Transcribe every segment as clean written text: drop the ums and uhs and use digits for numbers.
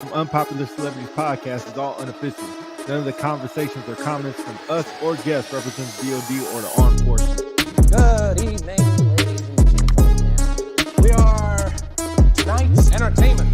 Unpopular Celebrities Podcast is all unofficial. None of the conversations or comments from us or guests represent DOD or the armed forces. Good evening, ladies and gentlemen. We are tonight's entertainment.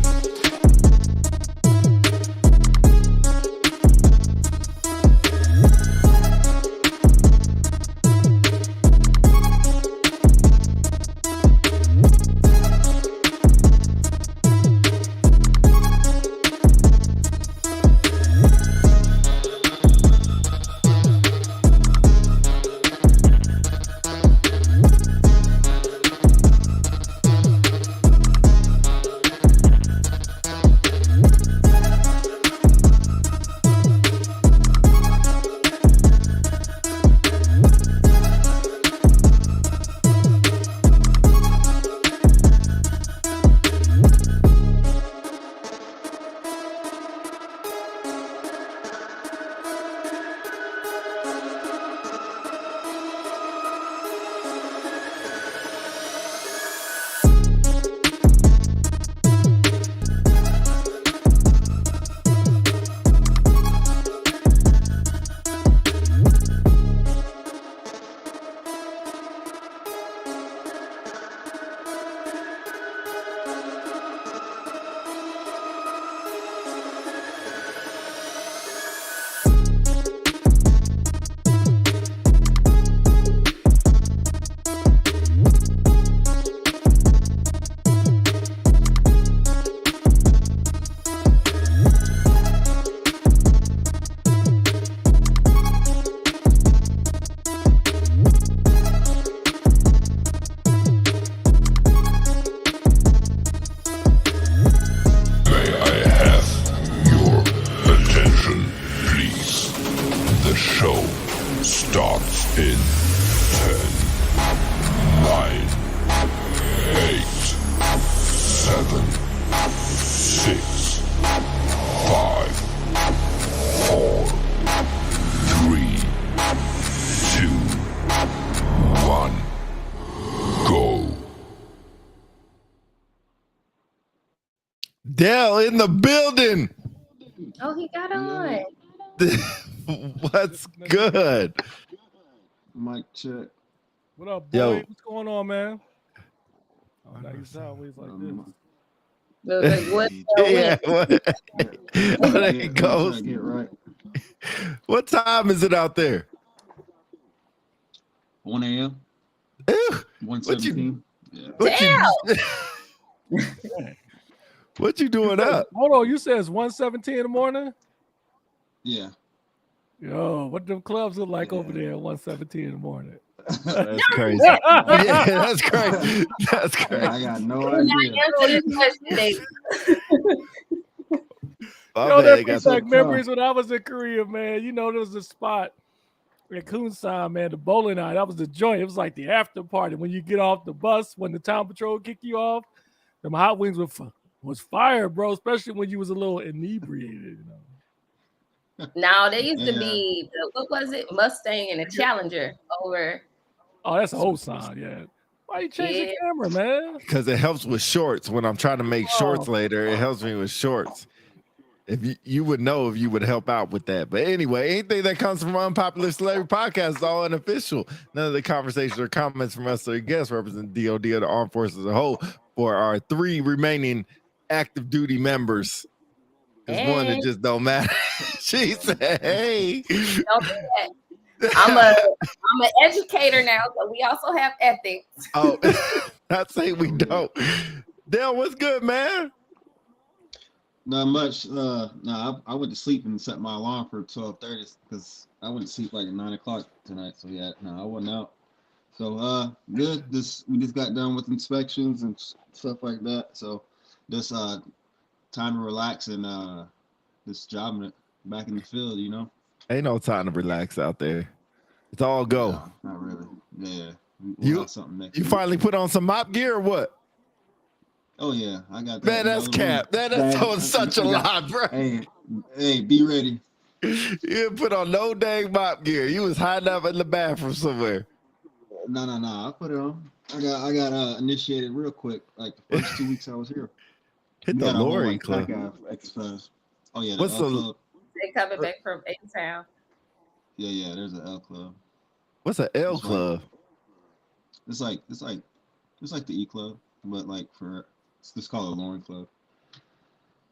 Dell in the building. Oh, he got on. What's good? Mic check. What up, boy? Yo. What's going on, man? Oh, now he's always like Like, what? Yeah, what? There it goes. Get right. What time is it out there? 1 a.m. Ew. 1:17. What you doing up? Hold on, you said it's 1:17 in the morning? Yeah. Yo, what them clubs look like over there at 1:17 in the morning? That's crazy. Yeah, that's crazy. That's crazy. I got no We're not idea. answering this question today. My Yo, bad, that they got brings some- back memories when I was in Korea, man. You know, there was a spot in Kunsan, man, the bowling alley. That was the joint. It was like the after party when you get off the bus, when the town patrol kick you off. Them hot wings was fire, bro, especially when you was a little inebriated, you know. Now there used to Yeah. be what was it, Mustang and a Challenger over. Oh, that's a whole sign, yeah. Why you change the Yeah. camera, man? Because it helps with shorts. When I'm trying to make shorts Oh. later, it helps me with shorts. If you would know if you would help out with that. But anyway, anything that comes from Unpopular Celebrity Podcast is all unofficial. None of the conversations or comments from us or guests represent DOD or the Armed Forces as a whole for our 3 remaining active duty members. There's one that just don't matter. She said, hey. Don't do that. I'm an educator now, so we also have ethics. Oh, not saying we don't. Dale, what's good, man? Not much. I went to sleep and set my alarm for 12:30 because I went to sleep like at 9 o'clock tonight. So yeah, no, I wasn't out. So good. We just got done with inspections and stuff like that. So just time to relax and just jobbing it back in the field, you know. Ain't no time to relax out there. It's all go. No, not really. Yeah. You- have something next You week. finally put on some mop gear or what? Oh yeah, I got that. Man, that's cap. That's on such a lie, bro. Hey, be ready. You didn't put on no dang mop gear. You was hiding up in the bathroom somewhere. No. I put it on. I got initiated real quick, like the first 2 weeks I was here. Hit We the got a whole Lori like Club. pack of exercise. Oh yeah, the What's L the- Club. They coming back from A-Town. Yeah, there's an L Club. What's an L It's like- Club? It's like the E Club, but like for it's just called a Lauren Club.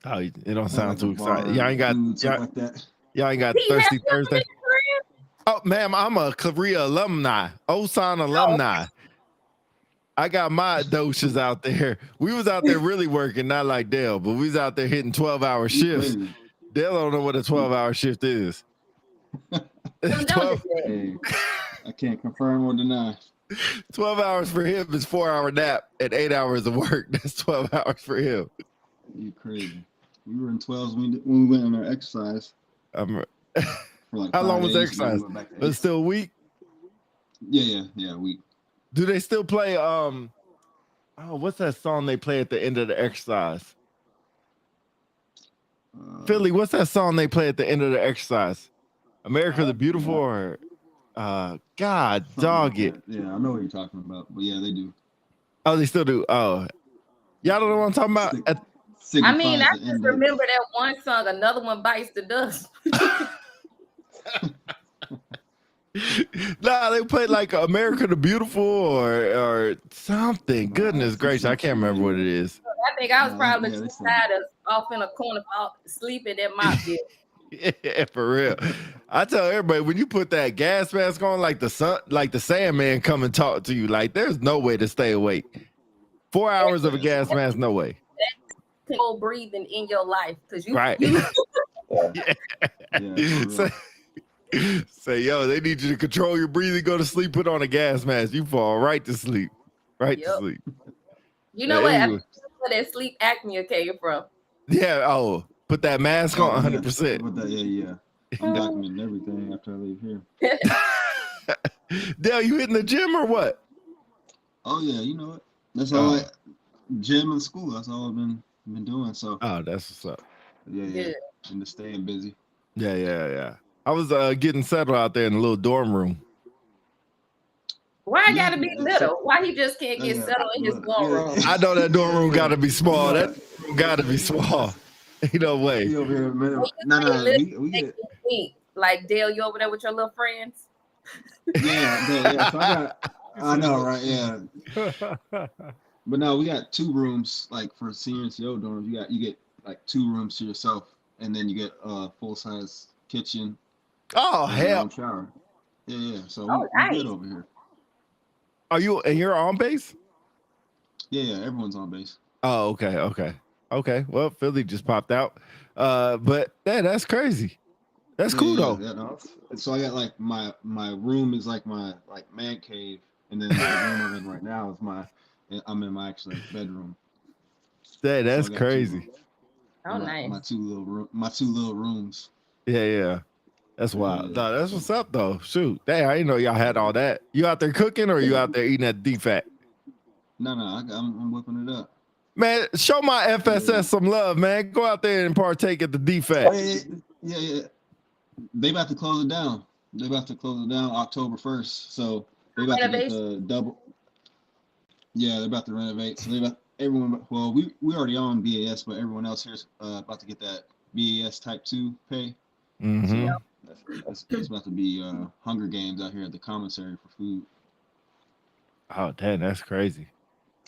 Oh, it don't Have, sound like, too a bar exciting. Y'all ain't got and food, stuff y'all, like that. y'all ain't got Do you have Thirsty your Thursday. friends? Oh, ma'am, I'm a Korea alumni, Osan alumni. I got my doshes out there. We was out there really working, not like Dale, but we was out there hitting 12-hour You shifts. crazy. Dale don't know what a 12-hour shift is. Them don't 12, do that. Hey, I can't confirm or deny. 12 hours for him is 4-hour nap and 8 hours of work. That's 12 hours for him. You crazy. We were in 12s when we went on our exercise I'm, for like How long 5 was days, and then we exercise? went back to but it's still weak. Yeah, we. Do they still play what's that song they play at the end of the exercise? Philly, what's that song they play at the end of the exercise? America the Beautiful or God something dog like it. that. Yeah, I know what you're talking about, but yeah, they do. Oh, they still do. Oh. Y'all don't know what I'm talking about? I mean, I Signifies the just end remember that one song, another one bites the dust. Nah, they played like America the Beautiful or something. Goodness gracious, I can't remember what it is. I think I was No, probably yeah, they just said tired of off in a corner, sleeping at my bed. Yeah, for real. I tell everybody when you put that gas mask on, like the Sandman come and talk to you, like there's no way to stay awake. 4 hours of a gas mask, no way. Control breathing in your life because you, Right. you Yeah, for real. Say, yo, they need you to control your breathing, go to sleep, put on a gas mask. You fall right to sleep. Right to Yep. sleep. you know Yeah, what? I anyway. think that's where that sleep apnea came from. Yeah, oh, put that mask on Oh, yeah. 100%. With that, yeah. I'm documenting everything after I leave here. Dale, you hitting the gym or what? Oh yeah, you know it. That's all. Gym and school. That's all I've been doing. So Oh, that's what's up. yeah. Yeah. And just staying busy. Yeah. I was getting settled out there in the little dorm room. Why I Yeah, gotta be that's little? Why he just can't get Yeah, settled in his look, dorm yeah. room? I know that dorm room got to be small. That room got to be small. Ain't no way. We over here, man. Well, you No, say we get Eat. Like Dale, you over there with your little friends? yeah. So I know, right? Yeah. But no, we got 2 rooms like for senior NCO dorms. You get like 2 rooms to yourself, and then you get a full size kitchen. Oh and your hell, own shower. Yeah. So Oh, we nice. good over here. are you and you're on base? Yeah. Everyone's on base. Oh, okay. Well, Philly just popped out. But that's crazy. That's cool though. Yeah, no. So I got like my room is like my man cave, and then the room I'm in right now is I'm in my actually bedroom. That's So I got 2 crazy. rooms. Oh, my nice. 2 little rooms. Yeah. That's wild. Yeah. No, that's what's up though. Shoot. Dang, I didn't know y'all had all that. You out there cooking or you out there eating at DFAC? No, I'm whipping it up. Man, show my FSS some love, man. Go out there and partake at the DFAC. Yeah. They about to close it down. October 1st. So they about to get the double. Yeah, they're about to renovate. So everyone. Well, we already own BAS, but everyone else here is about to get that BAS Type 2 pay. Mm-hmm. So it's about to be Hunger Games out here at the commissary for food. Oh, damn, that's crazy.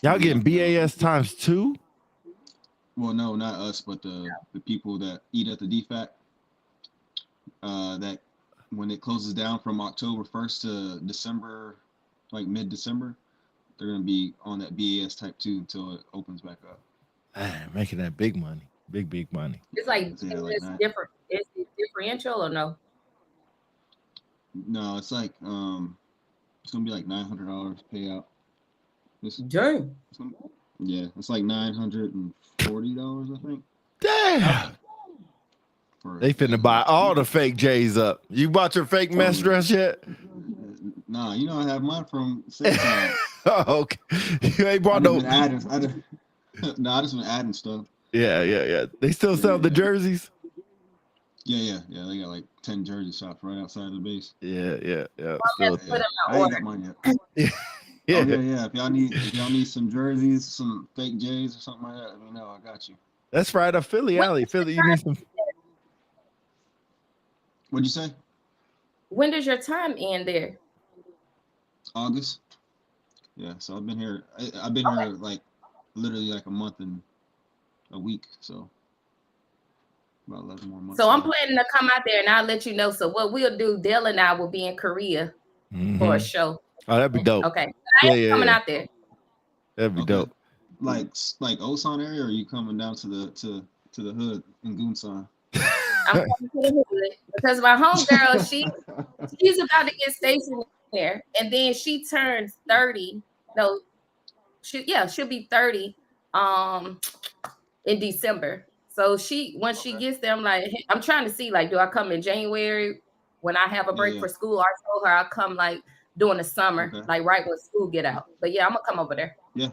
Y'all getting BAS times 2? Well, no, not us, but the people that eat at the DFAC. That when it closes down from October 1st to December, like mid-December, they're gonna be on that BAS Type 2 until it opens back up. Man, making that big money. Big money. It's like, Yeah, like it's that. different. Is it differential or no? No, it's like it's gonna be like $900 payout. Dang. Yeah, it's like $940, I think. Damn. They finna buy all the fake J's up. You bought your fake mesh dress yet? Nah, you know I have mine from Samsung. Oh, okay. You ain't brought no. I just been adding stuff. Yeah. They still sell the jerseys. Yeah. They got like 10 jersey shops right outside the base. Yeah. Well, Still, put them I in ain't order. got mine yet. yeah. Oh, yeah. If y'all need some jerseys, some fake J's or something like that, let me know. I got you. That's right up Philly alley. Philly, you need some. What'd you say? When does your time end there? August. Yeah, so I've been here. I've been here like literally like a month and a week. So about 11 more months. So I'm planning to come out there and I'll let you know. So what we'll do, Dale and I will be in Korea for a show. Oh, that'd be dope. Okay. I am coming out there. That'd be dope. Like Osan area, or are you coming down to the hood in Gunsan? I'm coming to the hood because my homegirl, she's about to get stationed there, and then she turns 30. No, she'll be 30 in December. So once she gets there, I'm trying to see, like, do I come in January when I have a break for school? I told her I'll come like during the summer, like right when school get out. But yeah, I'm gonna come over there. Yeah.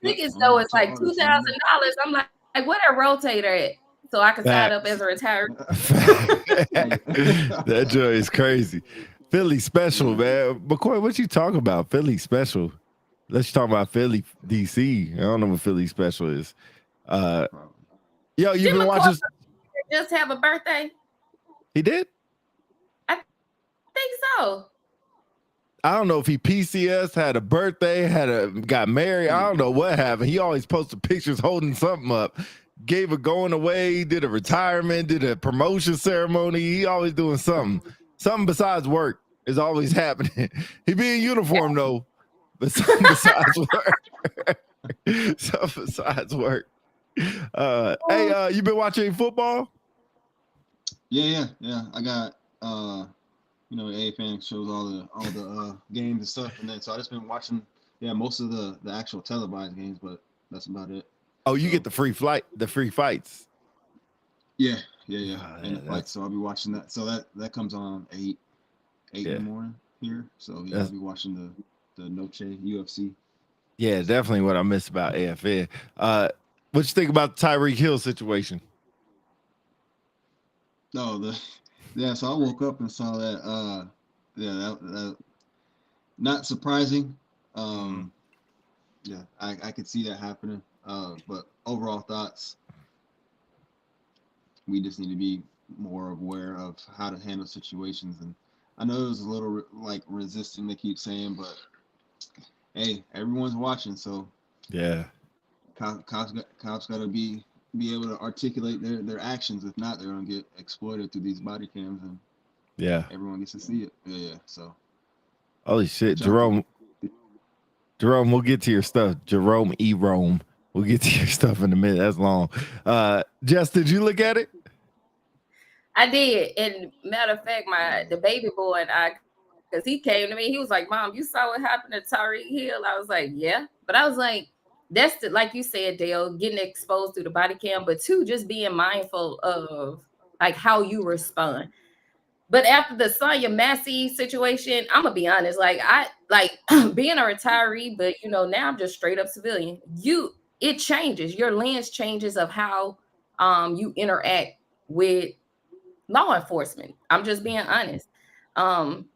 Tickets though, it's like $2,000. I'm like where a rotator at? So I can sign up as a retiree. That joy is crazy. Philly special, man. McCoy, what you talking about? Philly special. Let's talk about Philly, DC. I don't know what Philly special is. Yo, you've been watching. Just have a birthday. He did? I think so. I don't know if he PCS, had a birthday, got married. I don't know what happened. He always posted pictures holding something up. Gave a going away, did a retirement, did a promotion ceremony. He always doing something. Something besides work is always happening. He be in uniform though, but something besides work. Something besides work. Hey, you been watching football? Yeah. I got AFN shows all the games and stuff, and then so I just been watching most of the actual televised games, but that's about it. Oh, you get the free fights. Yeah. And the fights. So I'll be watching that. So that comes on 8 in the morning here. So I'll be watching the Noche UFC. Yeah, definitely what I miss about AFN. What you think about the Tyreek Hill situation? No, so I woke up and saw that. That not surprising. I could see that happening. But overall thoughts, we just need to be more aware of how to handle situations. And I know it was a little like resisting to keep saying, but hey, everyone's watching, so yeah, cops got to be able to articulate their actions. If not, they're gonna get exploited through these body cams, and everyone gets to see it. Yeah. So, holy shit, Jerome, we'll get to your stuff. Jerome E. Rome. We'll get to your stuff in a minute. That's long. Jess, did you look at it? I did. And matter of fact, the baby boy and I, because he came to me, he was like, "Mom, you saw what happened to Tyreek Hill?" I was like, "Yeah." But I was like, that's like you said, Dale, getting exposed through the body cam, but two, just being mindful of like how you respond. But after the Sonya Massey situation, I'm gonna be honest, like I being a retiree, but now I'm just straight up civilian. It changes. Your lens changes of how you interact with law enforcement. I'm just being honest.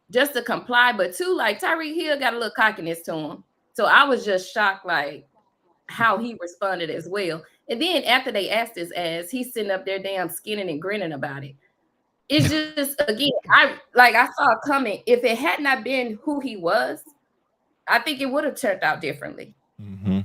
Just to comply, but two, like Tyreek Hill got a little cockiness to him. So I was just shocked, like how he responded as well. And then after they asked his ass, he's sitting up there damn skinning and grinning about it. It's just, again, I saw it coming. If it had not been who he was, I think it would have turned out differently. Mm-hmm.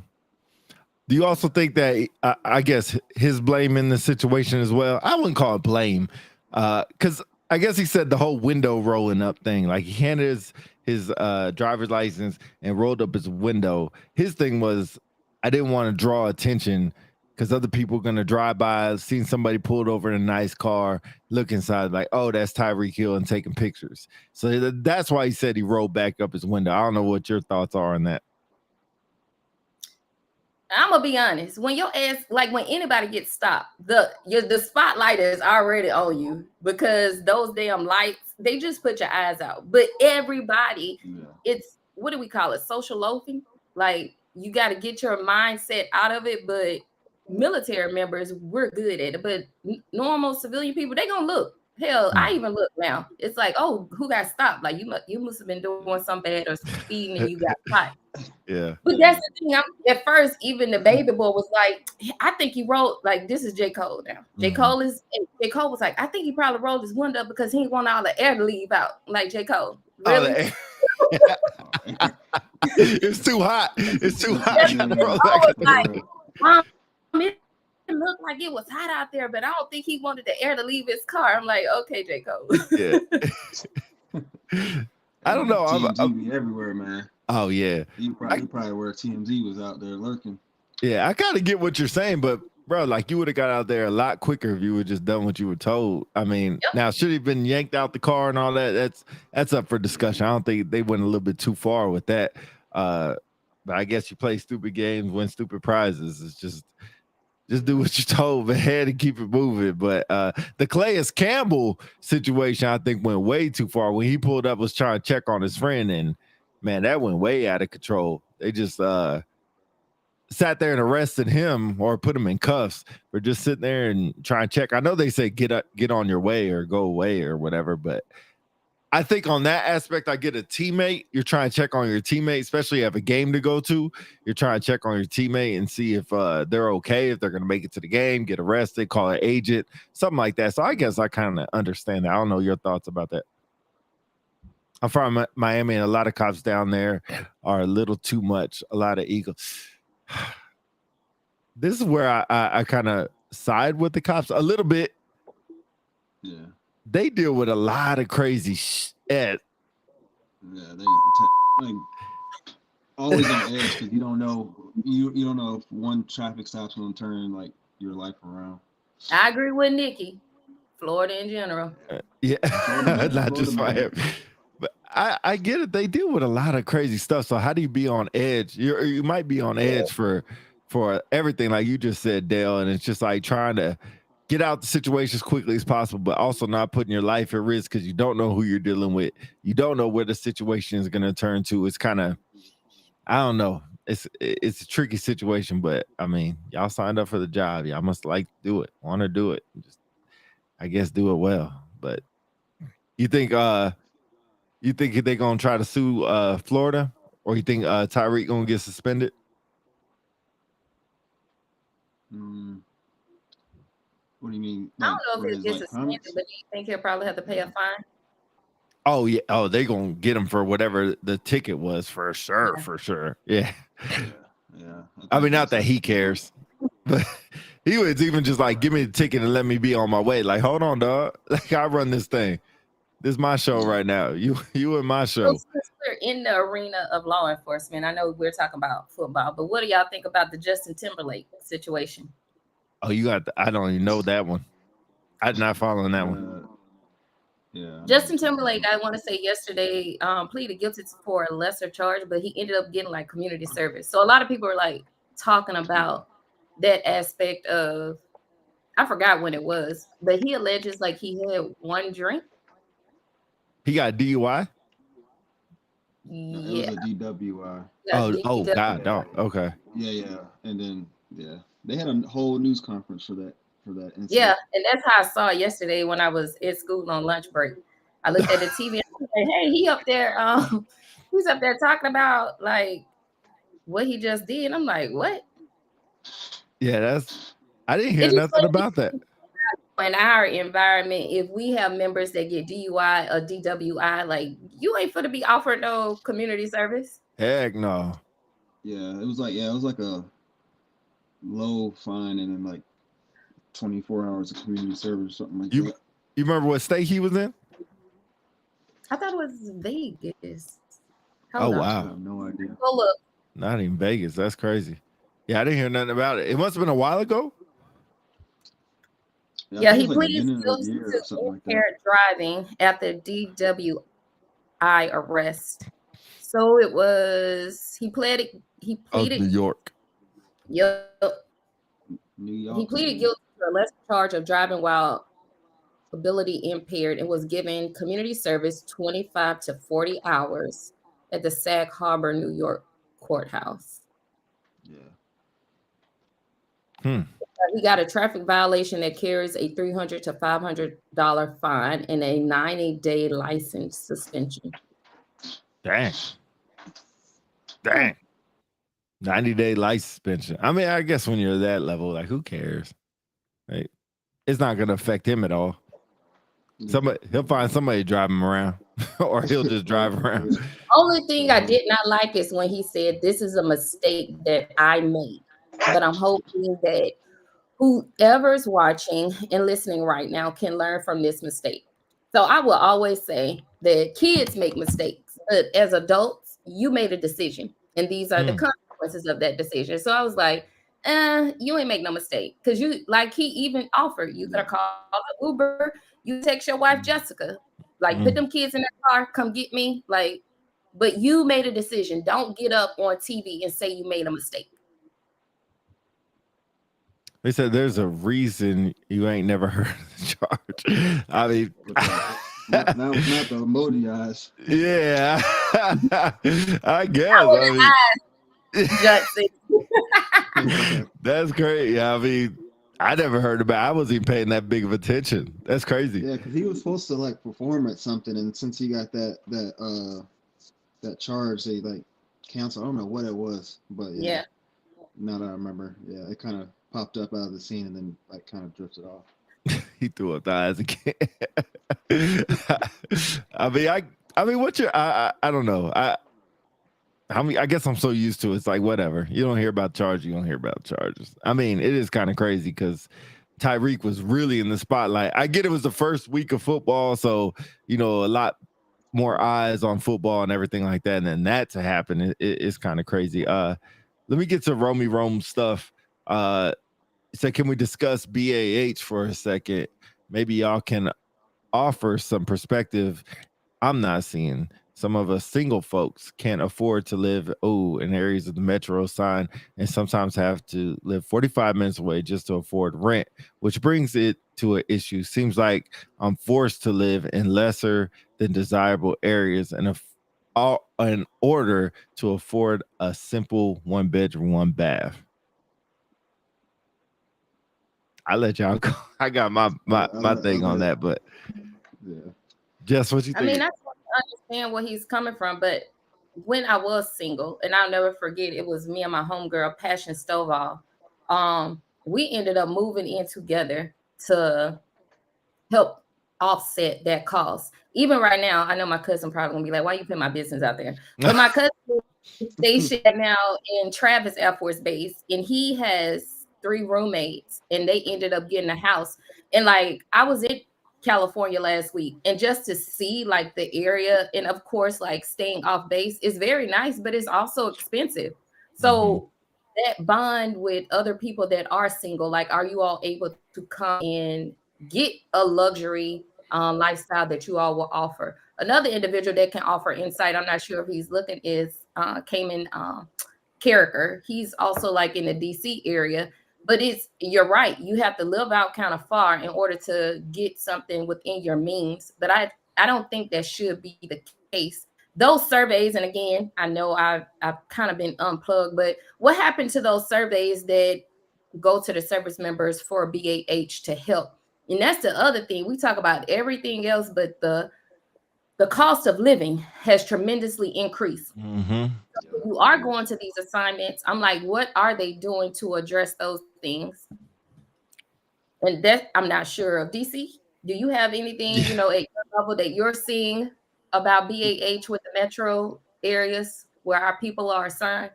Do you also think that I guess his blame in the situation as well? I wouldn't call it blame, because I guess he said the whole window rolling up thing. Like he handed his driver's license and rolled up his window. His thing was, I didn't want to draw attention because other people are gonna drive by, seeing somebody pulled over in a nice car, look inside, like, oh, that's Tyreek Hill, and taking pictures. So that's why he said he rolled back up his window. I don't know what your thoughts are on that. I'm gonna be honest. When your ass, like when anybody gets stopped, the spotlight is already on you because those damn lights, they just put your eyes out. But everybody, it's, what do we call it? Social loafing. Like you got to get your mindset out of it. But military members, we're good at it. But normal civilian people, they gonna look. Hell, I even look now. It's like, oh, who got stopped? Like you must have been doing something bad or speeding and you got caught. Yeah. But that's the thing. At first, even the baby boy was like, I think he rolled, like, this is J. Cole now. J. Cole was like, I think he probably rolled his window because he didn't want all the air to leave out. Like J. Cole. Really? It's too hot. It's too hot. J. Cole was like, Mom, it looked like it was hot out there, but I don't think he wanted the air to leave his car. I'm like, okay, J. Cole. Yeah. I don't know. TMZ be everywhere, man. Oh yeah. You probably where TMZ was out there lurking. Yeah, I kind of get what you're saying, but bro, like you would have got out there a lot quicker if you would just done what you were told. I mean, now should he have been yanked out the car and all that? That's up for discussion. I don't think they went a little bit too far with that. But I guess you play stupid games, win stupid prizes. It's just do what you're told, man, and keep it moving. But the Calais Campbell situation, I think, went way too far. When he pulled up, was trying to check on his friend, and man, that went way out of control. They just sat there and arrested him or put him in cuffs for just sitting there and trying to check. I know they say get on your way or go away or whatever, but I think on that aspect, I get a teammate. You're trying to check on your teammate, especially you have a game to go to. You're trying to check on your teammate and see if they're okay, if they're going to make it to the game, get arrested, call an agent, something like that. So I guess I kind of understand that. I don't know your thoughts about that. I'm from Miami, and a lot of cops down there are a little too much, a lot of ego. This is where I kind of side with the cops a little bit. Yeah. They deal with a lot of crazy shit. Yeah, they like always on edge because you don't know if one traffic stop's gonna turn like your life around. I agree with Nikki. Florida in general. Yeah, not just Miami. But I get it. They deal with a lot of crazy stuff. So how do you be on edge? You might be on edge for everything, like you just said, Dale. And it's just like trying to get out the situation as quickly as possible, but also not putting your life at risk because you don't know who you're dealing with. You don't know where the situation is going to turn to. It's kind of, I don't know. It's a tricky situation, but I mean, y'all signed up for the job. Y'all must like to do it, want to do it. Just, I guess, do it well. But you think they're gonna try to sue Florida, or you think Tyreek gonna get suspended? What do you mean? I don't know if it gets suspended, but do you think he'll probably have to pay a fine? Oh yeah. Oh, they gonna get him for whatever the ticket was, for sure. Yeah. For sure. Yeah. Yeah. I mean, not that he cares, but he was even just like, give me the ticket and let me be on my way. Like, hold on, dog. Like, I run this thing. This is my show right now. You in my show. So since we're in the arena of law enforcement, I know we're talking about football, but what do y'all think about the Justin Timberlake situation? Oh, you got I don't even know that one. I'm not following that one. Yeah. Justin Timberlake, I want to say yesterday, pleaded guilty for a lesser charge, but he ended up getting like community service. So a lot of people are like talking about that aspect of, I forgot when it was, but he alleges like he had one drink. He got DUI? Yeah. It was a DWI. Oh, God, no. Okay. Yeah. And then they had a whole news conference for that incident. Yeah, and that's how I saw it yesterday when I was at school on lunch break. I looked at the TV and I was like, hey, he's up there talking about like what he just did. And I'm like, what? Yeah, I didn't hear nothing about that. In our environment, if we have members that get DUI or DWI, like you ain't for to be offered no community service. Heck no. Yeah, it was like a low fine and then like 24 hours of community service, something like that. You remember what state he was in? I thought it was Vegas. Wow. I have no idea. Go look. Not even Vegas. That's crazy. Yeah, I didn't hear nothing about it. It must have been a while ago. Yeah, he like pleaded guilty to impaired driving after DWI arrest. So it was he pleaded New York. Yep. New York. He pleaded guilty to a lesser charge of driving while ability impaired and was given community service 25 to 40 hours at the Sag Harbor, New York courthouse. Yeah. He got a traffic violation that carries a $300 to $500 fine and a 90-day license suspension. Dang. 90-day life suspension. I mean, I guess when you're that level, like, who cares? Right? It's not going to affect him at all. He'll find somebody to drive him around, or he'll just drive around. Only thing I did not like is when he said, "This is a mistake that I made," but I'm hoping that whoever's watching and listening right now can learn from this mistake. So I will always say that kids make mistakes, but as adults, you made a decision, and these are the consequences of that decision. So I was like, you ain't make no mistake, because you, like, he even offered, you could have called an Uber, you text your wife Jessica, like, put them kids in that car, come get me, like, but you made a decision. Don't get up on TV and say you made a mistake. They said there's a reason you ain't never heard of the charge. I mean, that was not the emoji eyes. Yeah, I guess. That's great. Yeah, I mean, I never heard about it. I wasn't even paying that big of attention. That's crazy. Yeah, because he was supposed to like perform at something, and since he got that charge, they like canceled. I don't know what it was, but yeah. Now that I remember, yeah, it kind of popped up out of the scene and then like kind of drifted off. He threw up the eyes again. I mean, what's your? I don't know. I guess I'm so used to it. It's like whatever. You don't hear about charges. You don't hear about charges. I mean, it is kind of crazy because Tyreek was really in the spotlight. I get it was the first week of football, so a lot more eyes on football and everything like that. And then that to happen, it's kind of crazy. Let me get to Romy Rome stuff. So can we discuss BAH for a second? Maybe y'all can offer some perspective I'm not seeing. Some of us single folks can't afford to live in areas of the metro sign, and sometimes have to live 45 minutes away just to afford rent, which brings it to an issue. Seems like I'm forced to live in lesser than desirable areas in order to afford a simple 1-bedroom, 1-bath. I let y'all go. I got my thing on that, but yeah. Jess, what you think? I mean, I understand where he's coming from, but when I was single, and I'll never forget, it was me and my homegirl, Passion Stovall. We ended up moving in together to help offset that cost. Even right now, I know my cousin probably gonna be like, "Why you put my business out there?" But my cousin is stationed now in Travis Air Force Base, and he has 3 roommates, and they ended up getting a house. And like, I was in California last week, and just to see like the area, and of course, like staying off base is very nice, but it's also expensive. So that bond with other people that are single, like, are you all able to come and get a luxury lifestyle that you all will offer? Another individual that can offer insight, I'm not sure if he's looking, is Cayman Carricker. He's also like in the DC area. But you're right. You have to live out kind of far in order to get something within your means. But I don't think that should be the case. Those surveys, and again, I know I've kind of been unplugged, but what happened to those surveys that go to the service members for BAH to help? And that's the other thing. We talk about everything else, but the cost of living has tremendously increased. So you are going to these assignments. I'm like, what are they doing to address those things? And that I'm not sure of. DC, do you have anything, at your level that you're seeing about BAH with the metro areas where our people are assigned?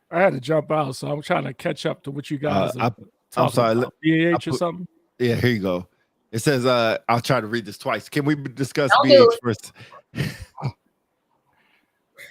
I had to jump out, so I'm trying to catch up to what you guys are I'm sorry, about. BAH or something? Yeah, here you go. It says, I'll try to read this twice. Can we discuss Don't BAH first?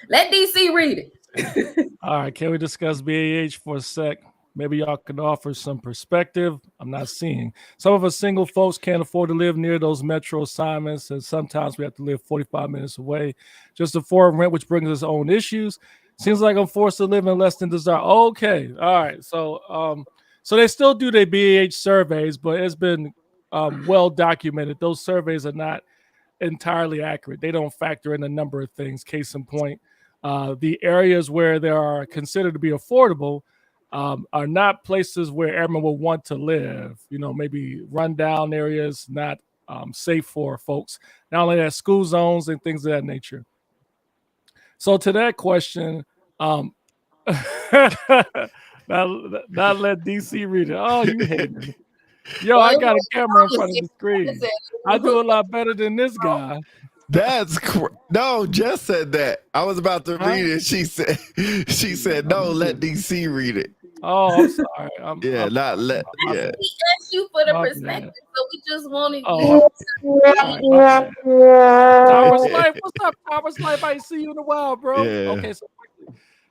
Let DC read it. All right, can we discuss BAH for a sec? Maybe y'all can offer some perspective. I'm not seeing. Some of us single folks can't afford to live near those metro assignments, and sometimes we have to live 45 minutes away just to afford rent, which brings its own issues. Seems like I'm forced to live in less than desire. Okay, all right. So they still do their BAH surveys, but it's been well documented. Those surveys are not entirely accurate. They don't factor in a number of things. Case in point, the areas where they are considered to be affordable are not places where everyone will want to live. Maybe rundown areas, not safe for folks. Not only that, school zones and things of that nature. So to that question, not let DC read it. Oh, you hating. Yo, Well, I it got a was camera in front of opposite. the screen. It said, I do a lot better than this guy. That's no. Jess said that. I was about to Huh? read it. She said no. Let DC read it. Oh, I'm sorry. Yeah, not let. my Yeah. bad. He asked you for the My bad. perspective, so we just wanted Oh, you. all right, my bad. Towers Life, what's up, Towers Life? I ain't see you in a while, bro. Yeah. Okay,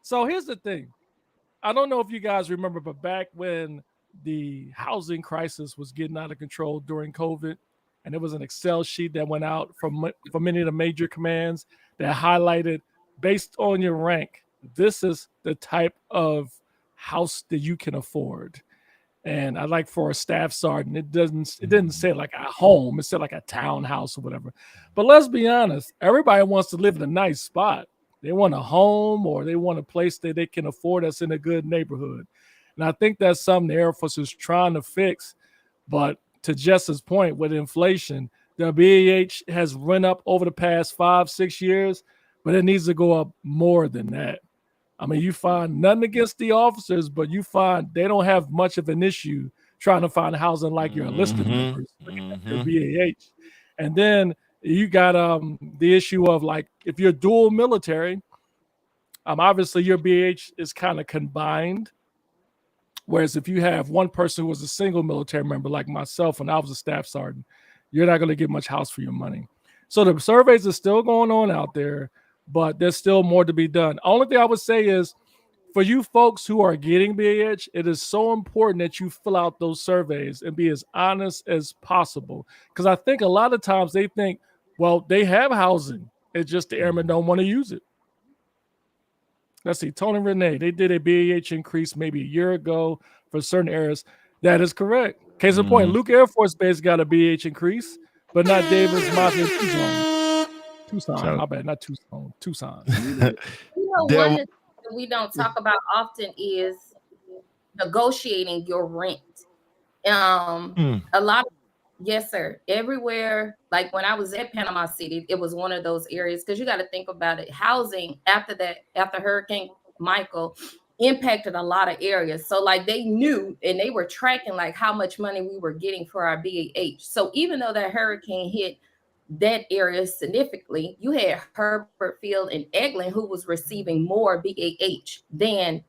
so here's the thing. I don't know if you guys remember, but back when the housing crisis was getting out of control during COVID, and there was an Excel sheet that went out from many of the major commands that highlighted, based on your rank, this is the type of house that you can afford. And I like for a staff sergeant, it didn't say like a home, it said like a townhouse or whatever. But let's be honest, everybody wants to live in a nice spot. They want a home or they want a place that they can afford that's in a good neighborhood. And I think that's something the Air Force is trying to fix. But to Jess's point, with inflation, the BAH has run up over the past 5-6 years, but it needs to go up more than that. I mean, you find nothing against the officers, but you find they don't have much of an issue trying to find housing like your enlisted members, looking at your BAH. And then you got the issue of like, if you're dual military, obviously your BAH is kind of combined. Whereas if you have one person who was a single military member like myself and I was a staff sergeant, you're not going to get much house for your money. So the surveys are still going on out there, but there's still more to be done. Only thing I would say is, for you folks who are getting BAH, it is so important that you fill out those surveys and be as honest as possible. Because I think a lot of times they think, well, they have housing. It's just the airmen don't want to use it. Let's see, Tony Renee, they did a BAH increase maybe a year ago for certain areas. That is correct. Case in point, Luke Air Force Base got a BAH increase, but not Davis, Mafia, Tucson. My bad, not Tucson. Tucson. You know, one that we don't talk about often is negotiating your rent. A lot of, yes, sir. Everywhere, like when I was at Panama City, it was one of those areas, because you got to think about it. Housing after Hurricane Michael impacted a lot of areas. So like they knew and they were tracking like how much money we were getting for our BAH. So even though that hurricane hit that area significantly, you had Herbert Field and Eglin who was receiving more BAH than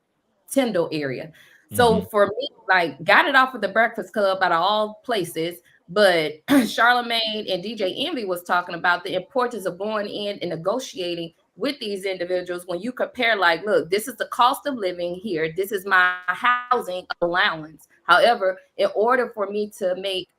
Tyndall area. So for me, like, got it off of the Breakfast Club out of all places, but Charlemagne and DJ Envy was talking about the importance of going in and negotiating with these individuals when you compare, like, look, this is the cost of living here. This is my housing allowance. However, in order for me to make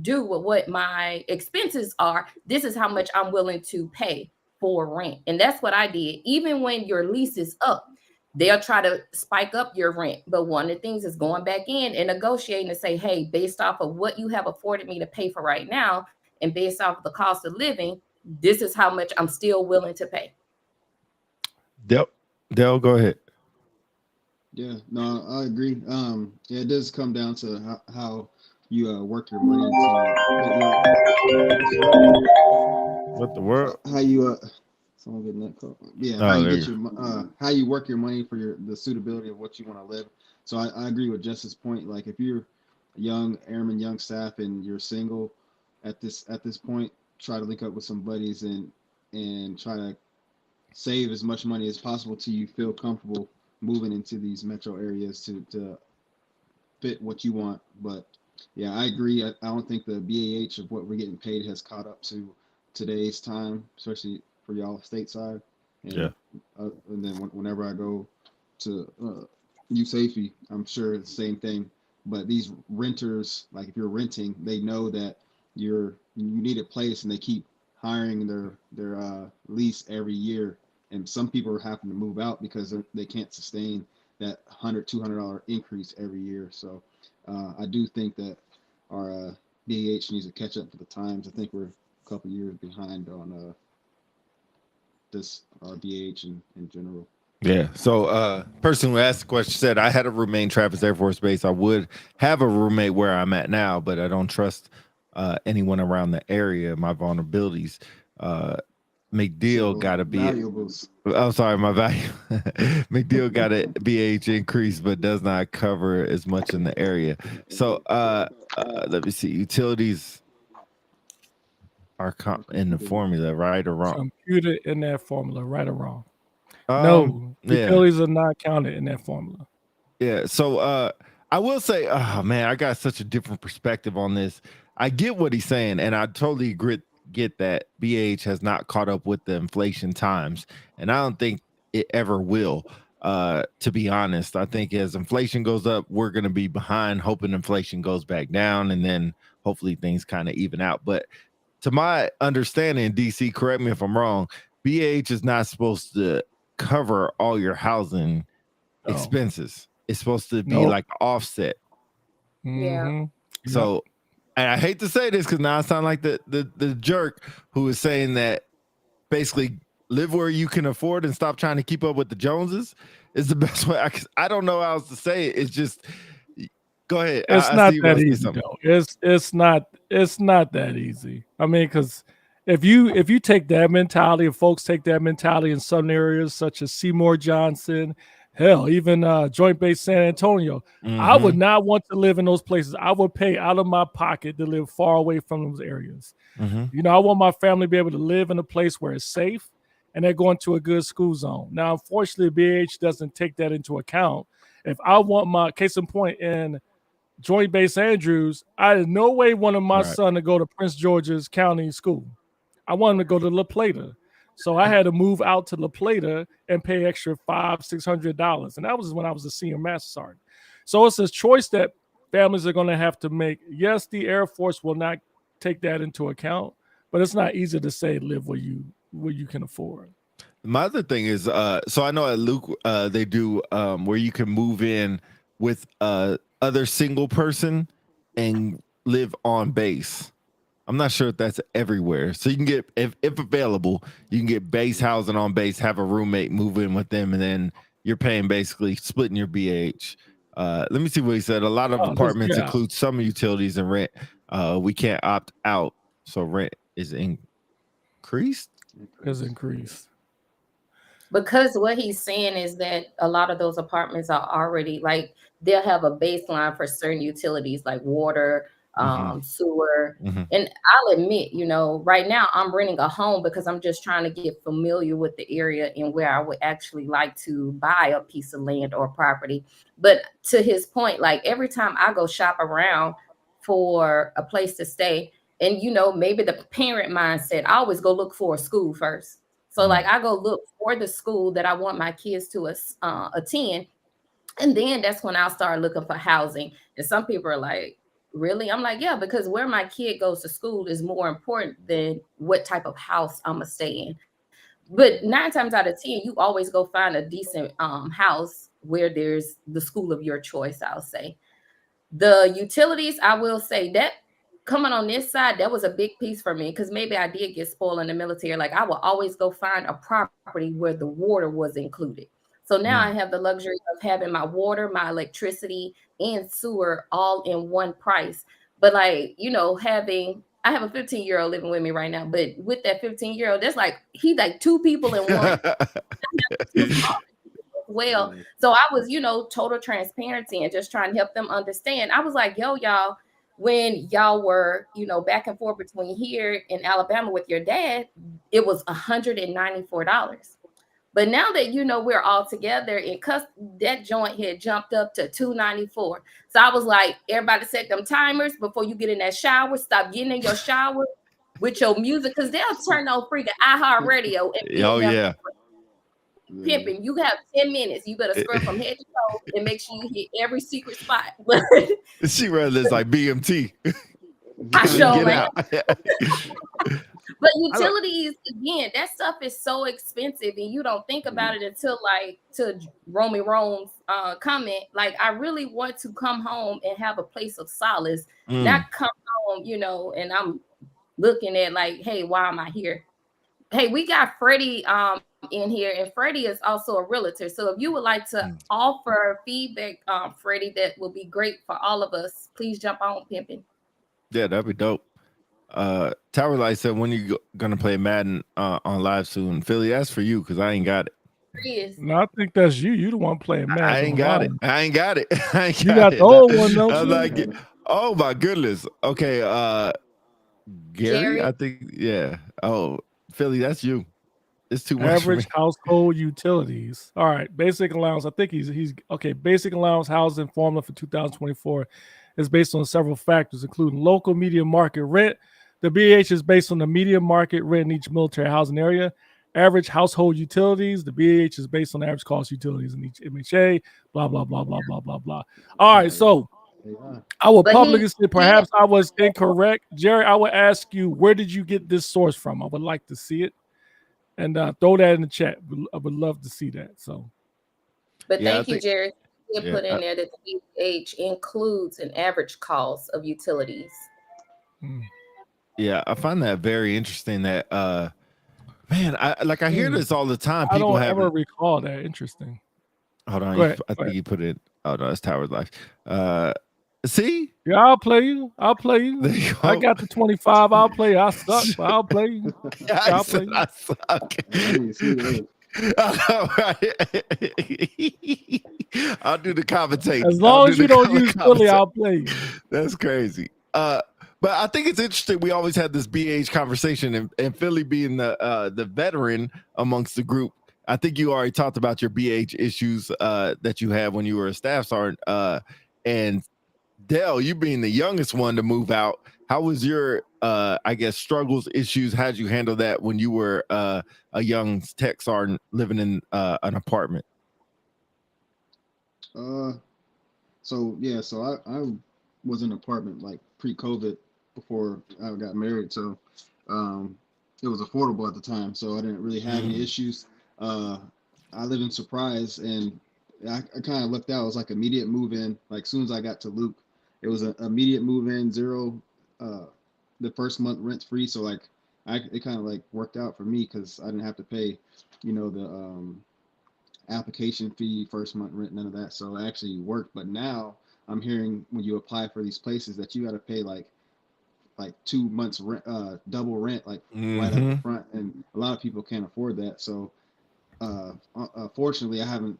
do with what my expenses are, this is how much I'm willing to pay for rent. And that's what I did. Even when your lease is up, they'll try to spike up your rent. But one of the things is going back in and negotiating to say, hey, based off of what you have afforded me to pay for right now, and based off of the cost of living, this is how much I'm still willing to pay. Dale, go ahead. Yeah, no, I agree. Yeah, it does come down to how you work your money. What the world? How you someone getting that call? Yeah, how you work your money for the suitability of what you want to live. So I agree with Jess's point. Like, if you're a young airman, young staff, and you're single at this point, try to link up with some buddies and try to save as much money as possible till you feel comfortable moving into these metro areas to fit what you want. But yeah, I agree. I don't think the BAH of what we're getting paid has caught up to today's time, especially for y'all stateside. And, and then whenever I go to USAFE, I'm sure it's the same thing. But these renters, like if you're renting, they know that you need a place, and they keep hiring their lease every year. And some people are having to move out because they can't sustain that $100-$200 increase every year. So I do think that our BAH needs to catch up to the times. I think we're a couple years behind on our BAH in general. Yeah. So person who asked the question said, I had a roommate in Travis Air Force Base. I would have a roommate where I'm at now, but I don't trust anyone around the area. My vulnerabilities. McDeal got to be. valuables. I'm sorry, my value. McDeal got a BH increase, but does not cover as much in the area. So let me see. Utilities are in the formula, right or wrong? Computed in that formula, right or wrong? No, utilities are not counted in that formula. Yeah. So I will say, oh man, I got such a different perspective on this. I get what he's saying, and I totally get that BH has not caught up with the inflation times, and I don't think it ever will. To be honest, I think as inflation goes up, we're going to be behind, hoping inflation goes back down, and then hopefully things kind of even out. But to my understanding, DC, correct me if I'm wrong, BH is not supposed to cover all your housing expenses. It's supposed to be like an offset. Yeah. So, and I hate to say this because now I sound like the jerk who is saying that basically live where you can afford and stop trying to keep up with the Joneses is the best way. I don't know how else to say it. It's just go ahead. It's not that easy though. It's not that easy. I mean, because if you take that mentality, if folks take that mentality in some areas such as Seymour Johnson, hell, even Joint Base San Antonio, I would not want to live in those places. I would pay out of my pocket to live far away from those areas. You know, I want my family to be able to live in a place where it's safe and they're going to a good school zone. Now, unfortunately, BH doesn't take that into account. If I want my case in point in Joint Base Andrews, I in no way wanted my son to go to Prince George's County School. I wanted him to go to La Plata. So I had to move out to La Plata and pay extra $500-$600. And that was when I was a senior master sergeant. So it's a choice that families are going to have to make. Yes, the Air Force will not take that into account, but it's not easy to say live where you can afford. My other thing is, so I know at Luke, they do where you can move in with other single person and live on base. I'm not sure if that's everywhere. So you can get, if available, you can get base housing on base, have a roommate, move in with them, and then you're paying basically splitting your BH. Let me see what he said. A lot of apartments include some utilities and rent. We can't opt out, so rent is increased. Because what he's saying is that a lot of those apartments are already like they'll have a baseline for certain utilities like water, sewer. And I'll admit, you know, right now I'm renting a home because I'm just trying to get familiar with the area and where I would actually like to buy a piece of land or property. But to his point, like every time I go shop around for a place to stay, and you know, maybe the parent mindset, I always go look for a school first. So like I go look for the school that I want my kids to attend. And then that's when I'll start looking for housing. And some people are like, really? I'm like, yeah, because where my kid goes to school is more important than what type of house I'm gonna stay in. But 9 times out of 10, you always go find a decent house where there's the school of your choice, I'll say. The utilities, I will say that coming on this side, that was a big piece for me because maybe I did get spoiled in the military. Like I will always go find a property where the water was included. So now I have the luxury of having my water, my electricity, and sewer all in one price. But like, you know, I have a 15-year-old living with me right now, but with that 15-year-old, that's like he's like 2 people in one. Well, so I was, you know, total transparency and just trying to help them understand. I was like, yo, y'all, when y'all were, you know, back and forth between here in Alabama with your dad, it was $194. But now that, you know, we're all together and that joint had jumped up to $294. So I was like, everybody set them timers before you get in that shower. Stop getting in your shower with your music because they'll turn on freaking iHeartRadio. Pimping, you have 10 minutes. You better scrub from head to toe and make sure you hit every secret spot. She rather it's like BMT. I show man. But utilities, again, that stuff is so expensive, and you don't think about it until like to Romy Rome's comment. Like, I really want to come home and have a place of solace, not come home, you know, and I'm looking at like, hey, why am I here? Hey, we got Freddie in here, and Freddie is also a realtor. So if you would like to offer feedback, Freddie, that will be great for all of us. Please jump on, pimping. Yeah, that'd be dope. Tower Light said, when you gonna play Madden on live soon? Philly, that's for you because I ain't got it. Yes. No, I think that's you. You the one playing Madden. I ain't got it. I ain't got it. I ain't You got it. the old one, don't I'm you? like, oh my goodness. Okay, Gary, Jerry? I think, yeah. Oh, Philly, that's you. It's too much for me. Average household utilities. All right, basic allowance. I think he's okay. Basic allowance housing formula for 2024 is based on several factors, including local median market rent. The BH is based on the median market rent in each military housing area. Average household utilities. The BH is based on the average cost utilities in each MHA. Blah blah blah blah blah blah blah. All right, so I will But publicly he- say perhaps I was incorrect, Jerry. I would ask you, where did you get this source from? I would like to see it. And throw that in the chat. I would love to see that. So, But Yeah, I thank you, think- Jerry. You yeah, put in there that the BH includes an average cost of utilities. Yeah, I find that very interesting. That man, I hear this all the time. I People don't have. ever recall that. Interesting. Hold on, Go ahead, I go think you put it. Oh no, that's Tower's Life. See, Yeah, I'll play you. I'll play you. there you I go. got the 25. I'll play. I suck, but I'll play you. I I'll said play. I suck. I didn't see that. I'll do the commentating. As long as you don't use Philly, I'll play you. That's crazy. But I think it's interesting. We always had this BH conversation, and Philly being the veteran amongst the group. I think you already talked about your BH issues that you had when you were a staff sergeant. And Dell, you being the youngest one to move out, how was your I guess struggles, issues? How'd you handle that when you were a young tech sergeant living in an apartment? So I was in an apartment like pre-COVID before I got married, so it was affordable at the time, so I didn't really have any issues. I live in Surprise, and I kind of looked out. It was like immediate move in. Like as soon as I got to Luke, it was an immediate move in, zero the first month rent free. So like it kind of like worked out for me because I didn't have to pay, the application fee, first month rent, none of that. So it actually worked. But now I'm hearing when you apply for these places that you got to pay like 2 months rent, double rent, like right up Mhm. front, and a lot of people can't afford that. So fortunately, I haven't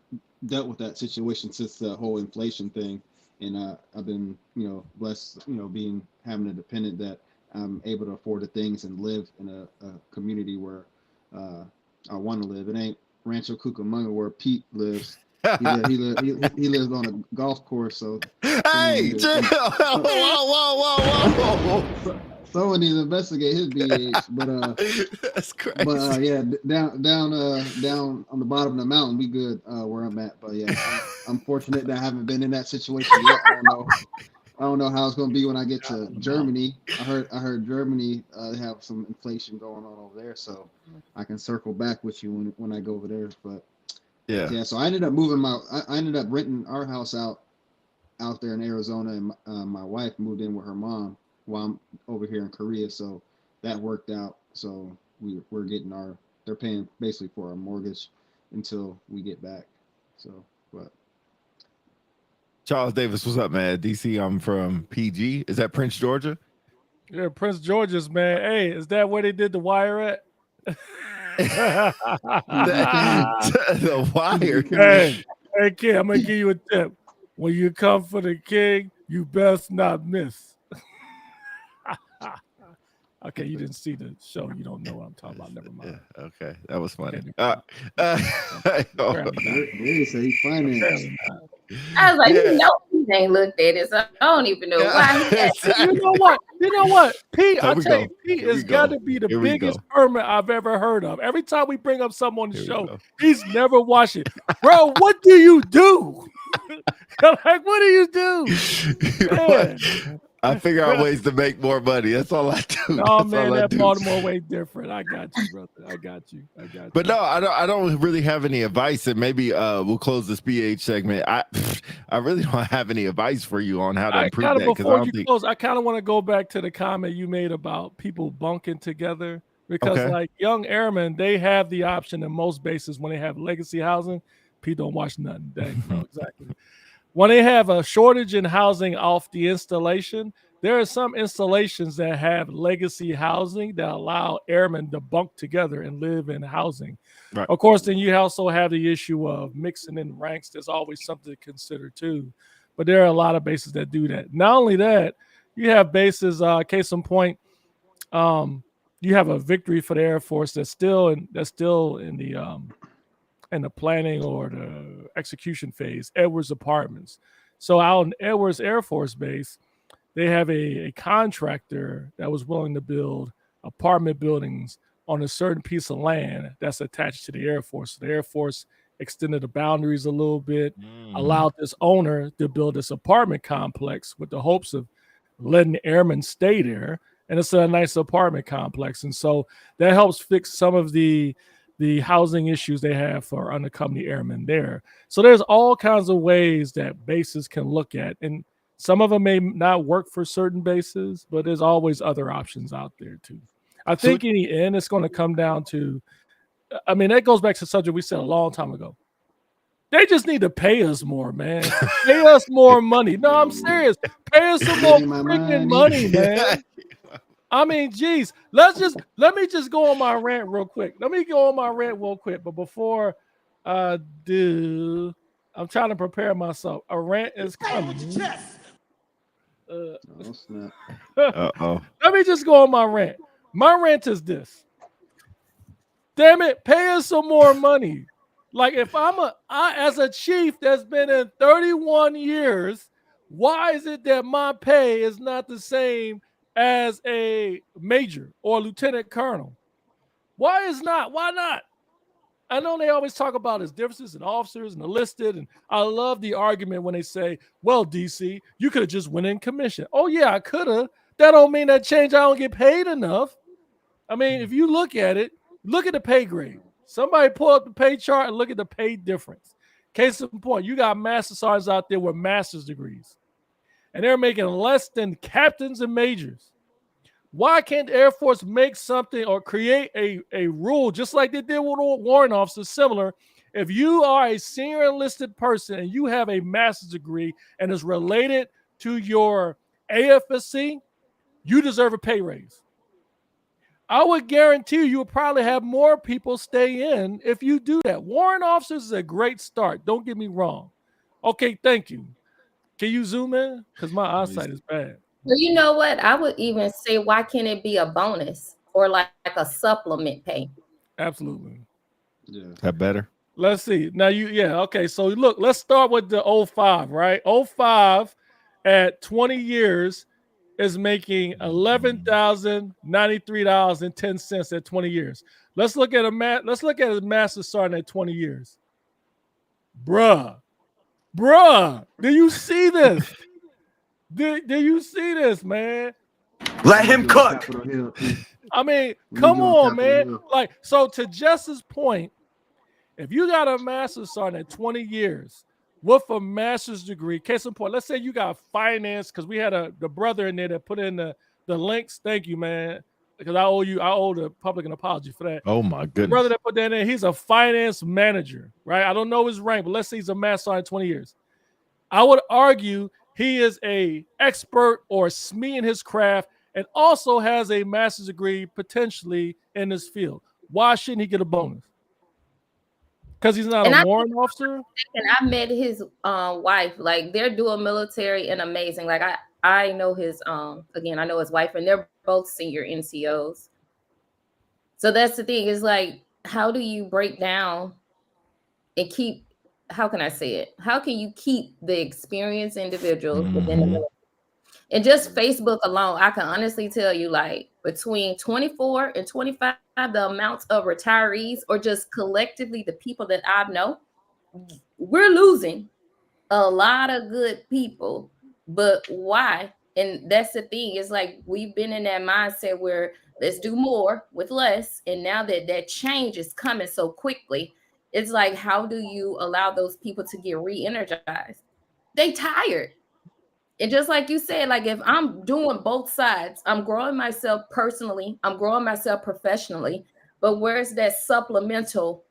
dealt with that situation since the whole inflation thing, and I've been blessed, having a dependent that I'm able to afford the things and live in a community where I want to live. It ain't Rancho Cucamonga where Pete lives. He lives on a golf course, so Hey, chill. Whoa. someone needs to investigate his BH. But That's crazy. yeah, down on the bottom of the mountain, we good where I'm at. But yeah, I'm fortunate that I haven't been in that situation yet. I don't know how it's gonna be when I get to Germany. I heard Germany have some inflation going on over there, so I can circle back with you when I go over there. But yeah, so I ended up I ended up renting our house out there in Arizona, and my wife moved in with her mom while I'm over here in Korea, so that worked out. So we're getting they're paying basically for our mortgage until we get back. So, but Charles Davis, what's up, man? DC, I'm from PG. Is that Prince Georgia? Yeah, Prince George's, man. Hey, is that where they did the wire at? The Wire. Hey, kid, I'm gonna give you a tip. When you come for the king, you best not miss. Okay, you didn't see the show. You don't know what I'm talking about. Never mind. Yeah, okay, that was funny. they say he financed. I was like, Yeah. he ain't looked at it, so I don't even know why. He You know what? Pete, Here I'll we tell go. you, Pete Here we has got go. to be the Here we biggest go. hermit I've ever heard of. Every time we bring up someone on the Here we show, go. he's never watched it. Bro, what do you do? I'm like, what do you do? Man. I figure out ways to make more money. That's all I do. Oh That's man, all I that do. Baltimore way different. I got you, brother. I got you. But no, I don't really have any advice, and maybe we'll close this BH segment. I really don't have any advice for you on how to improve that, because I before don't you think. close, I kind of want to go back to the comment you made about people bunking together, because Okay. like young airmen, they have the option in most bases when they have legacy housing. Pete don't watch nothing. Dang, no, exactly. When they have a shortage in housing off the installation, there are some installations that have legacy housing that allow airmen to bunk together and live in housing. Right. Of course, then you also have the issue of mixing in ranks. There's always something to consider too. But there are a lot of bases that do that. Not only that, you have bases, case in point, you have a victory for the Air Force that's still in the planning or the execution phase, Edwards Apartments. So out in Edwards Air Force Base, they have a contractor that was willing to build apartment buildings on a certain piece of land that's attached to the Air Force. So the Air Force extended the boundaries a little bit, allowed this owner to build this apartment complex with the hopes of letting the airmen stay there. And it's a nice apartment complex. And so that helps fix some of the housing issues they have for undercompany airmen there. So there's all kinds of ways that bases can look at. And some of them may not work for certain bases, but there's always other options out there too. I think in the end, it's going to come down to, I mean, that goes back to the subject we said a long time ago. They just need to pay us more, man. Pay us more money. No, I'm serious. Pay us some more freaking money, man. I mean, geez, let me just go on my rant real quick. But before I do, I'm trying to prepare myself. A rant is coming. Uh-oh. Let me just go on my rant. My rant is this. Damn it, pay us some more money. Like if I as a chief that's been in 31 years, why is it that my pay is not the same as a major or lieutenant colonel? Why not? I know they always talk about his differences in officers and enlisted, and I love the argument when they say, well, DC, you could have just went in commission. Oh yeah, I could have. That don't mean that change I don't get paid enough. I mean, if you look at it, look at the pay grade. Somebody pull up the pay chart and look at the pay difference. Case in point, you got master sergeants out there with master's degrees, and they're making less than captains and majors. Why can't the Air Force make something or create a rule just like they did with warrant officers similar? If you are a senior enlisted person and you have a master's degree and is related to your AFSC, you deserve a pay raise. I would guarantee you will probably have more people stay in if you do that. Warrant officers is a great start. Don't get me wrong. Okay, thank you. Can you zoom in? Because my eyesight is bad. Well, you know what? I would even say, why can't it be a bonus or like a supplement pay? Absolutely. Yeah. That better? Let's see. Now okay. So look, let's start with the 05, right? 05 at 20 years is making $11,093.10 at 20 years. Let's look at a master sergeant at 20 years. Bruh, do you see this? Do you see this, man? Let him cook. I mean, come on, man. Like, so to Jess's point, if you got a master's sergeant at 20 years with a master's degree, case in point, let's say you got finance, because we had the brother in there that put in the links. Thank you, man. Because I owe the public an apology for that. Oh my goodness. The brother that put that in, he's a finance manager, right? I don't know his rank, but let's say he's a master sergeant 20 years. I would argue he is a expert or SME in his craft and also has a master's degree potentially in this field. Why shouldn't he get a bonus? Because he's not a warrant officer? And I met his wife. Like, they're doing military and amazing. Like, I know his, again, I know his wife, and they're both senior NCOs. So that's the thing, is like, how do you break down and keep, how can I say it? How can you keep the experienced individuals within the military? And just Facebook alone, I can honestly tell you, like, between 24 and 25, the amounts of retirees, or just collectively the people that I know, we're losing a lot of good people. But why? And that's the thing. It's like, we've been in that mindset where let's do more with less. And now that change is coming so quickly, it's like, how do you allow those people to get re-energized? They tired. And just like you said, like, if I'm doing both sides, I'm growing myself personally, I'm growing myself professionally, but where's that supplemental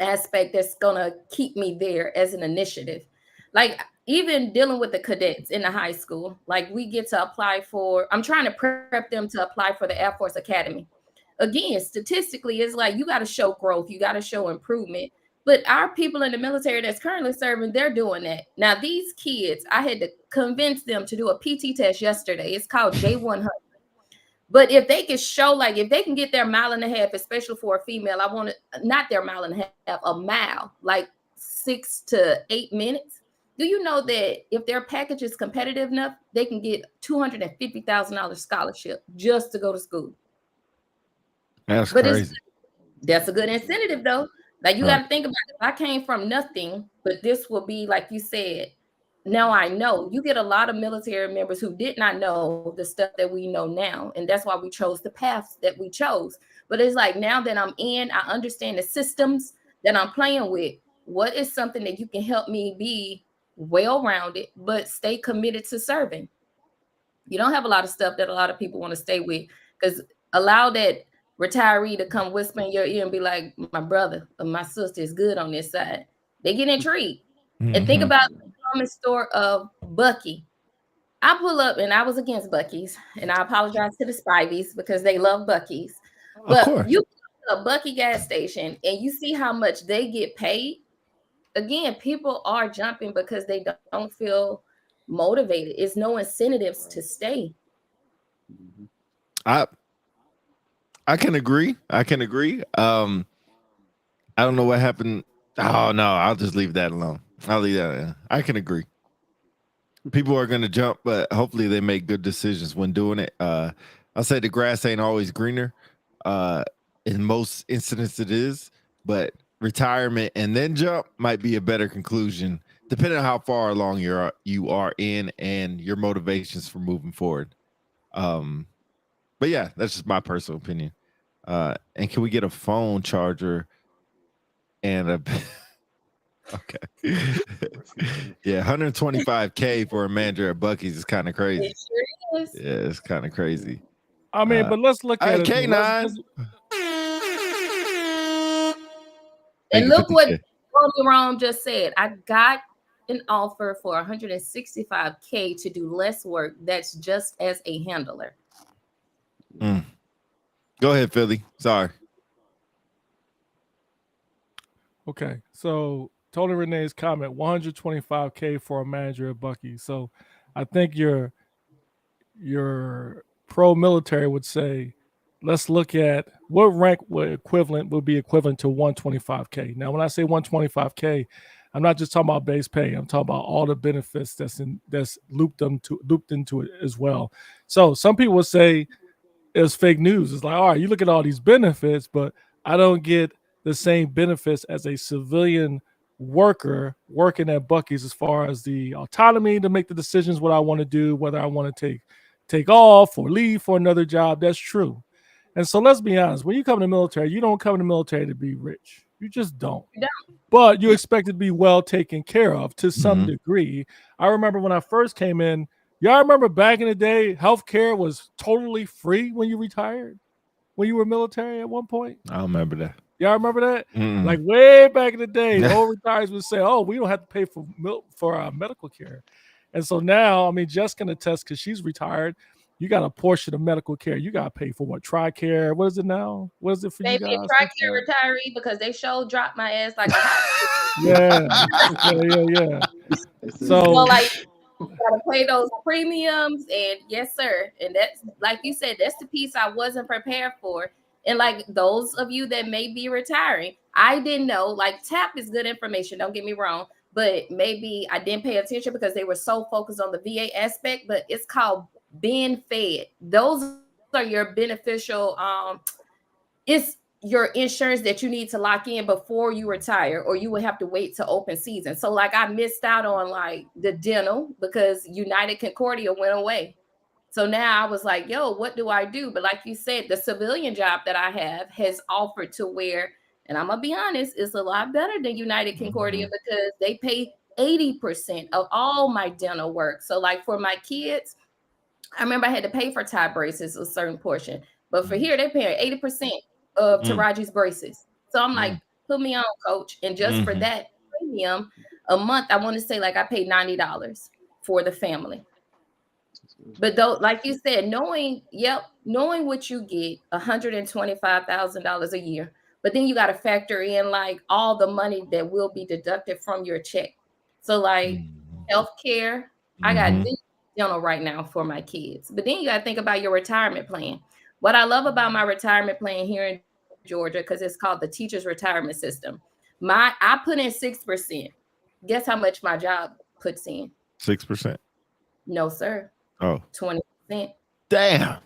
aspect that's going to keep me there as an initiative? Like, even dealing with the cadets in the high school, like we get to apply for, I'm trying to prep them to apply for the Air Force Academy. Again, statistically, it's like you got to show growth, you got to show improvement. But our people in the military that's currently serving, they're doing that. Now, these kids, I had to convince them to do a PT test yesterday. It's called J100. But if they can show, like, if they can get their mile and a half, especially for a female, I want to, not their mile and a half, a mile, like 6 to 8 minutes. Do you know that if their package is competitive enough, they can get $250,000 scholarship just to go to school? That's But crazy. that's a good incentive, though. Like, you Right. got to think about it. If I came from nothing, but this will be, like you said, now I know. You get a lot of military members who did not know the stuff that we know now. And that's why we chose the paths that we chose. But it's like, now that I'm in, I understand the systems that I'm playing with. What is something that you can help me be well-rounded, but stay committed to serving? You don't have a lot of stuff that a lot of people want to stay with, because allow that retiree to come whisper in your ear and be like, my brother or my sister is good on this side. They get intrigued. And think Mhm. about the common store of Bucky. I pull up, and I was against Bucky's, and I apologize to the Spivies because they love Bucky's. Of But course. you go to a Bucky gas station and you see how much they get paid. Again, people are jumping because they don't feel motivated. It's no incentives to stay. I can agree. I can agree. I don't know what happened. Oh no, I'll just leave that alone. I'll leave that in. I can agree. People are gonna jump, but hopefully they make good decisions when doing it. I'll say the grass ain't always greener. In most incidents it is, but retirement and then jump might be a better conclusion, depending on how far along you are in and your motivations for moving forward. But yeah, that's just my personal opinion. And can we get a phone charger and a okay. Yeah, $125K for a manager at Bucky's is kind of crazy. It sure is. Yeah, it's kind of crazy. I mean, but let's look at it. K9. Let's- And look what 50K. Tony Rome just said. I got an offer for $165K to do less work. That's just as a handler. Go ahead, Philly. Sorry. Okay, so Tony Renee's comment: 125K for a manager at Bucky. So, I think your pro-military would say, let's look at what rank would be equivalent to 125K. Now, when I say 125K, I'm not just talking about base pay. I'm talking about all the benefits that's looped into it as well. So, some people would say it's fake news. It's like, all right, you look at all these benefits, but I don't get the same benefits as a civilian worker working at Bucky's as far as the autonomy to make the decisions what I want to do, whether I want to take off or leave for another job. That's true. And so let's be honest, when you come in the military, you don't come in the military to be rich. You just don't. You But you expect to be well taken care of to some degree. I remember when I first came in, y'all remember back in the day, healthcare was totally free when you retired, when you were military at one point? I don't remember that. Y'all remember that? Mm-mm. Like way back in the day, the old retirees would say, "Oh, we don't have to pay for medical care." And so now, I mean, Jess can attest because she's retired. You got a portion of medical care. You got to pay for what? TRICARE. What is it now? What is it for Maybe you a guys? TRICARE retiree because they sure dropped my ass like a hot. Yeah. So So like, you gotta pay those premiums, and yes, sir. And that's, like you said, that's the piece I wasn't prepared for. And like those of you that may be retiring, I didn't know. Like, TAP is good information. Don't get me wrong, but maybe I didn't pay attention because they were so focused on the VA aspect. But it's called being fed. Those are your beneficial. It's your insurance that you need to lock in before you retire, or you would have to wait to open season. So like I missed out on like the dental because United Concordia went away. So now I was like, yo, what do I do? But like you said, the civilian job that I have has offered to where, and I'm gonna be honest, it's a lot better than United Concordia because they pay 80% of all my dental work. So like for my kids, I remember I had to pay for tie braces a certain portion, but for here they're paying 80% of Taraji's braces. So I'm like, put me on, coach. And just for that premium, a month, I want to say like I paid $90 for the family. But though, like you said, knowing what you get, $125,000 a year, but then you got to factor in like all the money that will be deducted from your check. So like healthcare, I got this dental right now for my kids. But then you got to think about your retirement plan. What I love about my retirement plan here in Georgia, because it's called the Teachers Retirement System. I put in 6%. Guess how much my job puts in? 6%. No, sir. Oh, 20%. damn.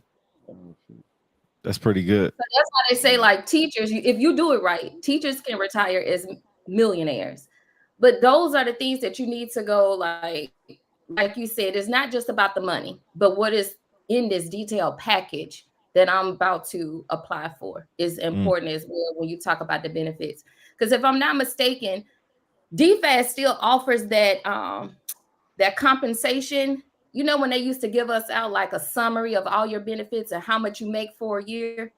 That's pretty good. So that's why they say, like, teachers, if you do it right, teachers can retire as millionaires. But those are the things that you need to go, like you said, it's not just about the money, but what is in this detailed package that I'm about to apply for is important as well when you talk about the benefits. Because if I'm not mistaken, DFAS still offers that that compensation. You know, when they used to give us out like a summary of all your benefits and how much you make for a year.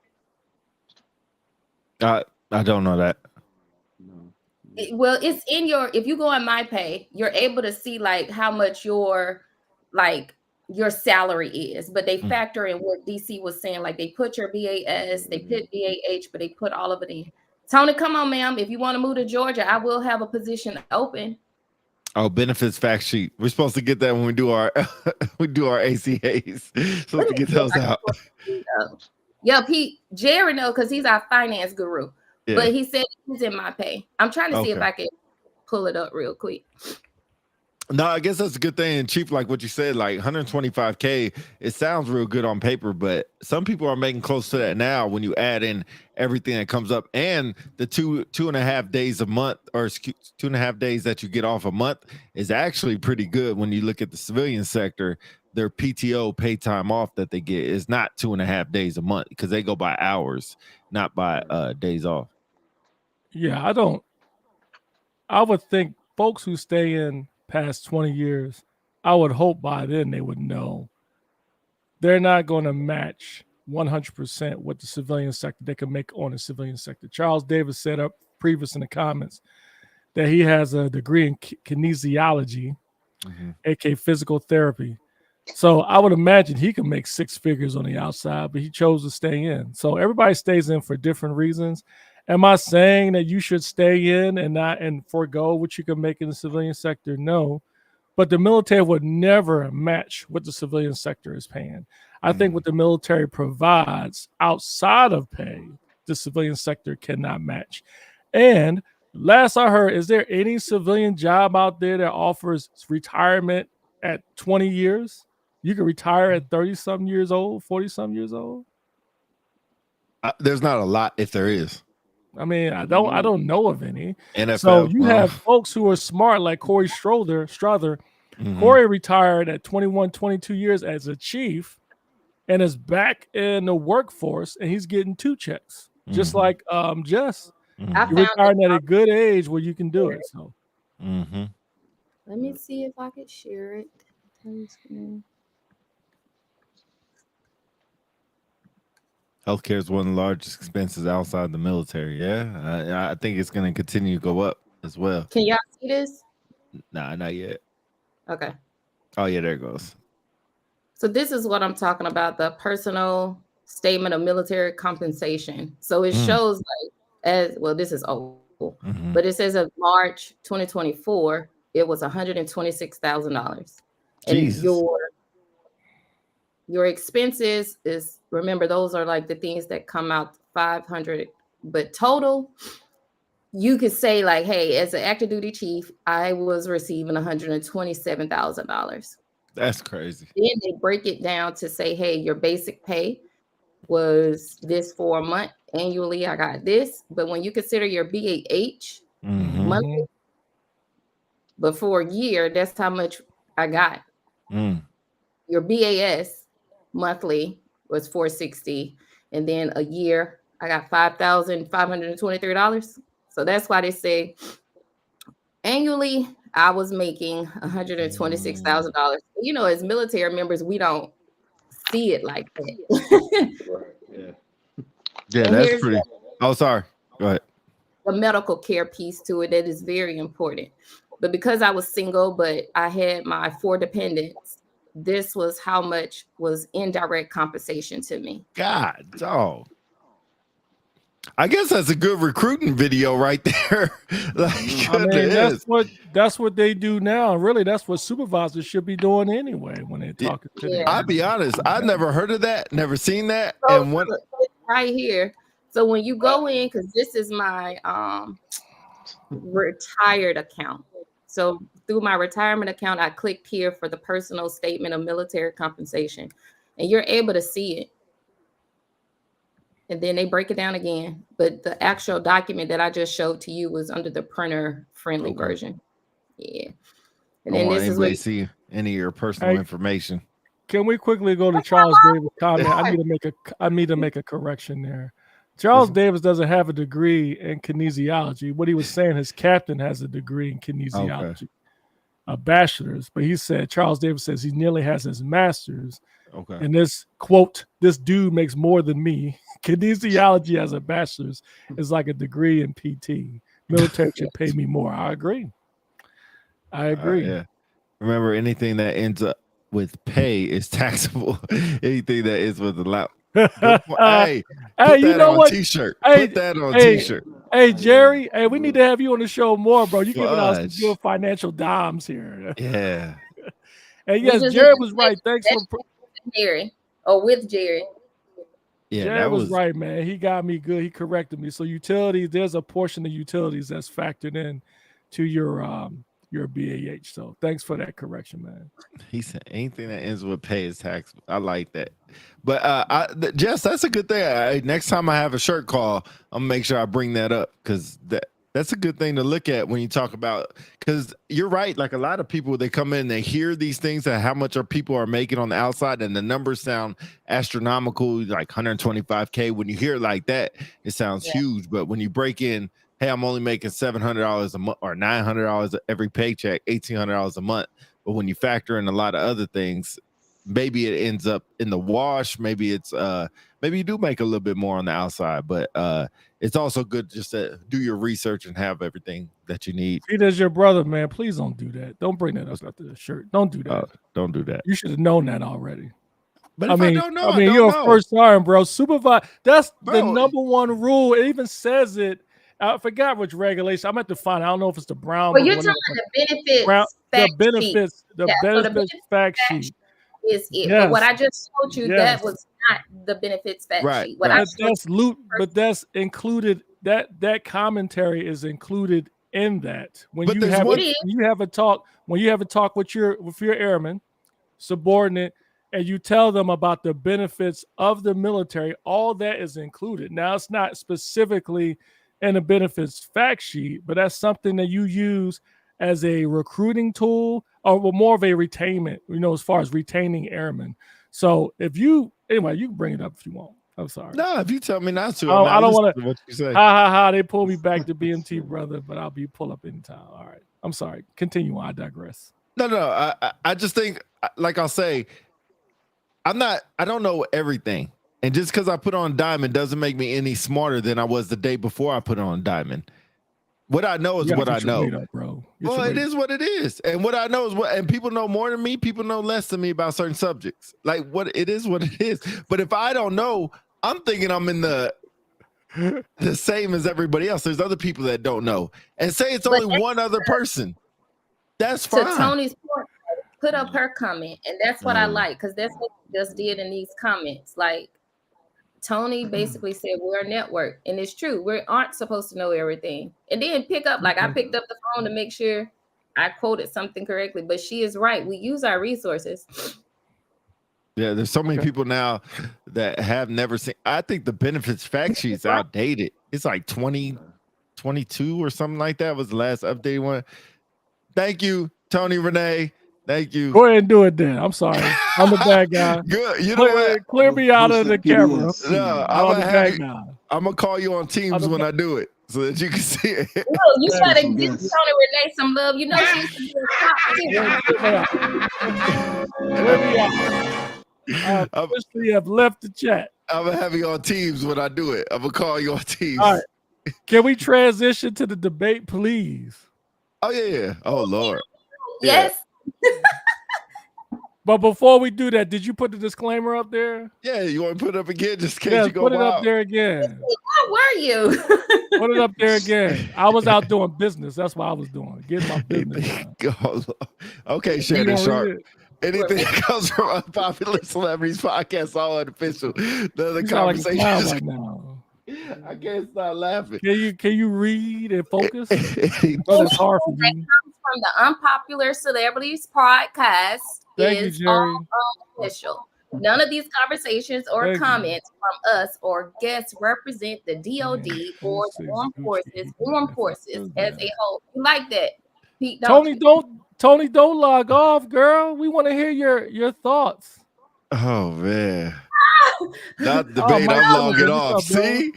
I don't know that. Well, it's in if you go on MyPay, you're able to see like how much your salary is, but they factor in what DC was saying. Like they put your BAS, they put BAH, but they put all of it in. Tony, come on, ma'am. If you want to move to Georgia, I will have a position open. Oh, benefits fact sheet. We're supposed to get that when we do our ACAs. Supposed to get those out. Yep, Jerry knows because he's our finance guru. Yeah. But he said he's in MyPay. I'm trying to see if I can pull it up real quick. No, I guess that's a good thing. And Chief, like what you said, like 125K, it sounds real good on paper, but some people are making close to that now when you add in everything that comes up and the 2.5 days a month, or 2.5 days that you get off a month is actually pretty good. When you look at the civilian sector, their PTO, pay time off, that they get is not 2.5 days a month because they go by hours, not by days off. Yeah, I would think folks who stay in past 20 years, I would hope by then they would know they're not going to match 100% what the civilian sector they can make on the civilian sector. Charles Davis said up previous in the comments that he has a degree in kinesiology, aka physical therapy. So I would imagine he can make 6 figures on the outside, but he chose to stay in. So everybody stays in for different reasons. Am I saying that you should stay in and forego what you can make in the civilian sector? No, but the military would never match what the civilian sector is paying. I think what the military provides outside of pay, the civilian sector cannot match. And last I heard, is there any civilian job out there that offers retirement at 20 years? You can retire at 30-something years old, 40-something years old. There's not a lot, if there is. I mean, I don't know of any. NFL, so you have folks who are smart like Corey Strother. Corey retired at 21, 22 years as a chief and is back in the workforce, and he's getting 2 checks, just like Jess. You're retiring at a good age where you can do it. So, let me see if I could share it. Healthcare is one of the largest expenses outside the military. Yeah, I think it's going to continue to go up as well. Can y'all see this? Nah, not yet. Okay. Oh, yeah, there it goes. So this is what I'm talking about, the personal statement of military compensation. So it shows this is old, but it says of March 2024, it was $126,000. And your expenses is, remember, those are like the things that come out 500, but total, you could say like, hey, as an active duty chief, I was receiving $127,000. That's crazy. Then they break it down to say, hey, your basic pay was this for a month. Annually, I got this. But when you consider your BAH monthly, but for a year, that's how much I got. Your BAS monthly was $460, and then a year I got $5,523. So that's why they say annually I was making $126,000. You know, as military members, we don't see it like that. Yeah, that's pretty. Oh, sorry. Go ahead. The medical care piece to it that is very important. But because I was single, but I had my 4 dependents, this was how much was indirect compensation to me. God, dog. I guess that's a good recruiting video right there. Like, I mean, goodness. that's what they do now. Really, that's what supervisors should be doing anyway when they're talking to them. I'll be honest, I've never heard of that, never seen that. So, And when right here. So when you go in, because this is my retired account. So through my retirement account, I clicked here for the personal statement of military compensation, and you're able to see it. And then they break it down again. But the actual document that I just showed to you was under the printer friendly version. Yeah. And then this is anybody what see any of your personal information. Can we quickly go to Charles Davis' comment? I need to make a correction there. Charles Davis doesn't have a degree in kinesiology. What he was saying, his captain has a degree in kinesiology, a bachelor's. But he said, Charles Davis says he nearly has his master's. Okay. And this quote, this dude makes more than me. Kinesiology as a bachelor's is like a degree in PT. Military should pay me more. I agree. Yeah. Remember, anything that ends up with pay is taxable. Anything that is with allowance. Hey, put you that know on what? T-shirt. Hey, put that on hey, T-shirt. Hey, Jerry. Hey, we need to have you on the show more, bro. You're giving us some Fudge. good financial dimes here. Yeah. And We yes, just Jerry need to was right. Thanks for Jerry or with Jerry. Yeah, Jerry that was right, man. He got me good. He corrected me. So utilities, there's a portion of utilities that's factored in to your BAH. So thanks for that correction, man. He said anything that ends with pay is taxable. I like that. But Jess, that's a good thing. Next time I have a shirt call, I'm gonna make sure I bring that up because that's a good thing to look at when you talk about, because you're right. Like a lot of people, they come in, they hear these things and how much people are making on the outside, and the numbers sound astronomical, like 125K. When you hear it like that, it sounds huge. But when you break in, hey, I'm only making $700 a month or $900 every paycheck, $1,800 a month. But when you factor in a lot of other things, maybe it ends up in the wash. Maybe it's maybe you do make a little bit more on the outside, but it's also good just to do your research and have everything that you need. Peter's your brother, man. Please don't do that. Don't bring that up after the shirt. Don't do that. Don't do that. You should have known that already. But if I don't know, you're a first sergeant, bro. Supervise. That's the Bro. number one rule. It even says it. I forgot which regulation. I'm at to find. I don't know if it's the Brown. Well, you're talking about the benefits. The benefits fact sheet. Is it? Yes. But what I just told you, Yes. that was not the benefits fact sheet. What I But that's included. That commentary is included in that. When But you there's have one- when you have a talk with your airman subordinate, and you tell them about the benefits of the military, all that is included. Now it's not specifically in a benefits fact sheet, but that's something that you use as a recruiting tool or more of a retainment, as far as retaining airmen. So you can bring it up if you want. I'm sorry. No, if you tell me not to, I don't want to what you say. They pull me back to BMT, brother, but I'll be pull up anytime. All right. I'm sorry. Continue on. I digress. No. I just think, like I'll say, I don't know everything. And just because I put on diamond doesn't make me any smarter than I was the day before I put on diamond. What I know is what I know. Bro. Well, it is what it is. And what I know is and people know more than me. People know less than me about certain subjects. Like it is what it is. But if I don't know, I'm thinking I'm in the same as everybody else. There's other people that don't know. And say it's only one other person. That's fine. To Tony's point, put up her comment. And that's what I like, because that's what she just did in these comments. Like, Tony basically said we're a network, and it's true. We aren't supposed to know everything. And then pick up, like I picked up the phone to make sure I quoted something correctly, but she is right. We use our resources. Yeah, there's so many people now that have never seen. I think the benefits fact sheet's outdated. It's like 2022 or something like that was the last updated one. Thank you, Tony Renee. Thank you. Go ahead and do it then. I'm sorry. I'm the bad guy. Good. You know what? Clear me out of the camera. No, I'm gonna call you on Teams when I do it so that you can see it. No, you gotta give Tony Renee some love. You know she used to be a top. Clear me out. I officially have left the chat. I'm gonna have you on Teams when I do it. I'm gonna call you on Teams. All right. Can we transition to the debate, please? Oh yeah. Oh Lord. Yes. But before we do that, did you put the disclaimer up there? Yeah, you want to put it up again just in case Yeah, you go put it up wild? there again. Where were you? Put it up there again. I was out doing business. That's what I was doing, getting my business done. Oh, Lord. Okay, You Shannon gonna Sharp. read it? Anything that comes from Unpopular Celebrities Podcast, all unofficial. The You sound like a clown conversations. right now. I can't stop laughing. Can you read and focus? Anything- Oh, that's hard for you. From the Unpopular Celebrities Podcast Thank you, is Jerry. all unofficial. None of these conversations or Thank you. comments from us or guests represent the DOD or the armed forces as a whole. You like that, Pete? Tony, don't log off, girl. We want to hear your thoughts. Oh man. Not Oh, debate, my I'm logging God. off. What's up, bro? See?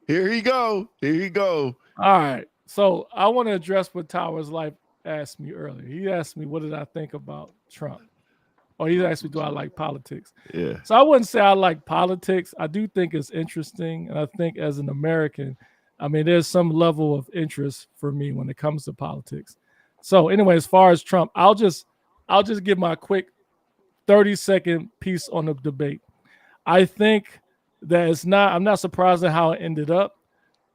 Here he go. Here he go. All right. So I want to address what Towers Life asked me earlier. He asked me, what did I think about Trump? Or he asked me, do I like politics? Yeah. So I wouldn't say I like politics. I do think it's interesting. And I think as an American, I mean, there's some level of interest for me when it comes to politics. So anyway, as far as Trump, I'll just give my quick 30-second piece on the debate. I think that I'm not surprised at how it ended up.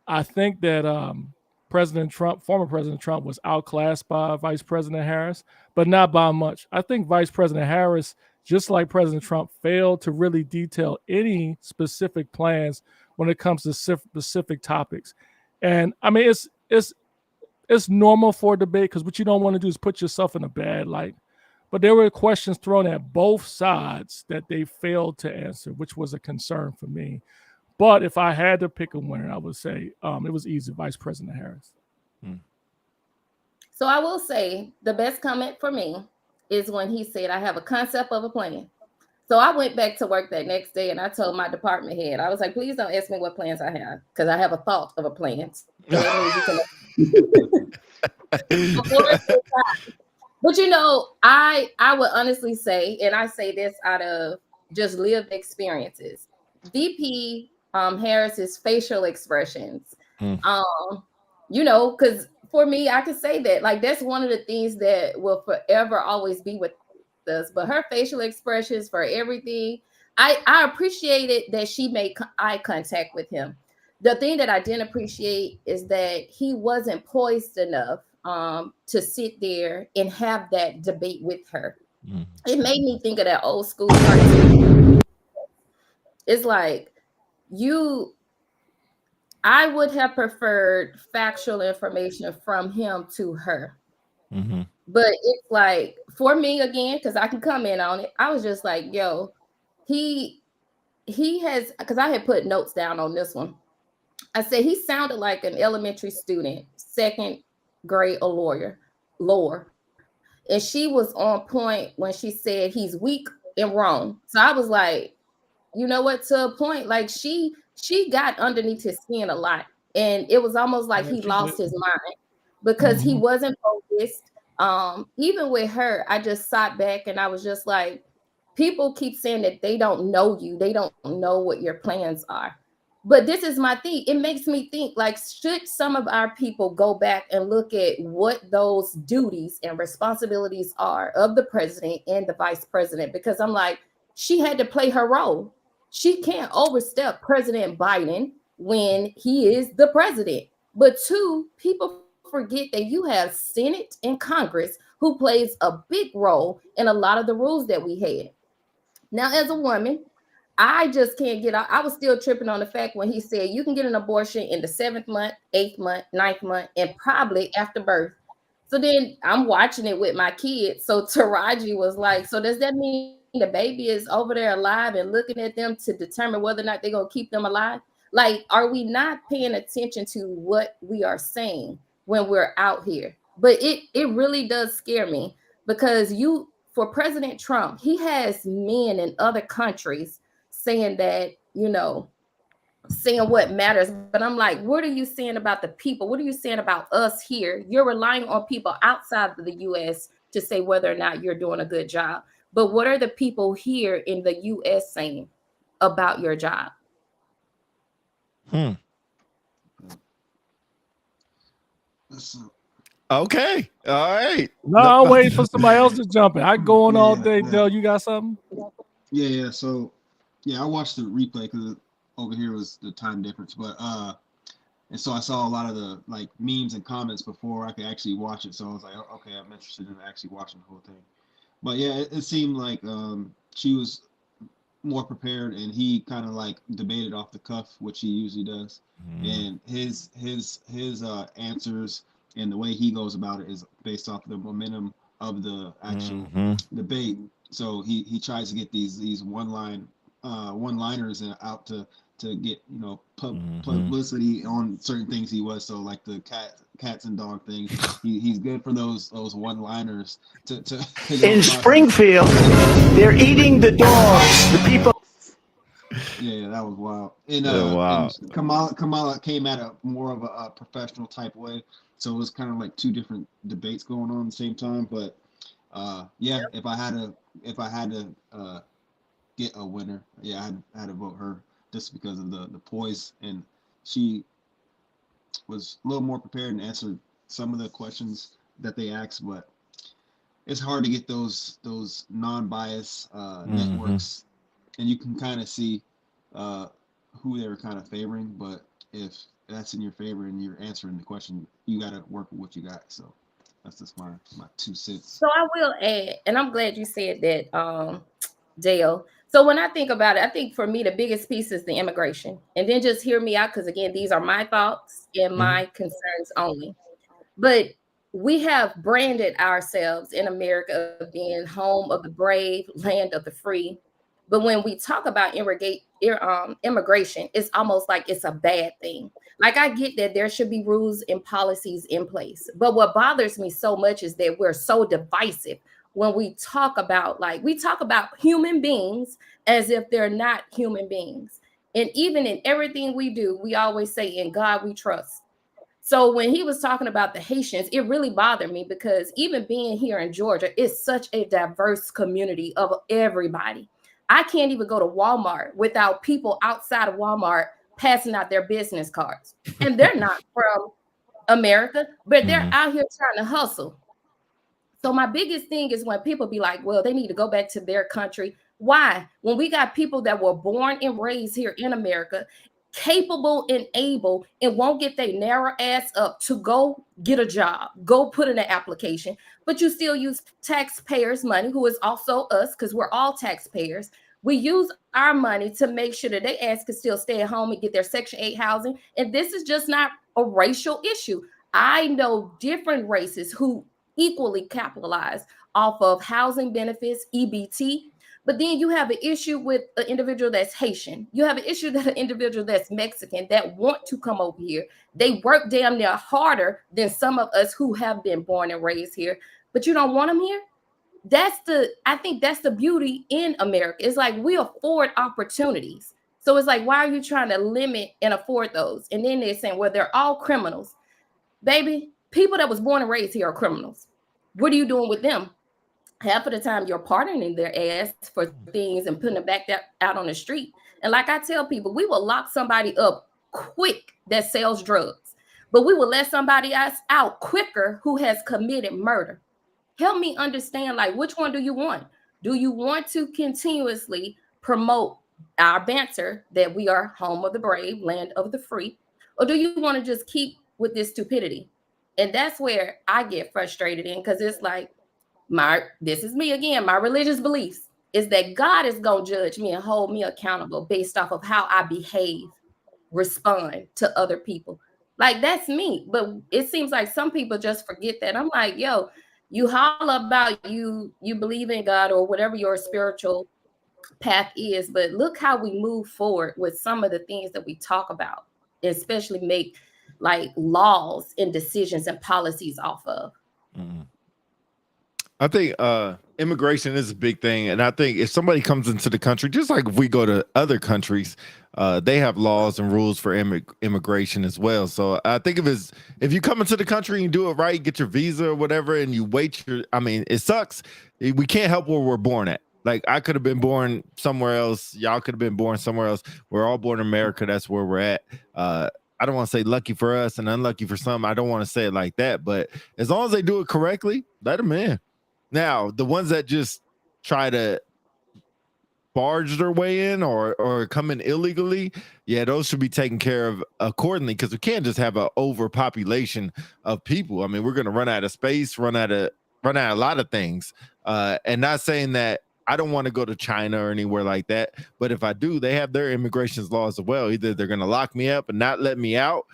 I think that former President Trump was outclassed by Vice President Harris, but not by much. I think Vice President Harris, just like President Trump, failed to really detail any specific plans when it comes to specific topics. And I mean, it's normal for a debate because what you don't want to do is put yourself in a bad light. But there were questions thrown at both sides that they failed to answer, which was a concern for me. But if I had to pick a winner, I would say it was easy, Vice President Harris. So I will say the best comment for me is when he said, I have a concept of a plan. So I went back to work that next day and I told my department head, I was like, please don't ask me what plans I have because I have a thought of a plan. So that means you can But you know, I would honestly say, and I say this out of just lived experiences, VP Harris's facial expressions, you know, because for me, I could say that like that's one of the things that will forever always be with us. But her facial expressions for everything, I appreciated that she made eye contact with him. The thing that I didn't appreciate is that he wasn't poised enough to sit there and have that debate with her. It made me think of that old school cartoon. It's like I would have preferred factual information from him to her. But it's like, for me, again, because I can comment on it, I was just like, yo, he has, because I had put notes down on this one. I said he sounded like an elementary student, second grade or lower. And she was on point when she said he's weak and wrong. So I was like, you know what, to a point, like she got underneath his skin a lot. And it was almost like he lost his mind because he wasn't focused. Even with her, I just sat back and I was just like, people keep saying that they don't know you. They don't know what your plans are. But this is my thing. It makes me think, like, should some of our people go back and look at what those duties and responsibilities are of the president and the vice president? Because I'm like, she had to play her role. She can't overstep President Biden when he is the president. But two, people forget that you have Senate and Congress who plays a big role in a lot of the rules that we had. Now, as a woman, I just can't get out. I was still tripping on the fact when he said you can get an abortion in the 7th month, 8th month, 9th month, and probably after birth. So then I'm watching it with my kids. So Taraji was like, so does that mean the baby is over there alive and looking at them to determine whether or not they're going to keep them alive? Like, are we not paying attention to what we are saying when we're out here? But it really does scare me because for President Trump, he has men in other countries saying that, you know, saying what matters. But I'm like, what are you saying about the people? What are you saying about us here? You're relying on people outside of the U.S. to say whether or not you're doing a good job. But what are the people here in the U.S. saying about your job? Okay. All right. No, I'm waiting for somebody else to jump in. I go on all day, Yeah. Dale. You got something? Yeah. So, yeah, I watched the replay because over here was the time difference, but and so I saw a lot of the like memes and comments before I could actually watch it. So I was like, oh, okay, I'm interested in actually watching the whole thing. But yeah, it seemed like she was more prepared, and he kind of like debated off the cuff, which he usually does. And his answers and the way he goes about it is based off the momentum of the actual debate. So he tries to get these one-liners out to get publicity on certain things he was. So like the cats and dog thing, he's good for those one-liners to In Springfield, they're eating the dogs. The people. Yeah, that was wild. And, wow. and Kamala came at a more of a professional type way, so it was kind of like two different debates going on at the same time. But yeah, if I had to get a winner, yeah, I had to vote her just because of the poise, and she was a little more prepared and answered some of the questions that they asked. But it's hard to get those non-biased networks, and you can kind of see who they were kind of favoring. But if that's in your favor and you're answering the question, you got to work with what you got. So that's just my 2 cents. So I will add, and I'm glad you said that, Dale. So when I think about it, I think for me the biggest piece is the immigration, and then just hear me out, because again, these are my thoughts and my concerns only. But we have branded ourselves in America of being home of the brave, land of the free. But when we talk about immigration, it's almost like it's a bad thing. Like, I get that there should be rules and policies in place. But what bothers me so much is that we're so divisive when we talk about human beings as if they're not human beings. And even in everything we do, we always say, in God we trust. So when he was talking about the Haitians, it really bothered me, because even being here in Georgia, it's such a diverse community of everybody. I can't even go to Walmart without people outside of Walmart passing out their business cards. And they're not from America, but they're out here trying to hustle. So my biggest thing is when people be like, well, they need to go back to their country. Why? When we got people that were born and raised here in America, capable and able, and won't get their narrow ass up to go get a job, go put in an application, but you still use taxpayers' money, who is also us, because we're all taxpayers. We use our money to make sure that they ass can still stay at home and get their Section 8 housing. And this is just not a racial issue. I know different races who equally capitalize off of housing benefits, EBT. But then you have an issue with an individual that's Haitian. You have an issue that an individual that's Mexican that want to come over here. They work damn near harder than some of us who have been born and raised here, but you don't want them here. I think that's the beauty in America. It's like we afford opportunities. So it's like, why are you trying to limit and afford those? And then they're saying, well, they're all criminals. Baby, people that was born and raised here are criminals. What are you doing with them? Half of the time you're pardoning their ass for things and putting them back out on the street. And like I tell people, we will lock somebody up quick that sells drugs, but we will let somebody else out quicker who has committed murder. Help me understand, like, which one do you want? Do you want to continuously promote our banter that we are home of the brave, land of the free? Or do you want to just keep with this stupidity? And that's where I get frustrated in, because it's like, this is me again, my religious beliefs is that God is going to judge me and hold me accountable based off of how I behave, respond to other people. Like, that's me. But it seems like some people just forget that. I'm like, yo, you holler about you believe in God or whatever your spiritual path is, but look how we move forward with some of the things that we talk about, especially make like laws and decisions and policies off of. I think immigration is a big thing. And I think if somebody comes into the country, just like if we go to other countries, they have laws and rules for immigration as well. So I think if you come into the country and do it right, get your visa or whatever, and you it sucks. We can't help where we're born at. Like, I could have been born somewhere else. Y'all could have been born somewhere else. We're all born in America. That's where we're at. I don't want to say lucky for us and unlucky for some. I don't want to say it like that, but as long as they do it correctly, let them in. Now, the ones that just try to barge their way in or come in illegally, yeah, those should be taken care of accordingly, because we can't just have an overpopulation of people. I mean, we're going to run out of space, run out of a lot of things. And not saying that I don't want to go to China or anywhere like that, but if I do, they have their immigration laws as well. Either they're going to lock me up and not let me out,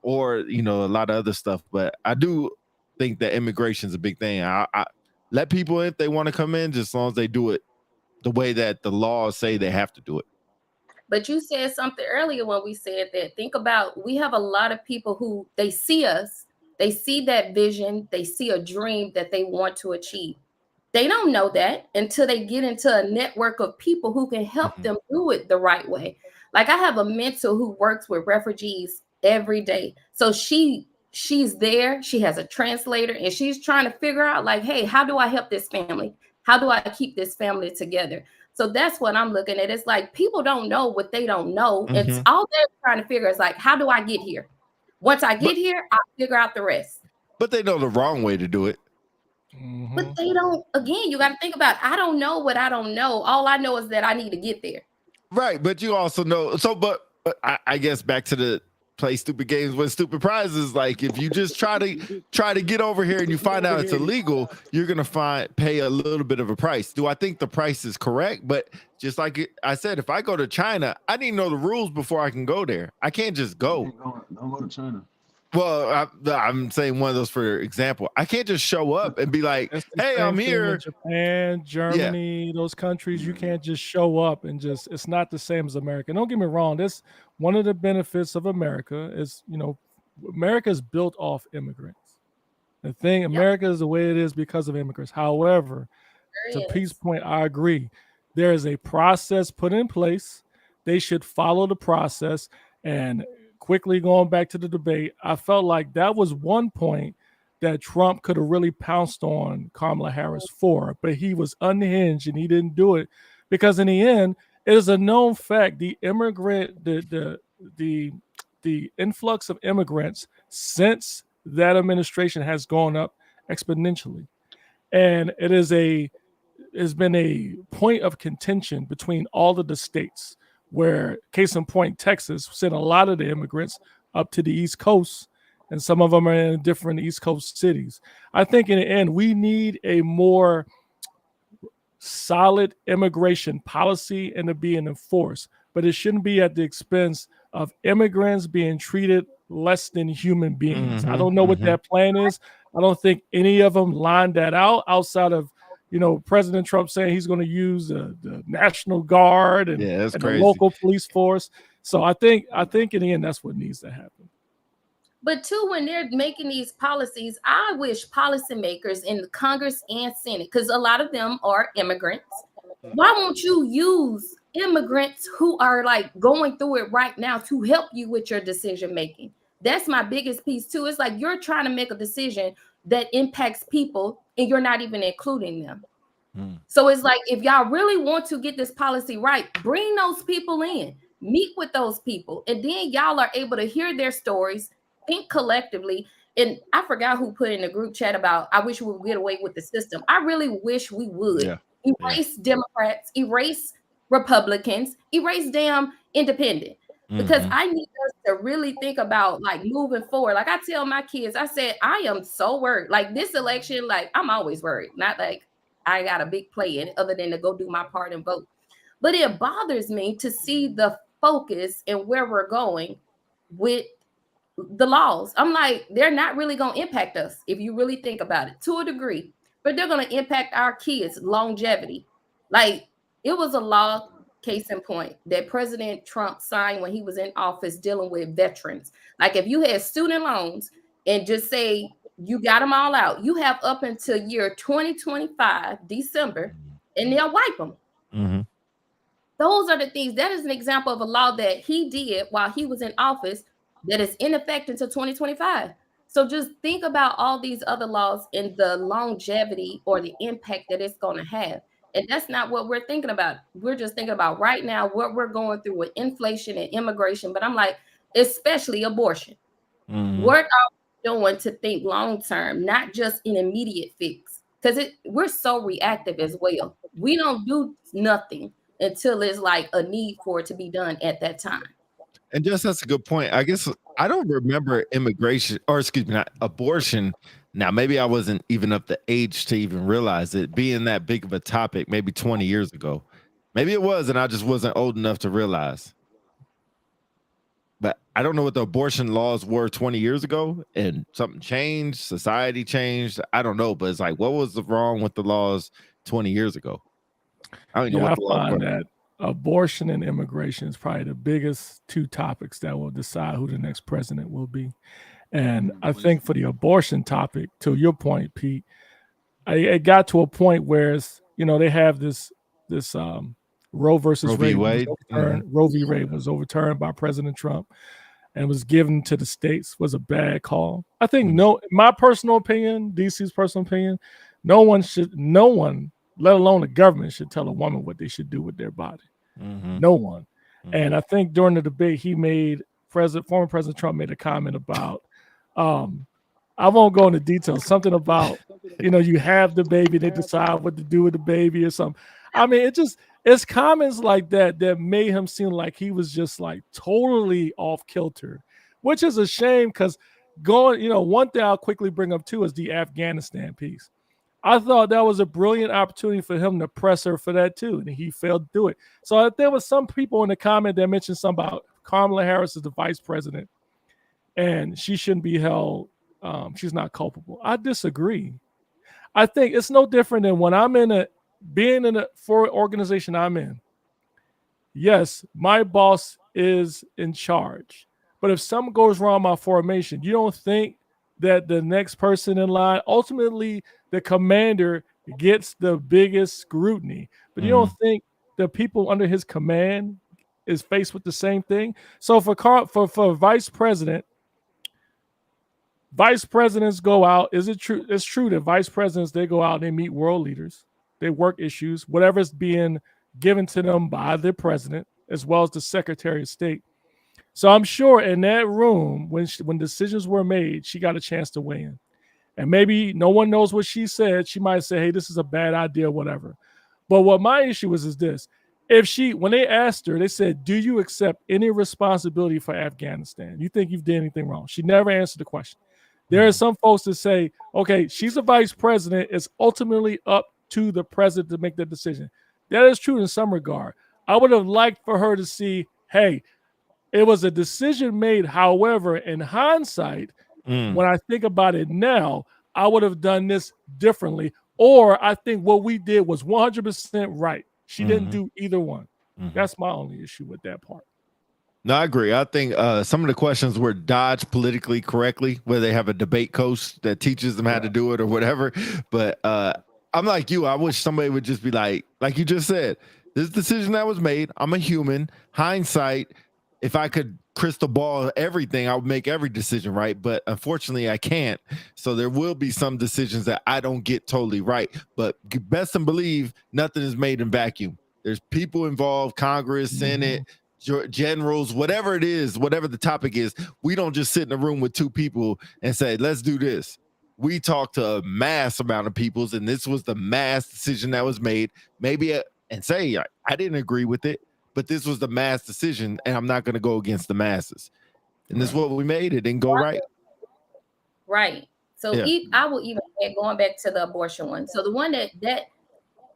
or a lot of other stuff. But I do think that immigration is a big thing. I let people in if they want to come in, just as long as they do it the way that the laws say they have to do it. But you said something earlier when we said that. Think about, we have a lot of people who they see us, they see that vision, they see a dream that they want to achieve. They don't know that until they get into a network of people who can help them do it the right way. Like I have a mentor who works with refugees every day. So she's there, she has a translator, and she's trying to figure out like, hey, how do I help this family? How do I keep this family together? So that's what I'm looking at. It's like people don't know what they don't know. It's all they're trying to figure is like, how do I get here? Once I get here, I'll figure out the rest. But they know the wrong way to do it. But they don't, again, you got to think about, I don't know what I don't know. All I know is that I need to get there. Right. But you also know, but I guess back to the play stupid games with stupid prizes. Like if you just try to get over here and you find out it's illegal, you're going to pay a little bit of a price. Do I think the price is correct? But just like I said, if I go to China, I need to know the rules before I can go there. I can't just go. Don't go to China. Well, I'm saying one of those for example. I can't just show up and be like, hey, I'm here. Japan, Germany, those countries, you can't just show up and just, it's not the same as America. Don't get me wrong. This one of the benefits of America is, America is built off immigrants. The thing, America is the way it is because of immigrants. However, to Pete's point, I agree. There is a process put in place. They should follow the process. And quickly going back to the debate, I felt like that was one point that Trump could have really pounced on Kamala Harris for, but he was unhinged and he didn't do it because in the end, it is a known fact the influx of immigrants since that administration has gone up exponentially, and it's been a point of contention between all of the states. Where, case in point, Texas sent a lot of the immigrants up to the East Coast, and some of them are in different East Coast cities. I think in the end, we need a more solid immigration policy and to be enforced, but it shouldn't be at the expense of immigrants being treated less than human beings. I don't know what that plan is. I don't think any of them lined that out outside of President Trump saying he's going to use the National Guard and the local police force. So I think in the end, that's what needs to happen. But too, when they're making these policies, I wish policymakers in the Congress and Senate, because a lot of them are immigrants. Why won't you use immigrants who are like going through it right now to help you with your decision making? That's my biggest piece too. It's like you're trying to make a decision that impacts people and you're not even including them. So it's like, if y'all really want to get this policy right, bring those people in, meet with those people, and then y'all are able to hear their stories, think collectively. And I forgot who put in the group chat about, I wish we would get away with the system. I really wish we would erase Democrats, erase Republicans, erase damn independent. Because I need us to really think about like moving forward. Like I tell my kids, I said, I am so worried. Like this election, like I'm always worried. Not like I got a big play in it other than to go do my part and vote. But it bothers me to see the focus and where we're going with the laws. I'm like, they're not really going to impact us if you really think about it to a degree, but they're going to impact our kids' longevity. Like it was a law, case in point, that President Trump signed when he was in office dealing with veterans. Like if you had student loans and just say you got them all out, you have up until year 2025, December, and they'll wipe them. Those are the things. That is an example of a law that he did while he was in office that is in effect until 2025. So just think about all these other laws and the longevity or the impact that it's going to have. And that's not what we're thinking about. We're just thinking about right now what we're going through with inflation and immigration. But I'm like, especially abortion. Mhm. What are we doing to think long term, not just an immediate fix? Because we're so reactive as well. We don't do nothing until it's like a need for it to be done at that time. And just that's a good point. I guess I don't remember immigration, or excuse me, not abortion. Now, maybe I wasn't even up the age to even realize it being that big of a topic, maybe 20 years ago. Maybe it was, and I just wasn't old enough to realize. But I don't know what the abortion laws were 20 years ago, and something changed, society changed. I don't know, but it's like, what was wrong with the laws 20 years ago? I don't even know Yeah, I what the laws find were. that abortion and immigration is probably the biggest two topics that will decide who the next president will be. And I think for the abortion topic, to your point, Pete, it got to a point where it's, they have this Roe versus Roe v. Wade was Wade. overturned. Roe v. Wade was overturned by President Trump and was given to the states. Was a bad call. I think my personal opinion, DC's personal opinion, no one, let alone the government, should tell a woman what they should do with their body. Mhm. No one. Mhm. And I think during the debate, former President Trump made a comment about, I won't go into details, something about, you have the baby, they decide what to do with the baby or something. I mean, it's comments like that made him seem like he was just like totally off kilter, which is a shame because one thing I'll quickly bring up too is the Afghanistan piece. I thought that was a brilliant opportunity for him to press her for that too, and he failed to do it. So there was some people in the comment that mentioned something about Kamala Harris as the vice president, and she shouldn't be held. She's not culpable. I disagree. I think it's no different than when I'm being in a for organization I'm in. Yes, my boss is in charge, but if something goes wrong in my formation, you don't think that the next person in line, ultimately the commander, gets the biggest scrutiny, but you don't think the people under his command is faced with the same thing? So for vice presidents go out. Is it true? It's true that vice presidents, they go out and they meet world leaders, they work issues, whatever's being given to them by the president as well as the Secretary of State. So I'm sure in that room, when decisions were made, she got a chance to weigh in. And maybe no one knows what she said. She might say, hey, this is a bad idea, whatever. But what my issue is this. When they asked her, they said, do you accept any responsibility for Afghanistan? You think you've done anything wrong? She never answered the question. There are some folks that say, okay, she's a vice president. It's ultimately up to the president to make that decision. That is true in some regard. I would have liked for her to see, hey, it was a decision made. However, in hindsight, when I think about it now, I would have done this differently. Or I think what we did was 100% right. She didn't do either one. That's my only issue with that part. No, I agree. I think some of the questions were dodged politically correctly, where they have a debate coach that teaches them how to do it or whatever. But I'm like you. I wish somebody would just be like you just said, this decision that was made. I'm a human. Hindsight, if I could crystal ball everything, I would make every decision right. But unfortunately, I can't. So there will be some decisions that I don't get totally right. But best and believe nothing is made in vacuum. There's people involved, Congress, Senate, generals, whatever it is, whatever the topic is. We don't just sit in a room with two people and say, let's do this. We talk to a mass amount of peoples, and this was the mass decision that was made. Maybe and say, I didn't agree with it, but this was the mass decision, and I'm not going to go against the masses. And this is what we made. It didn't go right. Right. So Yeah. I will even add, going back to the abortion one. So the one that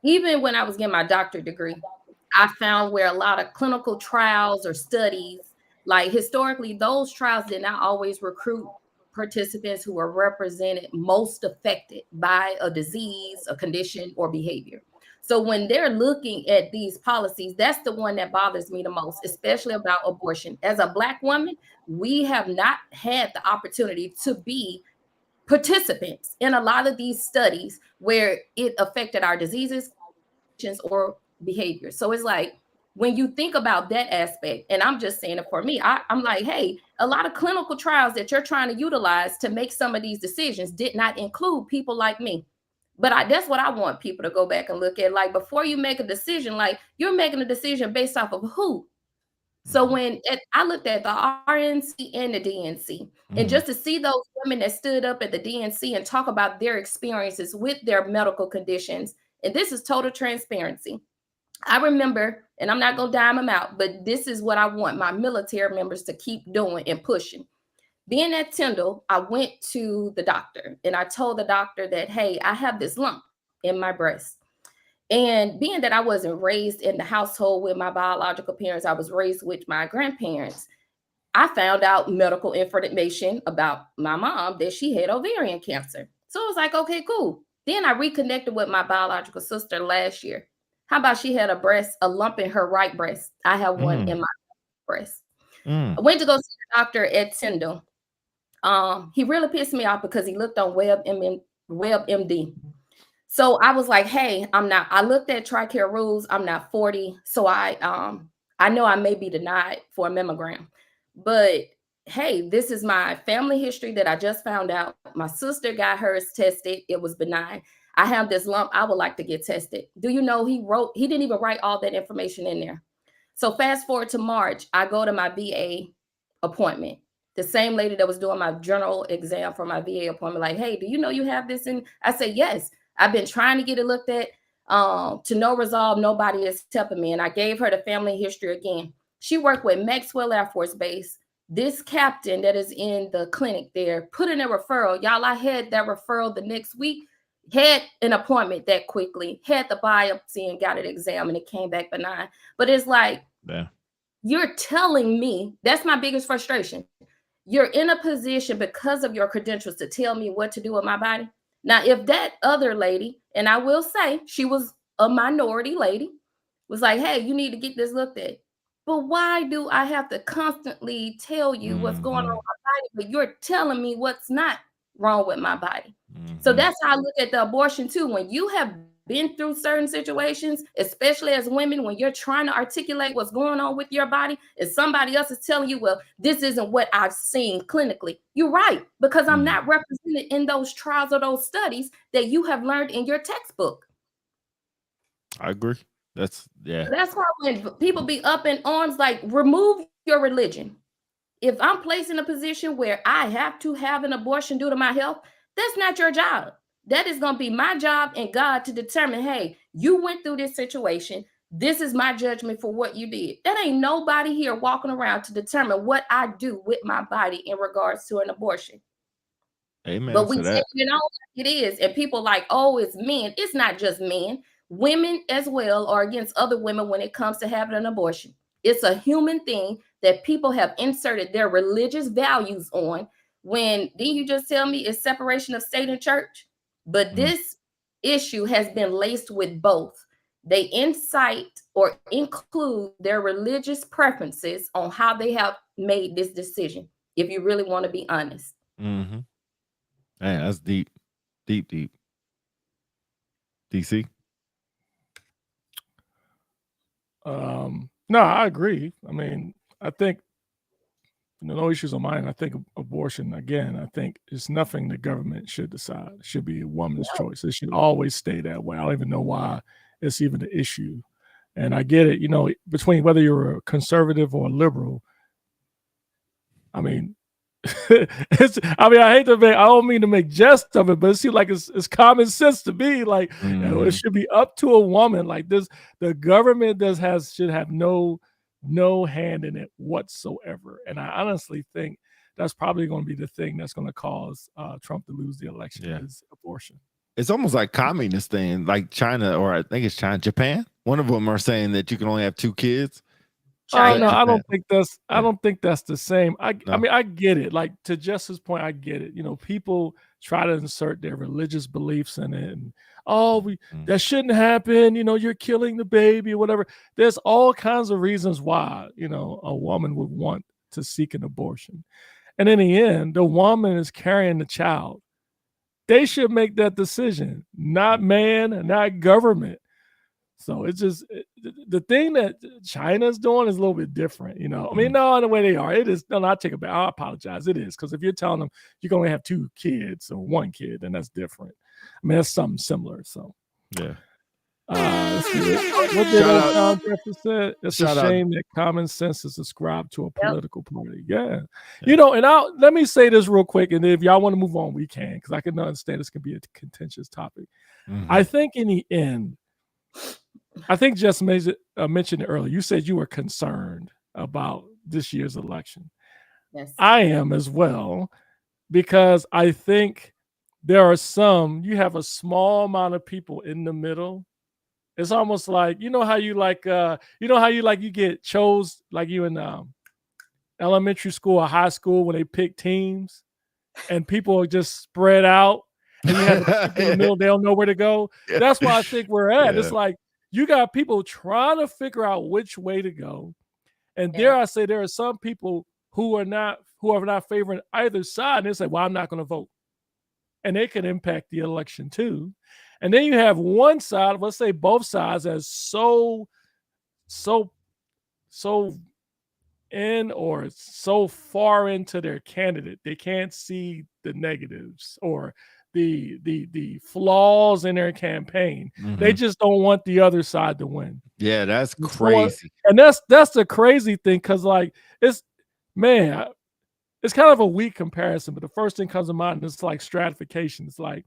even when I was getting my doctorate degree, I found where a lot of clinical trials or studies, like historically, those trials did not always recruit participants who were represented most affected by a disease, a condition, or behavior. So when they're looking at these policies, that's the one that bothers me the most, especially about abortion. As a Black woman, we have not had the opportunity to be participants in a lot of these studies where it affected our diseases or behavior. So it's like, when you think about that aspect, and I'm just saying it for me, I'm like, hey, a lot of clinical trials that you're trying to utilize to make some of these decisions did not include people like me. But that's what I want people to go back and look at. Like, before you make a decision, like, you're making a decision based off of who? So I looked at the RNC and the DNC, and just to see those women that stood up at the DNC and talk about their experiences with their medical conditions, and this is total transparency. I remember, and I'm not going to dime them out, but this is what I want my military members to keep doing and pushing. Being at Tyndall, I went to the doctor and I told the doctor that, hey, I have this lump in my breast. And being that I wasn't raised in the household with my biological parents, I was raised with my grandparents. I found out medical information about my mom that she had ovarian cancer. So I was like, okay, cool. Then I reconnected with my biological sister last year. How about she had a lump in her right breast? I have one in my breast. I went to go see the doctor at Tyndall. He really pissed me off because he looked on WebMD. So I was like, hey, I looked at TRICARE rules. I'm not 40. So I know I may be denied for a mammogram, but hey, this is my family history that I just found out. My sister got hers tested. It was benign. I have this lump. I would like to get tested. Do you know he didn't even write all that information in there. So fast forward to March, I go to my VA appointment. The same lady that was doing my general exam for my VA appointment, like, hey, do you know you have this? And I said, yes. I've been trying to get it looked at to no resolve. Nobody is helping me. And I gave her the family history again. She worked with Maxwell Air Force Base. This captain that is in the clinic there put in a referral. Y'all, I had that referral the next week, had an appointment that quickly, had the biopsy and got it examined. It came back benign. But it's like, you're telling me, that's my biggest frustration. You're in a position because of your credentials to tell me what to do with my body. Now, if that other lady, and I will say she was a minority lady, was like, hey, you need to get this looked at. But why do I have to constantly tell you what's going on with my body, but you're telling me what's not wrong with my body? So that's how I look at the abortion too. When you have been through certain situations, especially as women, when you're trying to articulate what's going on with your body, and somebody else is telling you, well, this isn't what I've seen clinically. You're right, because I'm not represented in those trials or those studies that you have learned in your textbook. I agree. That's why when people be up in arms, like, remove your religion. If I'm placed in a position where I have to have an abortion due to my health, that's not your job. That is going to be my job and God to determine, hey, you went through this situation. This is my judgment for what you did. That ain't nobody here walking around to determine what I do with my body in regards to an abortion. Amen. But we say, it is. And people like, oh, it's men. It's not just men. Women as well are against other women when it comes to having an abortion. It's a human thing that people have inserted their religious values on. When didn't you just tell me it's separation of state and church? But this issue has been laced with both. They incite or include their religious preferences on how they have made this decision, if you really want to be honest. Man, that's deep. DC? No, I agree. I mean, I think no issues on mine. I think abortion, again, I think it's nothing the government should decide. It should be a woman's choice. It should always stay that way. I don't even know why it's even an issue. And I get it, between whether you're a conservative or a liberal, I mean, I hate to I don't mean to make jest of it, but it seems like it's common sense to me. Like, it should be up to a woman like this. The government should have no hand in it whatsoever. And I honestly think that's probably going to be the thing that's going to cause Trump to lose the election is abortion. It's almost like communist thing, like China, or I think it's Japan. One of them are saying that you can only have 2 kids. I don't think that's the same. I mean, I get it. Like, to Jess's point, I get it. People try to insert their religious beliefs in it, and that shouldn't happen. You're killing the baby or whatever. There's all kinds of reasons why a woman would want to seek an abortion, and in the end, the woman is carrying the child. They should make that decision, not man, not government. So it's just the thing that China's doing is a little bit different, I mean, no, in the way they are, it is. No, I take it back. I apologize. It is, because if you're telling them you can only have 2 kids or 1 kid, then that's different. I mean, that's something similar. So, Let's see what did Shout out- John Jeffrey said? It's shout a out- shame that common sense is ascribed to a political party. Yeah. You know, and let me say this real quick, and if y'all want to move on, we can, because I can understand this can be a contentious topic. Mhm. I think in the end, I think Jess mentioned it earlier. You said you were concerned about this year's election. Yes. I am as well, because I think there are you have a small amount of people in the middle. It's almost like, you get chose, like you in elementary school or high school when they pick teams and people are just spread out and you have the people in the middle, they don't know where to go. That's why I think we're at. Yeah. It's like you got people trying to figure out which way to go. And dare I say, there are some people who are not favoring either side. And they say, well, I'm not going to vote. And they can impact the election too. And then you have one side, let's say both sides, as so in or so far into their candidate, they can't see the negatives or the flaws in their campaign. They just don't want the other side to win. Yeah, that's crazy. And that's the crazy thing, because like it's kind of a weak comparison, but the first thing comes to mind is like stratification. It's like,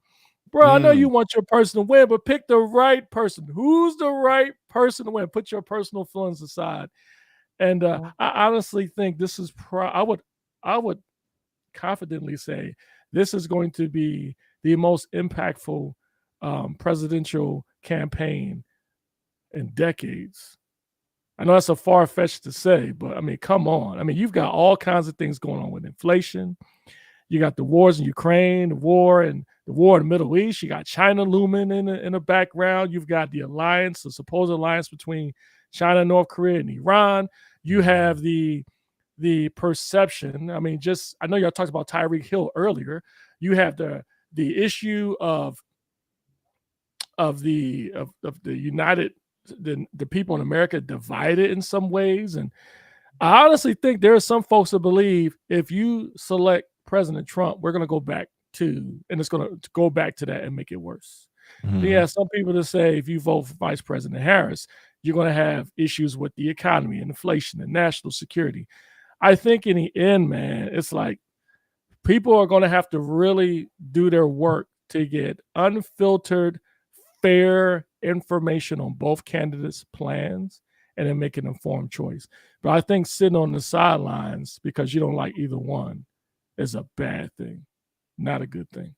bro, I know you want your person to win, but pick the right person. Who's the right person to win? Put your personal feelings aside. And I honestly think this is I would confidently say this is going to be the most impactful presidential campaign in decades. I know that's a far-fetched to say, but I mean, come on. I mean, you've got all kinds of things going on with inflation. You got the wars in Ukraine, the war in the Middle East. You got China looming in the background. You've got the supposed alliance between China, North Korea, and Iran. You have the perception. I mean, I know y'all talked about Tyreek Hill earlier. You have the issue of the United. The people in America divided in some ways. And I honestly think there are some folks that believe if you select President Trump, we're going to go back to that and make it worse. Yeah, some people that say if you vote for Vice President Harris, you're going to have issues with the economy and inflation and national security. I think in the end, man, it's like people are going to have to really do their work to get unfiltered, fair information on both candidates' plans and then make an informed choice. But I think sitting on the sidelines because you don't like either one is a bad thing, not a good thing.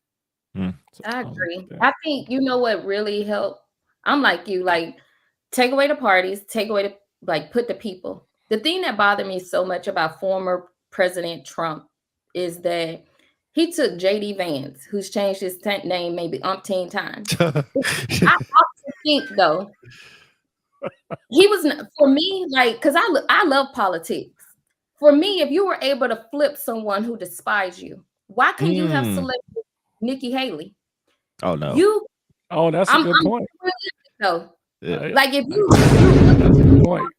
So, I agree. I think you know what really helped? I'm like you, like take away the parties, take away put the people. The thing that bothered me so much about former President Trump is that he took JD Vance, who's changed his name maybe umpteen times. I also think though, he was for me, like, because I love politics. For me, if you were able to flip someone who despised you, why couldn't you have selected Nikki Haley? Oh no. That's a good point. No, Yeah. like if you That's a good point.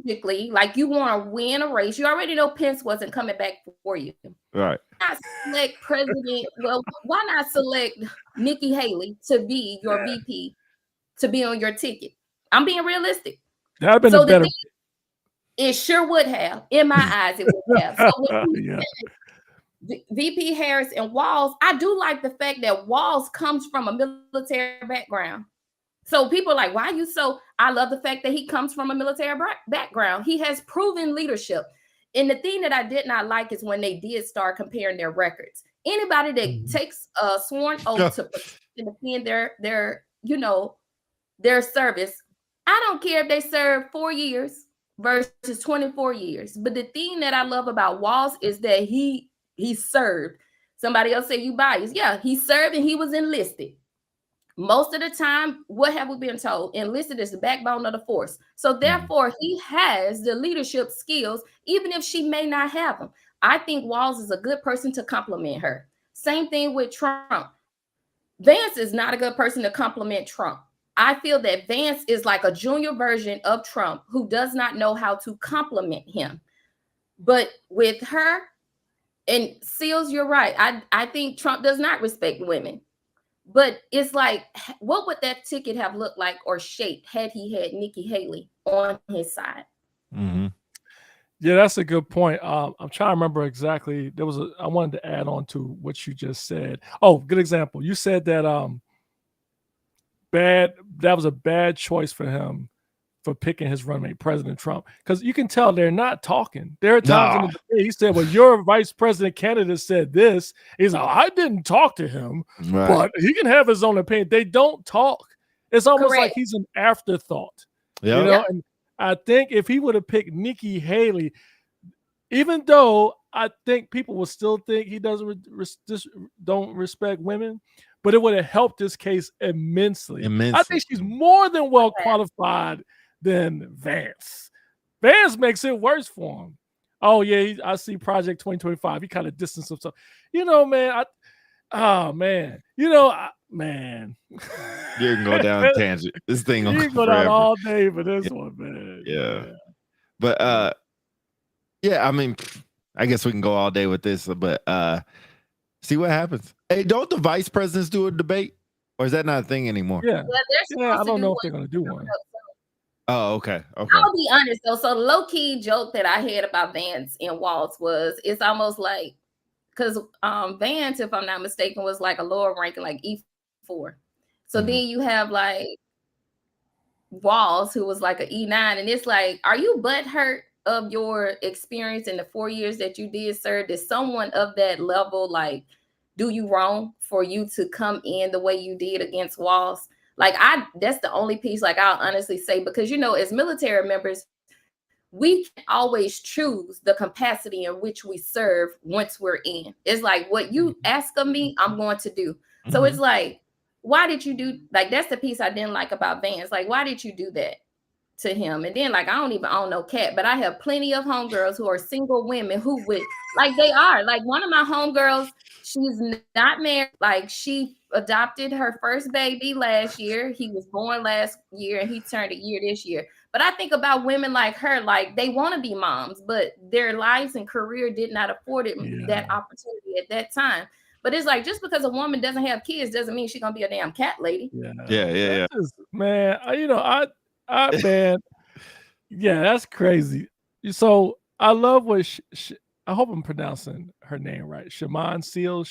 strategically, like you want to win a race, you already know Pence wasn't coming back for you. Right. Why not select President? Well, why not select Nikki Haley to be your VP, to be on your ticket? I'm being realistic. That'd have been a better. It sure would have. In my eyes, it would have. So when VP Harris and Walz, I do like the fact that Walz comes from a military background. So people are like, why are you so? I love the fact that he comes from a military background. He has proven leadership. And the thing that I did not like is when they did start comparing their records. Anybody that takes a sworn oath to defend their service, I don't care if they serve 4 years versus 24 years. But the thing that I love about Walz is that he served. Somebody else say you biased. Yeah, he served and he was enlisted. Most of the time, what have we been told? Enlisted is the backbone of the force. So therefore, he has the leadership skills, even if she may not have them. I think Walz is a good person to compliment her. Same thing with Trump. Vance is not a good person to compliment Trump. I feel that Vance is like a junior version of Trump who does not know how to compliment him. But with her, and Seals, you're right. I think Trump does not respect women. But it's like, what would that ticket have looked like or shaped had he had Nikki Haley on his side? Mm-hmm. Yeah, that's a good point. I'm trying to remember exactly. I wanted to add on to what you just said. Oh, good example. You said that that was a bad choice for him for picking his running mate, President Trump, because you can tell they're not talking. There are times in the debate he said, "Well, your vice president candidate said this." He's like, "I didn't talk to him, Right. but he can have his own opinion." They don't talk. It's almost like Correct. he's an afterthought. Yeah. You know, and I think if he would have picked Nikki Haley, even though I think people will still think he don't respect women, but it would have helped this case immensely. I Immensely. think she's more than well qualified than Vance. Vance makes it worse for him. Oh yeah, I see Project 2025. He kind of distanced himself. You know, man. Man. You know, man. You can go down a tangent. This thing You will can go down all day for this one, man. Yeah. But yeah, I mean, I guess we can go all day with this, but see what happens. Hey, don't the vice presidents do a debate? Or is that not a thing anymore? Yeah. They're I supposed to don't do know if one. they're gonna do one. Oh, okay. Okay. I'll be honest though. So the low-key joke that I had about Vance and Waltz was it's almost like because Vance, if I'm not mistaken, was like a lower ranking, like E4. So then you have like Waltz, who was like an E9, and it's like, are you butthurt of your experience in the 4 years that you did serve? Did someone of that level like do you wrong for you to come in the way you did against Waltz? Like that's the only piece like I'll honestly say, because as military members, we can always choose the capacity in which we serve once we're in. It's like what you ask of me, I'm going to do. So it's like, why did you do like that's the piece I didn't like about Vance. Like, why did you do that to him? And then like I don't even own no cat, but I have plenty of homegirls who are single women who would like they are like one of my homegirls. She's not married. Like she adopted her first baby last year. He was born last year and he turned a year this year. But I think about women like her, like they want to be moms, but their lives and career did not afford it that opportunity at that time. But it's like just because a woman doesn't have kids doesn't mean she's gonna be a damn cat lady. Yeah. Man, man, yeah, that's crazy. So I love what I hope I'm pronouncing her name right. Shaman Seals.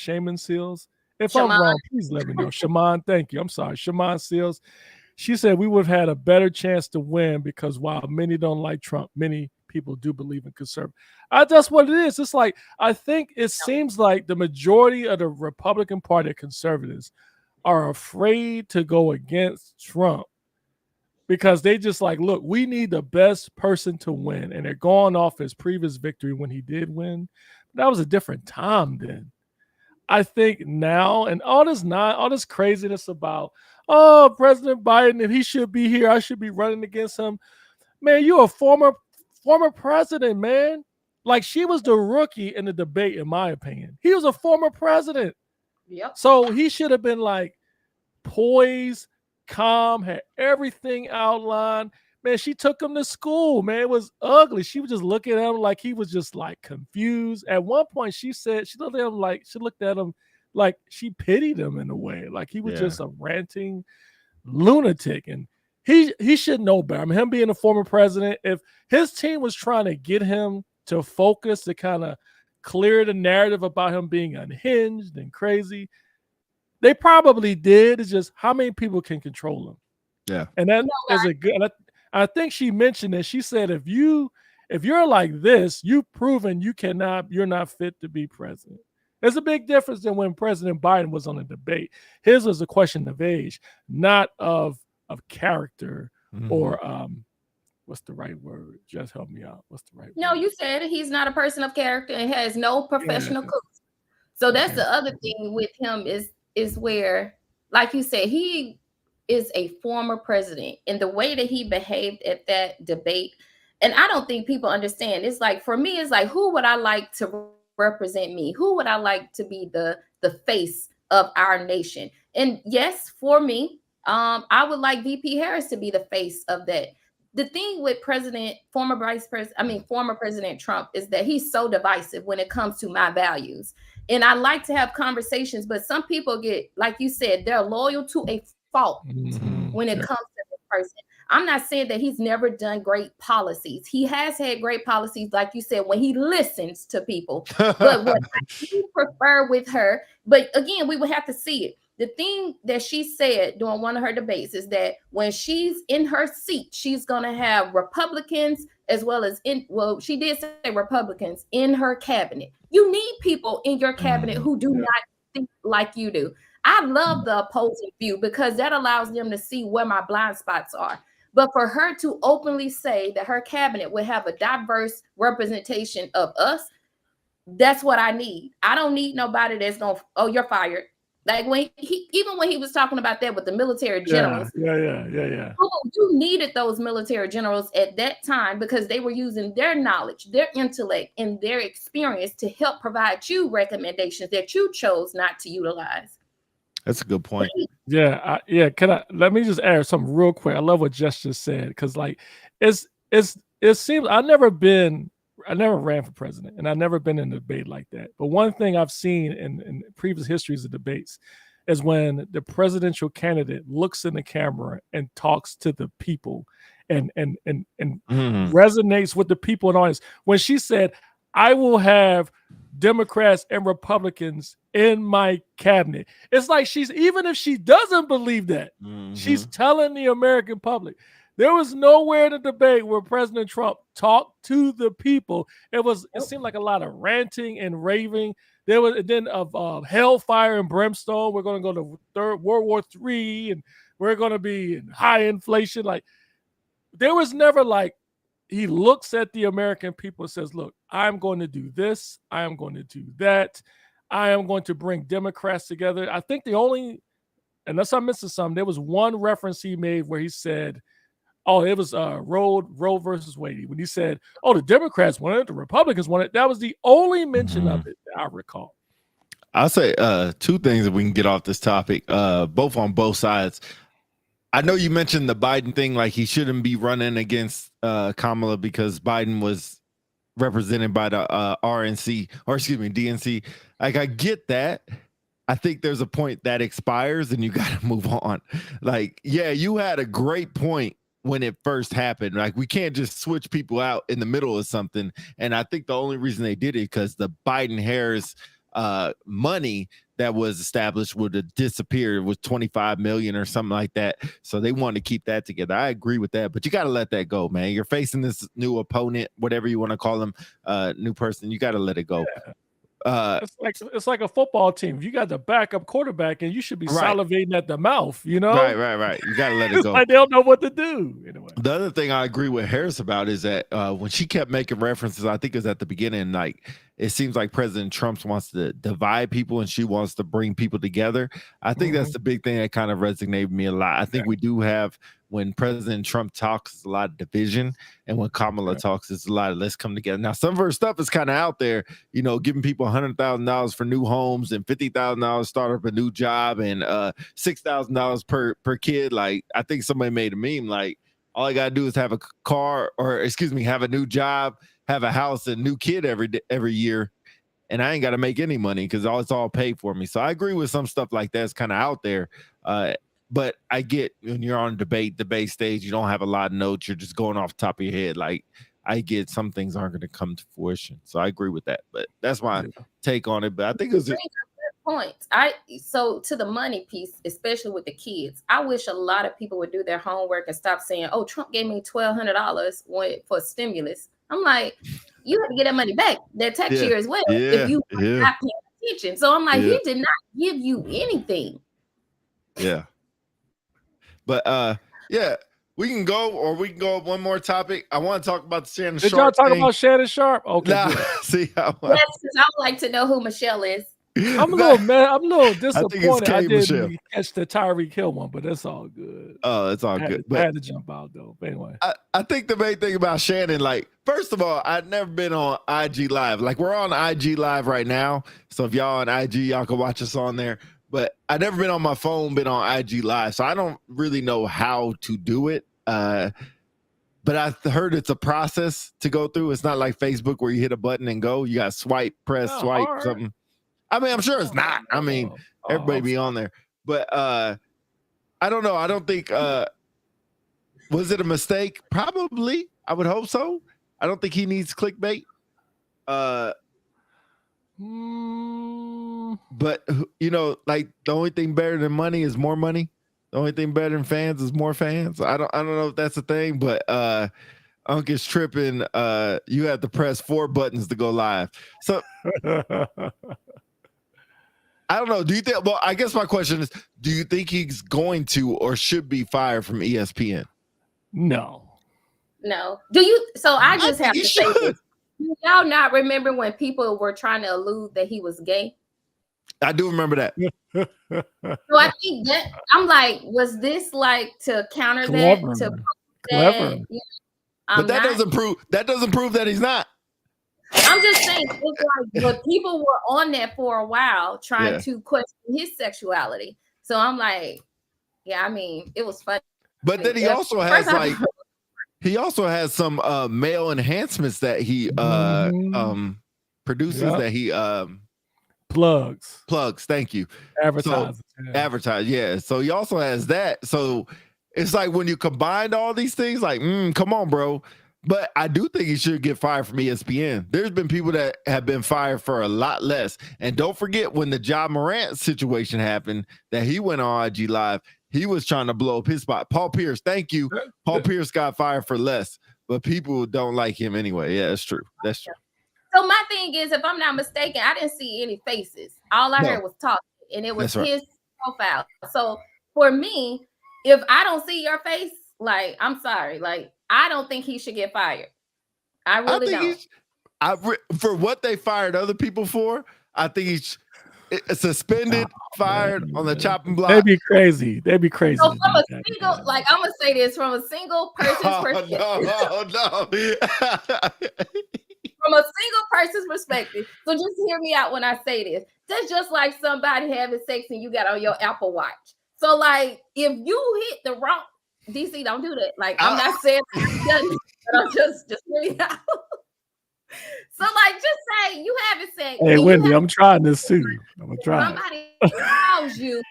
If I'm wrong, please let me know. Shaman, thank you. I'm sorry. Shaman Seals. She said we would have had a better chance to win because while many don't like Trump, many people do believe in conservative. That's what it is. It's like I think it seems like the majority of the Republican Party conservatives are afraid to go against Trump because they just like, look, we need the best person to win. And they're going off his previous victory when he did win. That was a different time then. I think now, and all this craziness about, oh, President Biden, if he should be here, I should be running against him. Man, you're a former president, man. Like she was the rookie in the debate, in my opinion. He was a former president. Yep. So he should have been like poised, calm, had everything outlined. Man, she took him to school, man. It was ugly. She was just looking at him like he was just like confused. At one point, she looked at him like she pitied him in a way. Like he was just a ranting lunatic. And he should know better. I mean, him being a former president, if his team was trying to get him to focus to kind of clear the narrative about him being unhinged and crazy, they probably did. It's just how many people can control him. Yeah. And that is a good. I think she mentioned that. She said, if you're like this, you've proven you're not fit to be president. There's a big difference than when President Biden was on a debate. His was a question of age, not of character or what's the right word? Just help me out. What's the right word? No, you said he's not a person of character and has no professional cooks. So that's the other thing with him is where, like you said, he is a former president, and the way that he behaved at that debate, and I don't think people understand. It's like, for me, it's like, who would I like to represent me? Who would I like to be the face of our nation? And yes, for me, I would like VP Harris to be the face of that. the thing with former President Trump is that he's so divisive when it comes to my values. And I like to have conversations, but some people get, like you said, they're loyal to a fault when it comes to this person. I'm not saying that he's never done great policies. He has had great policies, like you said, when he listens to people. But what I do prefer with her, but again, we would have to see it. The thing that she said during one of her debates is that when she's in her seat, she's going to have Republicans as well as she did say Republicans in her cabinet. You need people in your cabinet who do not think like you do. I love the opposing view because that allows them to see where my blind spots are. But for her to openly say that her cabinet will have a diverse representation of us, that's what I need. I don't need nobody that's going to, oh, you're fired. Like even when he was talking about that with the military generals. Yeah. You needed those military generals at that time because they were using their knowledge, their intellect, and their experience to help provide you recommendations that you chose not to utilize. That's a good point. Yeah. Let me just add something real quick. I love what Jess just said because like it seems I never ran for president and I've never been in a debate like that. But one thing I've seen in previous histories of debates is when the presidential candidate looks in the camera and talks to the people and resonates with the people in the audience. When she said, I will have Democrats and Republicans in my cabinet. It's like even if she doesn't believe that, she's telling the American public. There was nowhere in the debate where President Trump talked to the people. It seemed like a lot of ranting and raving. There was of hellfire and brimstone. We're going to go to World War III, and we're going to be in high inflation. Like there was never like he looks at the American people and says, "Look, I'm going to do this. I am going to do that. I am going to bring Democrats together." I think unless I'm missing something, there was one reference he made where he said, oh, it was Roe versus Wade. When he said, oh, the Democrats wanted it, the Republicans wanted it. That was the only mention of it that I recall. I'll say two things that we can get off this topic, both on both sides. I know you mentioned the Biden thing, like he shouldn't be running against Kamala because Biden was represented by the DNC. Like I get that. I think there's a point that expires and you got to move on. Like, yeah, you had a great point when it first happened. Like we can't just switch people out in the middle of something. And I think the only reason they did it because the Biden-Harris money that was established would have disappeared. It was 25 million or something like that. So they wanted to keep that together. I agree with that, but you got to let that go, man. You're facing this new opponent, whatever you want to call them, new person. You got to let it go. Yeah. It's like a football team. If you got the backup quarterback and you should be salivating at the mouth, you know? Right. You got to let it go. Like they don't know what to do. Anyway. The other thing I agree with Harris about is that when she kept making references, I think it was at the beginning, like it seems like President Trump wants to divide people and she wants to bring people together. I think that's the big thing that kind of resonated with me a lot. I think we do have, when President Trump talks, it's a lot of division, and when Kamala talks, it's a lot of let's come together. Now, some of her stuff is kind of out there, you know, giving people $100,000 for new homes and $50,000 to start up a new job and $6,000 per kid. Like, I think somebody made a meme like, all I gotta do is have a car, or have a new job, have a house, and a new kid every year, and I ain't got to make any money because it's all paid for me. So I agree with some stuff like that's kind of out there. But I get when you're on debate stage, you don't have a lot of notes. You're just going off the top of your head. Like I get some things aren't going to come to fruition. So I agree with that. But that's my take on it. But I think it was points. So to the money piece, especially with the kids, I wish a lot of people would do their homework and stop saying, "Oh, Trump gave me $1,200 for stimulus." I'm like, you have to get that money back that tax year as well if you are not paying attention. So I'm like, he did not give you anything. Yeah. But we can go one more topic. I want to talk about the Shannon Sharp. Did y'all talk thing. about Shannon Sharp? Okay. Nah, see, yes, because I would like to know who Michelle is. I'm a little disappointed I didn't Michelle. catch the Tyreek Hill one, but that's all good. Oh, it's all good. I had to jump out though. But anyway, I think the main thing about Shannon, like, first of all, I'd never been on IG Live. Like, we're on IG Live right now, so if y'all on IG, y'all can watch us on there. But I never been on my phone, been on IG Live, so I don't really know how to do it. but I heard it's a process to go through. It's not like Facebook where you hit a button and go. You got swipe, press, Oh, swipe, hard. something. I mean, I'm sure it's not. I mean, everybody be on there, but I don't know. I don't think was it a mistake? Probably. I would hope so. I don't think he needs clickbait. But you know, like the only thing better than money is more money. The only thing better than fans is more fans. I don't know if that's a thing, but Unc is tripping. You have to press 4 buttons to go live. So I don't know. Do you think? Well, I guess my question is: do you think he's going to or should be fired from ESPN? No. Do you? So I just have think to he say should. this. Do y'all not remember when people were trying to allude that he was gay? I do remember that. So I think that I'm like, was this like to counter Clever. that? To Clever. that, But that doesn't prove that he's not. I'm just saying, it's like, but people were on that for a while trying to question his sexuality. So I'm like, yeah, I mean, it was funny. But then he also has like he also has some male enhancements that he produces that he plugs. Thank you. Advertises. Advertise, yeah. So he also has that. So it's like when you combine all these things, like, come on, bro. But I do think he should get fired from ESPN. There's been people that have been fired for a lot less. And don't forget when the Ja Morant situation happened, that he went on IG Live. He was trying to blow up his spot. Paul Pierce, thank you. Paul Pierce got fired for less, but people don't like him anyway. Yeah, that's true. That's true. So my thing is, if I'm not mistaken, I didn't see any faces. All I heard was talking, and it was his profile. So for me, if I don't see your face, like, I'm sorry, like, I don't think he should get fired. I really don't. For what they fired other people for, I think he's suspended, fired on the chopping block. They'd be crazy. So from a single, like, I'm gonna say this from a single person's perspective. No. From a single person's perspective. So just hear me out when I say this. That's just like somebody having sex and you got on your Apple Watch. So, like, if you hit the wrong, DC, don't do that. Like, I'm not saying I've done it, but I'm just hear me out. So, like, just say you haven't sex. Hey, Wendy, I'm trying this too. I'm gonna try. Somebody calls you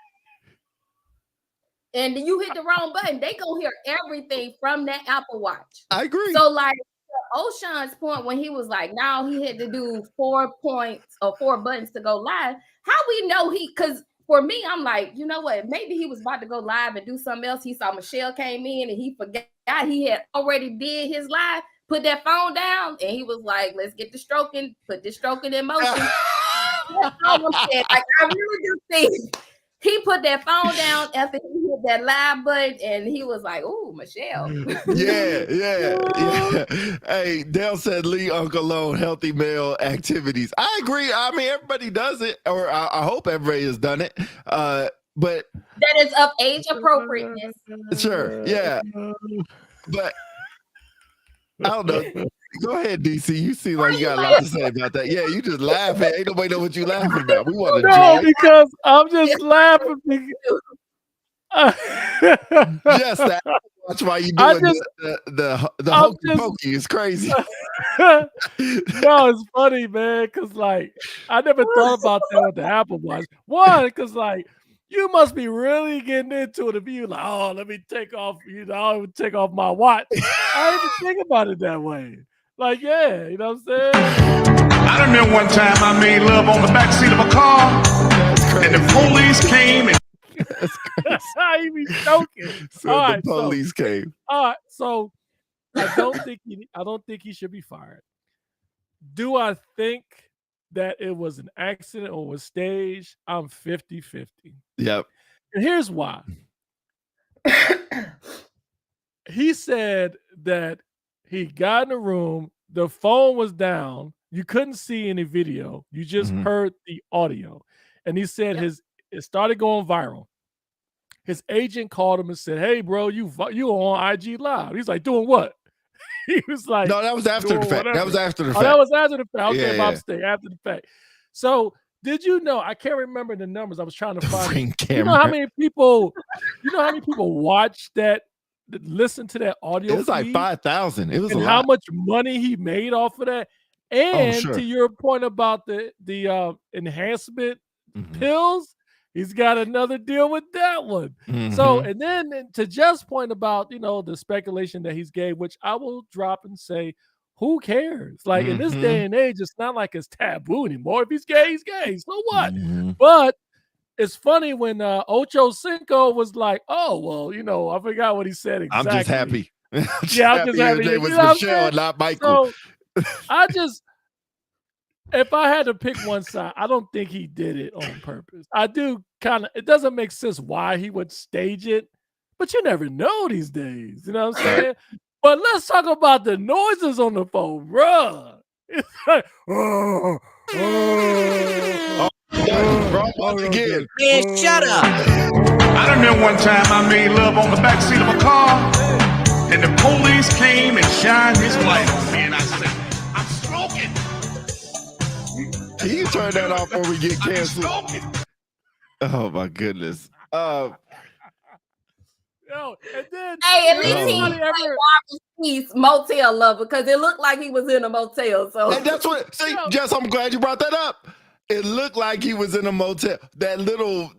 and you hit the wrong button, they gonna hear everything from that Apple Watch. I agree. So, like, O'Shawn's point when he was like, now he had to do 4 points or 4 buttons to go live. How we know because for me, I'm like, you know what? Maybe he was about to go live and do something else. He saw Michelle came in and he forgot he had already did his live, put that phone down, and he was like, let's get the stroking, put the stroking in motion. Like, I really do think he put that phone down after he hit that live button, and he was like, "Ooh, Michelle." Yeah. Hey, Dale said, "Leave Uncle alone. Healthy male activities." I agree. I mean, everybody does it, or I hope everybody has done it. But that is of age appropriateness. Sure, yeah. But I don't know. Go ahead, DC. You seem like you got a lot to say about that. Yeah, you just laughing. Ain't nobody know what you laughing about. We want to know because I'm just laughing. Yes, that watch why you doing the hokey pokey is crazy. No, it's funny, man, because like I never thought about that with the Apple Watch. One, because like you must be really getting into it if you like, oh, let me take off, I would take off my watch. I didn't even think about it that way. Like, yeah, you know what I'm saying? I remember one time I made love on the backseat of a car, and the police came and I be joking. So all the police came. All right, so I don't think he should be fired. Do I think that it was an accident or was staged? I'm 50-50. Yep. And here's why. He said that he got in the room, the phone was down, you couldn't see any video, you just heard the audio. And he said it started going viral. His agent called him and said, "Hey, bro, you on IG Live." He's like, "Doing what?" He was like, "No, that was after the fact. That was after the fact. That was after the fact. Okay, yeah. Mistake, after the fact." So, did you know? I can't remember the numbers. I was trying to find. You know how many people watched that listen to that audio. It was like feed 5,000. It was a and lot. how much money he made off of that. And sure. to your point about the enhancement Mhm. pills, he's got another deal with that one. So, Mhm. and then to Jeff's point about, the speculation that he's gay, which I will drop and say, who cares? Like in this day and age, it's not like it's taboo anymore. If he's gay, he's gay. So what? Mhm. But it's funny when Ocho Cinco was like, "Oh well, I forgot what he said exactly." I'm just happy. Yeah, I'm just happy. It You was know what I'm Michelle saying? and not Michael. So if I had to pick one side, I don't think he did it on purpose. I do it doesn't make sense why he would stage it, but you never know these days. You know what I'm saying? But let's talk about the noises on the phone, bruh. It's like, Once again. Man, shut up. I remember one time I made love on the backseat of a car, and the police came and shined his light on me, and I said, I'm smoking. Can you turn that off before we get I'm canceled? smoking. Oh my goodness. And then Hey, at least Oh. he was like Marvin Peace motel lover because it looked like he was in a motel. So And that's what. See, Jess, I'm glad you brought that up. It looked like he was in a motel. That little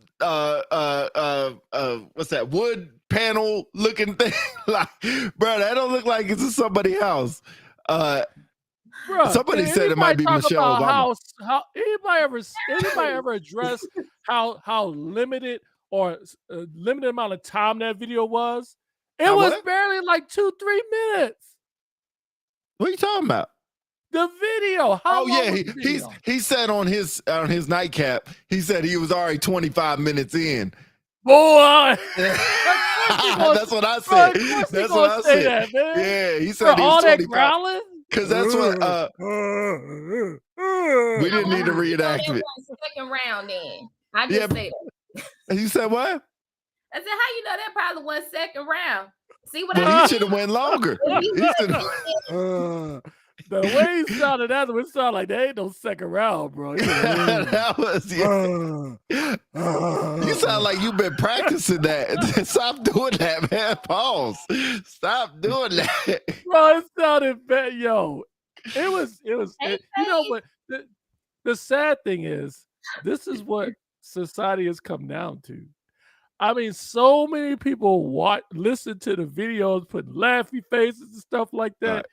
what's that, wood panel looking thing? Like, bro, that don't look like it's in somebody's house. Bruh, Somebody did said it might be anybody talk Michelle about Obama. how anybody ever address how limited or limited amount of time that video was? It How was what? barely like 2-3 minutes. What are you talking about? The video. How Oh long yeah, was the video? he said on his nightcap. He said he was already 25 minutes in. Boy. That's what I Bro, said. of course he That's gonna what I say said. that, man. Yeah, he For said he all was that 25. growling. Because that's what we didn't need a reenactment. second round then. I Yeah. just said that. You said what? I said, how you know that probably went second round? See what Well, I he mean? should have went longer. He should've- The way he sounded, that would sound like there ain't no second round, bro. That was you sound like you've been practicing that. Stop doing that, man. Pause. Stop doing that. Bro, it sounded bad. Yo, it was, Hey, but the sad thing is, this is what society has come down to. I mean, so many people listen to the videos, put laughy faces and stuff like that. Right.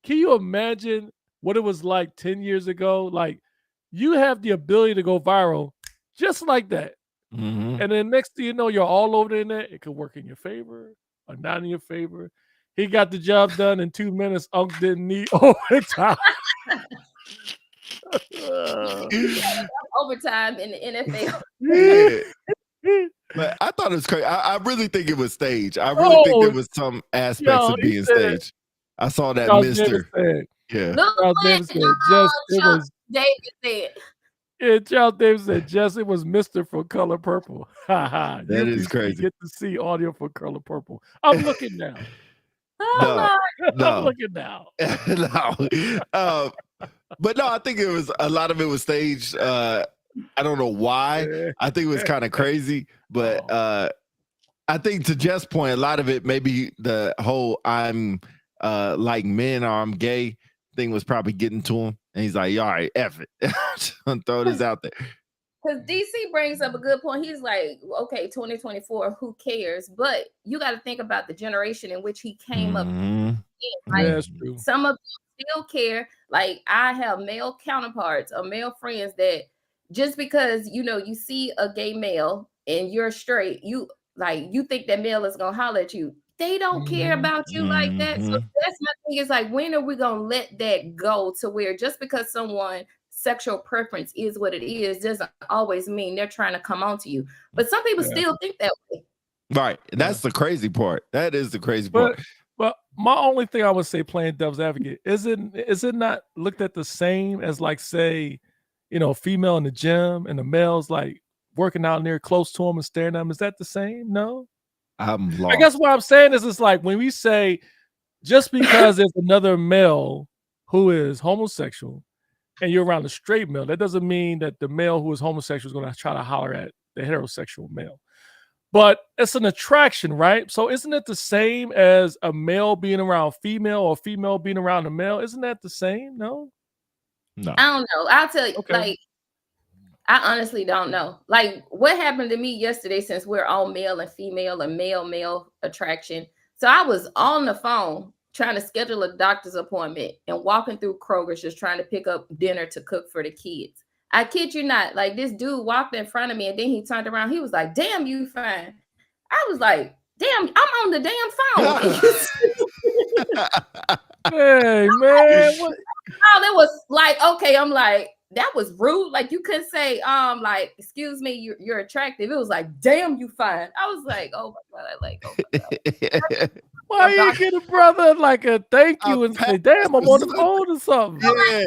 Can you imagine what it was like 10 years ago? Like, you have the ability to go viral just like that. Mhm. And then next thing you know, you're all over the internet. It could work in your favor or not in your favor. He got the job done in 2 minutes. Unk didn't need overtime. Overtime in the NFL. Yeah. But I thought it was crazy. I really think it was staged. I really think there was some aspects of he being said- staged. I saw that Charles Davis mister. said, Yeah. Look Charles what Davis said, just it Charles was. Davis said. Yeah, Charles Davis said, Jess, it was Mr. for Color Purple. That is crazy. Get to see audio for Color Purple. I'm looking now. Oh, No. Lord. No. I'm looking now. No. But no, I think it was a lot of it was staged. I don't know why. I think it was kind of crazy, but I think to Jeff's point, a lot of it, maybe the whole I'm like men or I'm gay thing was probably getting to him. And he's like, all right, F it. Just gonna throw this out there. Because DC brings up a good point. He's like, okay, 2024, who cares? But you got to think about the generation in which he came up. Mhm. Like, Yeah, that's true. some of them still care. Like, I have male counterparts or male friends that just because you see a gay male and you're straight, you think that male is gonna holler at you. They don't care about you like that. So Mhm. that's my thing. Is like, when are we gonna let that go to where just because someone sexual preference is what it is doesn't always mean they're trying to come on to you. But some people still think that way. Right. That's the crazy part. That is the crazy But part. but my only thing I would say, playing devil's advocate, is it not looked at the same as, like, say, female in the gym and the male's like working out near close to him and staring at him? Is that the same? No. I'm lost. I guess what I'm saying is, it's like when we say just because there's another male who is homosexual and you're around a straight male, that doesn't mean that the male who is homosexual is going to try to holler at the heterosexual male. but it's an attraction, right? So isn't it the same as a male being around female or female being around a male? Isn't that the same? No. No. I don't know. I'll tell you, Okay. like, I honestly don't know. Like, what happened to me yesterday, since we're all male and female and male attraction. So I was on the phone trying to schedule a doctor's appointment and walking through Kroger's just trying to pick up dinner to cook for the kids. I kid you not. Like, this dude walked in front of me and then he turned around. He was like, damn, you fine. I was like, damn, I'm on the damn phone. Hey, man. What? Oh, that was like, okay, I'm like, that was rude. Like, you couldn't say, like, excuse me, you're attractive. It was like, damn, you fine. I was like, oh my God, like, oh my God. Why you get a brother like a thank you and say, damn, I'm on the phone or something? Yeah.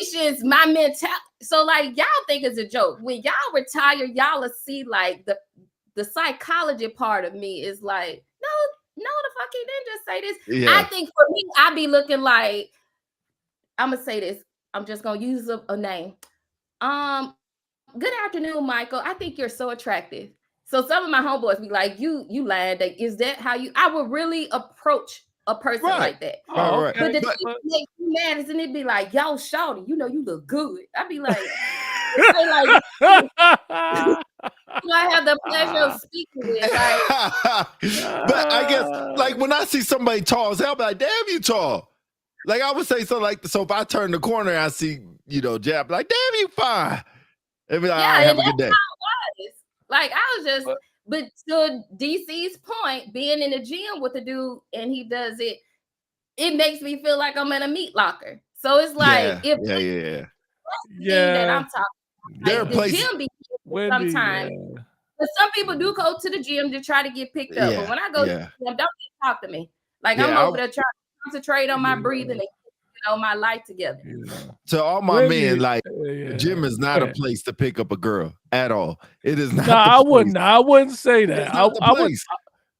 Situations, my mentality. So, like, y'all think it's a joke. When y'all retire, y'all will see like the psychology part of me is like, no, the fuck he didn't just say this. Yeah. I think for me, I be looking like, I'm gonna say this. I'm just gonna use a name. Good afternoon, Michael. I think you're so attractive. So some of my homeboys be like, you lying. Like, is that how you? I would really approach a person like that. Oh, Right. But the okay. thing that makes me mad is, and it'd be like, yo, shawty, you know you look good. I'd be like, like, I have the pleasure of speaking with. Like, But I guess, like, when I see somebody tall as hell, I'm like, damn, you tall. Like, I would say something like, so if I turn the corner and I see, Jab, like, damn, you fine. It'd be like, all right, have a good day. Like, I was just, but to DC's point, being in the gym with the dude and he does it, it makes me feel like I'm in a meat locker. So it's like, Yeah, if that I'm talking, There are like, the places. gym be Wendy, sometimes. yeah. But some people do go to the gym to try to get picked up. But when I go to the gym, don't even talk to me. Like, I'm over there trying to concentrate on my breathing and my life together. To all my Wendy, men, like, yeah. gym is not a place to pick up a girl at all. It is not. No, I wouldn't say that. It's not the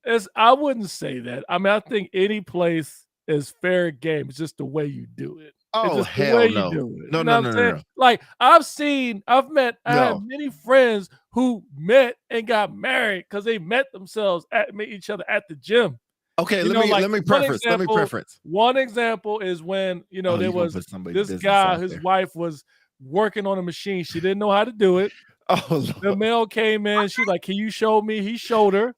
place. I wouldn't say that. I mean, I think any place is fair game. It's just the way you do it. Oh, it's just hell the way no. You do it. No, You no, know no, what I'm no, saying? no. Like, I have many friends who met and got married because they met each other at the gym. Okay, You let know, me like, let me preference. One example is when, there you was gonna put somebody's this business guy, out his there. wife was working on a machine. She didn't know how to do it. Oh, Lord. The mail came in. She was like, can you show me? He showed her.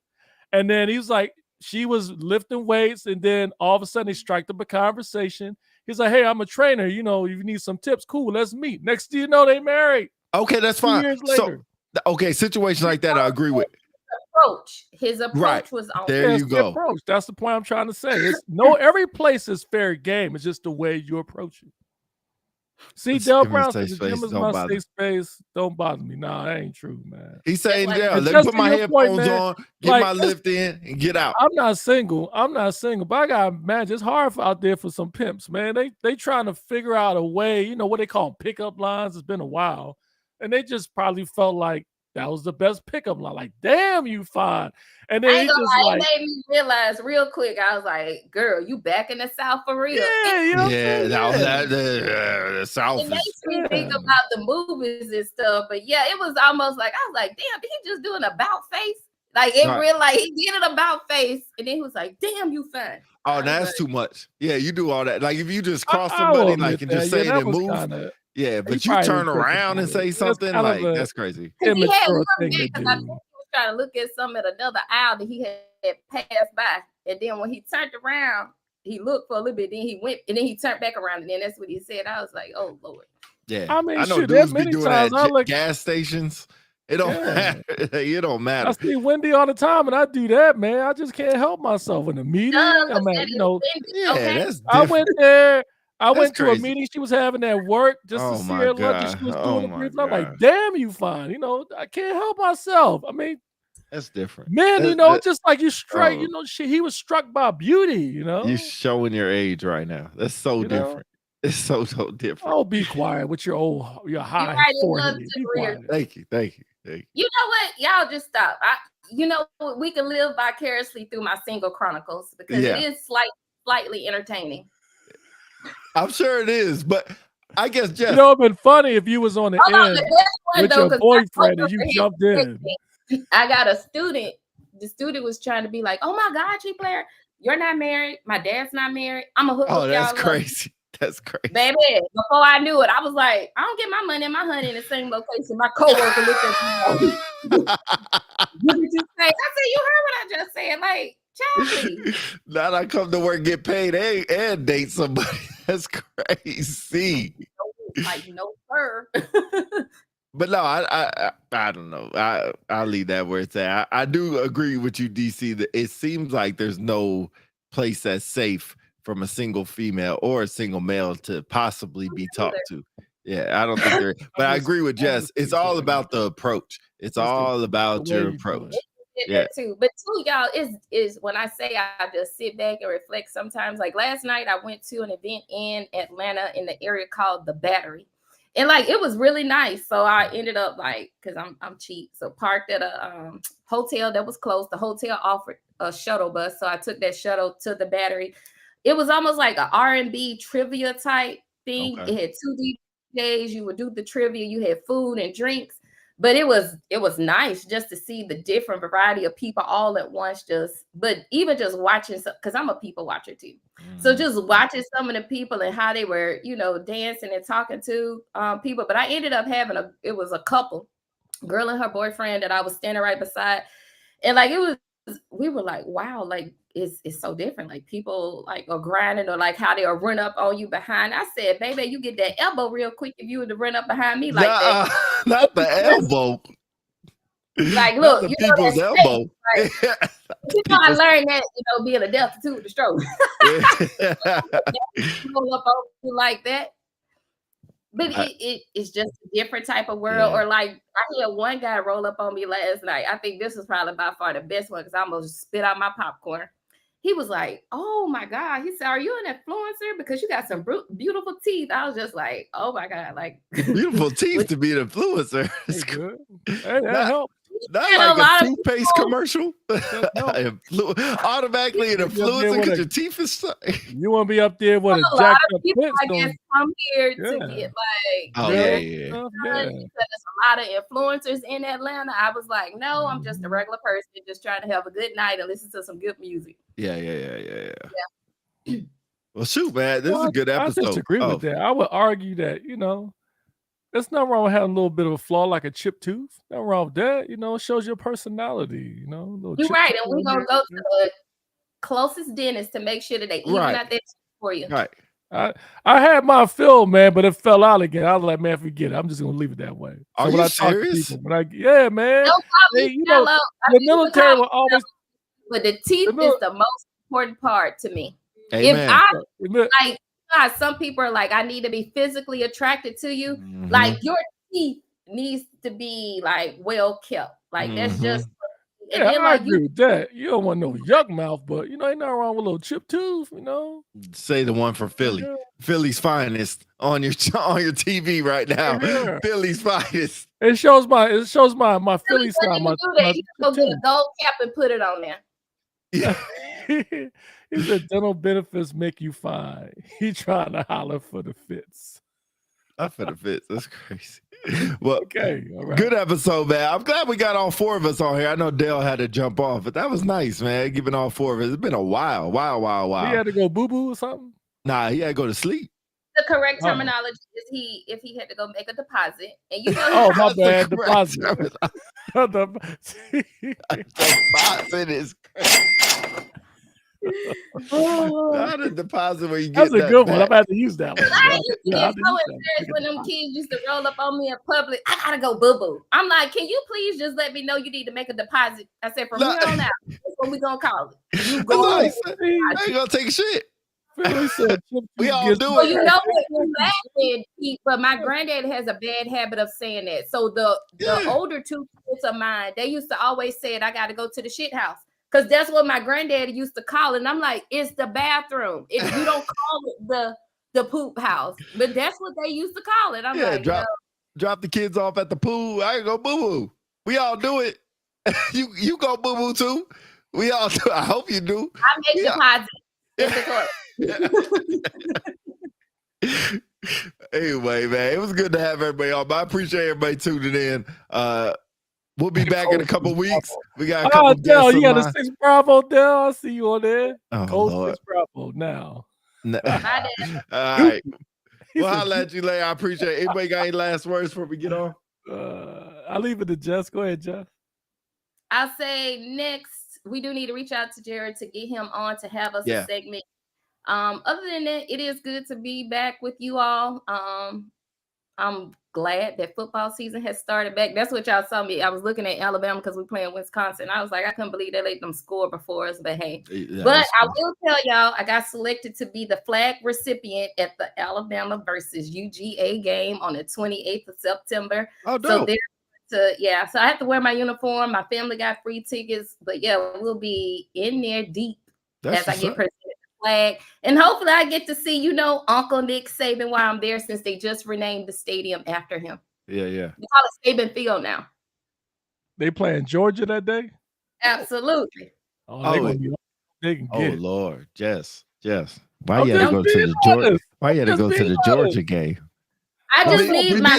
And then he was like, she was lifting weights. And then all of a sudden, he struck up a conversation. He's like, hey, I'm a trainer. You need some tips. Cool, let's meet. Next thing you know, they married. Okay, that's 2 fine. years So, later. okay, situations like that, I agree with. His approach Right. was on. There you That's the go. approach. That's the point I'm trying to say. Every place is fair game. It's just the way you approach it. See, It's Del gym Brown and said safe the gym space is don't my bother safe space. Don't bother me. Nah, that ain't true, man. He's saying, Like, yeah, And let me just put to my your point, headphones man, on, get like, my lift in, and get out. I'm not single, but I got imagine it's hard out there for some pimps, man. They trying to figure out a way, what they call pickup lines. It's been a while, and they just probably felt like that was the best pickup line. Like, damn, you fine. And I then he ain't gonna just lie, like, it made me realize real quick. I was like, girl, you back in the South for real. yeah, you know what I'm Yeah, saying? the South It is. makes me think about the movies and stuff. But yeah, it was almost like, I was like, damn, did he just do an about face? Like, it Right. real, like, he did an about face. And then he was like, damn, you fine. Oh, that's too much. Yeah, you do all that. Like, if you just cross I will somebody, like, admit and just that. say it that and was move. kinda Yeah, but you probably turn didn't think around and about say it. That's something kind of like, a- that's crazy. Because he had immature one thing to back, because I do. think he was trying to look at something at another aisle that he had passed by. And then when he turned around, he looked for a little bit, then he went, and then he turned back around, and then that's what he said. I was like, oh, Lord. Yeah, I mean, I know shit, there's dudes be many doing times that I at look- gas stations. It don't Yeah. matter. It don't matter. I see Wendy all the time, and I do that, man. I just can't help myself in a meeting. I'm That at, is offended, Yeah, okay? that's I different. went there. I That's went to a crazy. meeting she was having at work just Oh to see my her at lunch, and she God. was Oh doing a my brief. And I'm like, God. damn, you fine. I can't help myself. I mean, That's different. men, That- just like you straight, oh. shit, he was struck by beauty, You're showing your age right now. That's so You know? different. It's so different. Oh, be quiet with your high right, it forehead. loves Be to rear. quiet. Thank you. You know what? Y'all just stop. We can live vicariously through my single chronicles because Yeah. it is slightly entertaining. I'm sure it is, but I guess Jeff. It'd been funny if you was on the Hold on, end the best one with though, your 'cause boyfriend I and you told her jumped his in. I got a student. The student was trying to be like, "Oh my God, G player, you're not married. My dad's not married. I'm a hook Oh, that's y'all up." crazy. That's crazy. Baby, before I knew it, I was like, I don't get my money and my honey in the same location. My coworker looked at me like, what did you say? I said, you heard what I just said. Like, Charlie. Now I come to work, get paid, and date somebody. That's crazy. Like, no, sir. But no, I don't know. I'll leave that where it's at. I do agree with you, DC, that it seems like there's no place that's safe from a single female or a single male to possibly be talked to. Yeah, I don't think there. But I agree with Jess. It's all about the approach. It's all about your approach. Yeah, too. But too, y'all, is when I say I just sit back and reflect sometimes. Like last night, I went to an event in Atlanta in the area called The Battery. And like it was really nice. So I ended up like, because I'm cheap. So parked at a hotel that was close. The hotel offered a shuttle bus. So I took that shuttle to The Battery. It was almost like an R&B trivia type thing. Okay. It had 2 DJs. You would do the trivia. You had food and drinks. But it was nice just to see the different variety of people all at once. But even just watching, because I'm a people watcher too. So just watching some of the people and how they were, dancing and talking to people. But I ended up having it was a couple, girl and her boyfriend that I was standing right beside, and like we were like, wow, like it's so different. Like people like are grinding or like how they'll run up on you behind. I said, baby, you get that elbow real quick if you were to run up behind me like that. Not the elbow. Like, look, not the people's elbow. Like, I learned that, being a Delta too, the stroke. Roll up on you like that. But it's just a different type of world. Yeah. Or like I had one guy roll up on me last night. I think this was probably by far the best one because I almost spit out my popcorn. He was like, oh my God. He said, are you an influencer? Because you got some beautiful teeth. I was just like, oh my God. Like beautiful teeth to be an influencer. That's good. Hey, that helps. Not like a toothpaste commercial. Automatically an influencer because your teeth is you want to be up there with a jacked up people, I guess, come here to get like yeah. There's a lot of influencers in Atlanta. I was like, no, I'm just a regular person just trying to have a good night and listen to some good music. Yeah. Well, shoot, man, this is a good episode. I disagree with that. I would argue that, there's nothing wrong with having a little bit of a flaw like a chipped tooth. Nothing wrong with that. It shows your personality, You're right. And we're going to go to the closest dentist to make sure that they even out that for you. Right. I had my fill, man, but it fell out again. I was like, man, forget it. I'm just going to leave it that way. So Are you serious? Yeah, man. No problem. The military will always. But the teeth is the most important part to me. Amen. If God, some people are like, I need to be physically attracted to you. Mm-hmm. Like your teeth needs to be like well kept. Like that's just. And then, I agree with that. You don't want no yuck mouth, but ain't nothing wrong with a little chipped tooth. Say the one for Philly. Yeah. Philly's finest on your TV right now. Yeah. Philly's finest. It shows my Philly side. You go get a gold cap and put it on there. Yeah. He said dental benefits make you fine. He trying to holler for the fits. Not for the fits. That's crazy. Well, okay. All right. Good episode, man. I'm glad we got all 4 of us on here. I know Dale had to jump off, but that was nice, man. Giving all 4 of us. It's been a while. He had to go boo-boo or something? Nah, he had to go to sleep. The correct terminology is if he had to go make a deposit. And my bad. Deposit. Deposit is crazy. Not a deposit where you get that's a good one. I'm about to use that one. I used to get so embarrassed when them kids used to roll up on me in public. I gotta go boo-boo. I'm like, can you please just let me know you need to make a deposit? I said, from here on out, that's what we gonna call it. You go. I ain't gonna take shit. We all do it. Well, you know what? But my granddad has a bad habit of saying that. So the older 2 kids of mine, they used to always say, I gotta go to the shit house. Because that's what my granddaddy used to call it. And I'm like, it's the bathroom. If you don't call it the poop house. But that's what they used to call it. I'm like, drop the kids off at the pool. I go boo-boo. We all do it. you go boo-boo too. We all do. I hope you do. I make deposit in the toilet. Anyway, man, it was good to have everybody on. But I appreciate everybody tuning in. We'll be back in a couple weeks. We got a Oh, couple Dell, guests. you got a of mine. 6 Bravo, Dell. I see you on there. Oh, Go Lord. 6 Bravo now. No. My dad. All right. He Well, said, I'll let you later. I appreciate it. Anybody got any last words before we get on? I'll leave it to Jess. Go ahead, Jess. I'll say next, we do need to reach out to Jared to get him on to have us Yeah. a segment. Other than that, it is good to be back with you all. I'm glad that football season has started back. That's what y'all saw me. I was looking at Alabama because we playing Wisconsin. I was like, I couldn't believe they let them score before us, but hey. Yeah, But that's I cool. will tell y'all, I got selected to be the flag recipient at the Alabama versus UGA game on the 28th of September. Oh, So dope. so I have to wear my uniform. My family got free tickets, but yeah, we'll be in there deep That's as I what's get up. presented the flag, and hopefully I get to see Uncle Nick Saban while I'm there, since they just renamed the stadium after him. Yeah. We call it Saban Field now. They playing Georgia that day? Absolutely. Oh, they Oh, gonna be they can Oh get it. Lord, Jess. Why I'm you had to just go to being the Georgia? honest. Why you had to Just go to being the Georgia game? I I just mean, need we my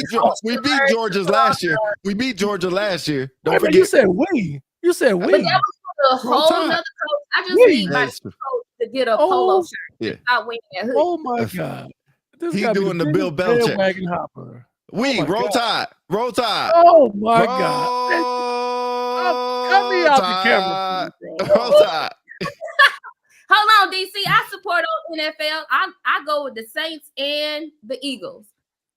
beat Georgia last year. We beat Georgia last year. Don't Wait a minute, forget. you said we. You said but we. that was for the Roll whole Tide. nother coach. I just Wait. need my That's true. coach to get a Oh, polo shirt. Yeah. Stop wearing that hoodie. Oh my If- God. This He gotta be doing the Bill biggest Belichick. bandwagon hopper. We my roll God. tide. Roll tide. Oh my God. Roll Cut me out the camera, Tide. please, bro. Roll tide. Hold on, DC. I support on NFL. I go with the Saints and the Eagles.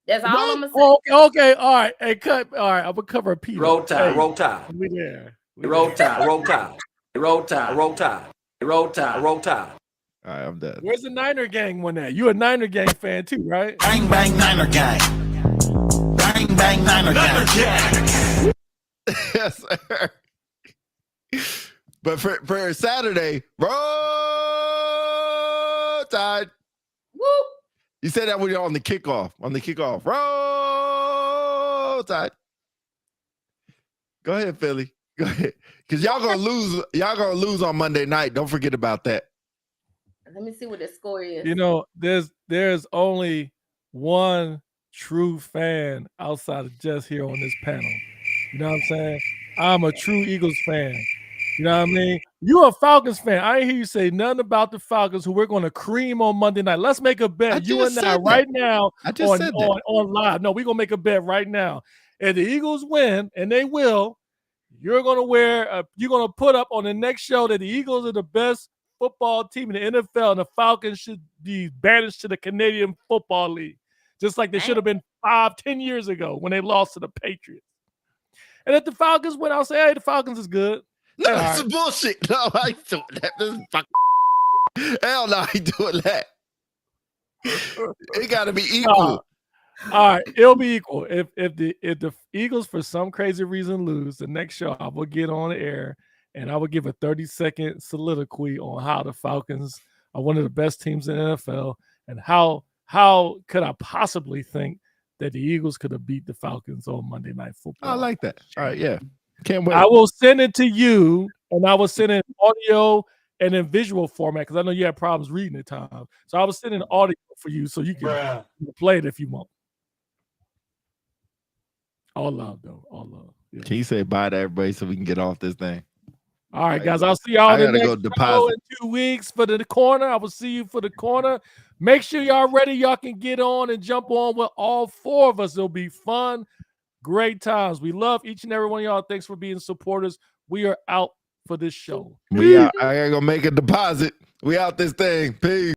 That's all I'm gonna say. Oh, okay, all right. Hey, cut. All right, I'm gonna cover Peter. Roll Tide, Hey, Roll Tide, We there. We Roll there. Tide, Roll Tide, Roll Tide, Roll Tide, Roll Tide, Roll Tide. All right, I'm done. Where's the Niner gang one at? You a Niner gang fan too, right? Bang bang Niner gang. Bang bang Niner gang. Yes, sir. But for Saturday, roll tide. Woo! You said that when you're on the kickoff. On the kickoff, roll tide. Go ahead, Philly. Go ahead, because y'all gonna lose. Y'all gonna lose on Monday night. Don't forget about that. Let me see what the score is. You know, there's only one true fan outside of just here on this panel. You know what I'm saying? I'm a true Eagles fan. You know what I mean? You a Falcons fan. I ain't hear you say nothing about the Falcons, who we're going to cream on Monday night. Let's make a I bet. You just and I said that. right now I just on, said that. on live. No, we're going to make a bet right now. If the Eagles win, and they will, you're going to you're going to put up on the next show that the Eagles are the best football team in the NFL, and the Falcons should be banished to the Canadian Football League, just like they should have been 5-10 years ago when they lost to the Patriots. And if the Falcons win, I'll say, hey, the Falcons is good. No, All that's right. bullshit. No, I ain't doing that. This is hell no, I ain't doing that. It got to be equal. All right, it'll be equal. If the Eagles for some crazy reason lose, the next show I will get on the air and I will give a 30-second soliloquy on how the Falcons are one of the best teams in the NFL, and how could I possibly think that the Eagles could have beat the Falcons on Monday Night Football. I like that. All right, yeah. Can't wait. I will send it to you, and I will send it in audio and in visual format, because I know you have problems reading at times. So I will send an audio for you so you can play it if you want. All love, though. All love. Yeah. Can you say bye to everybody so we can get off this thing? All right, guys. I'll see y'all I in the gotta next go show deposit. in 2 weeks for the corner. I will see you for the corner. Make sure y'all ready. Y'all can get on and jump on with all four of us. It'll be fun. Great times. We love each and every one of y'all. Thanks for being supporters. We are out for this show. We out. I gotta go make a deposit. We out this thing. Peace.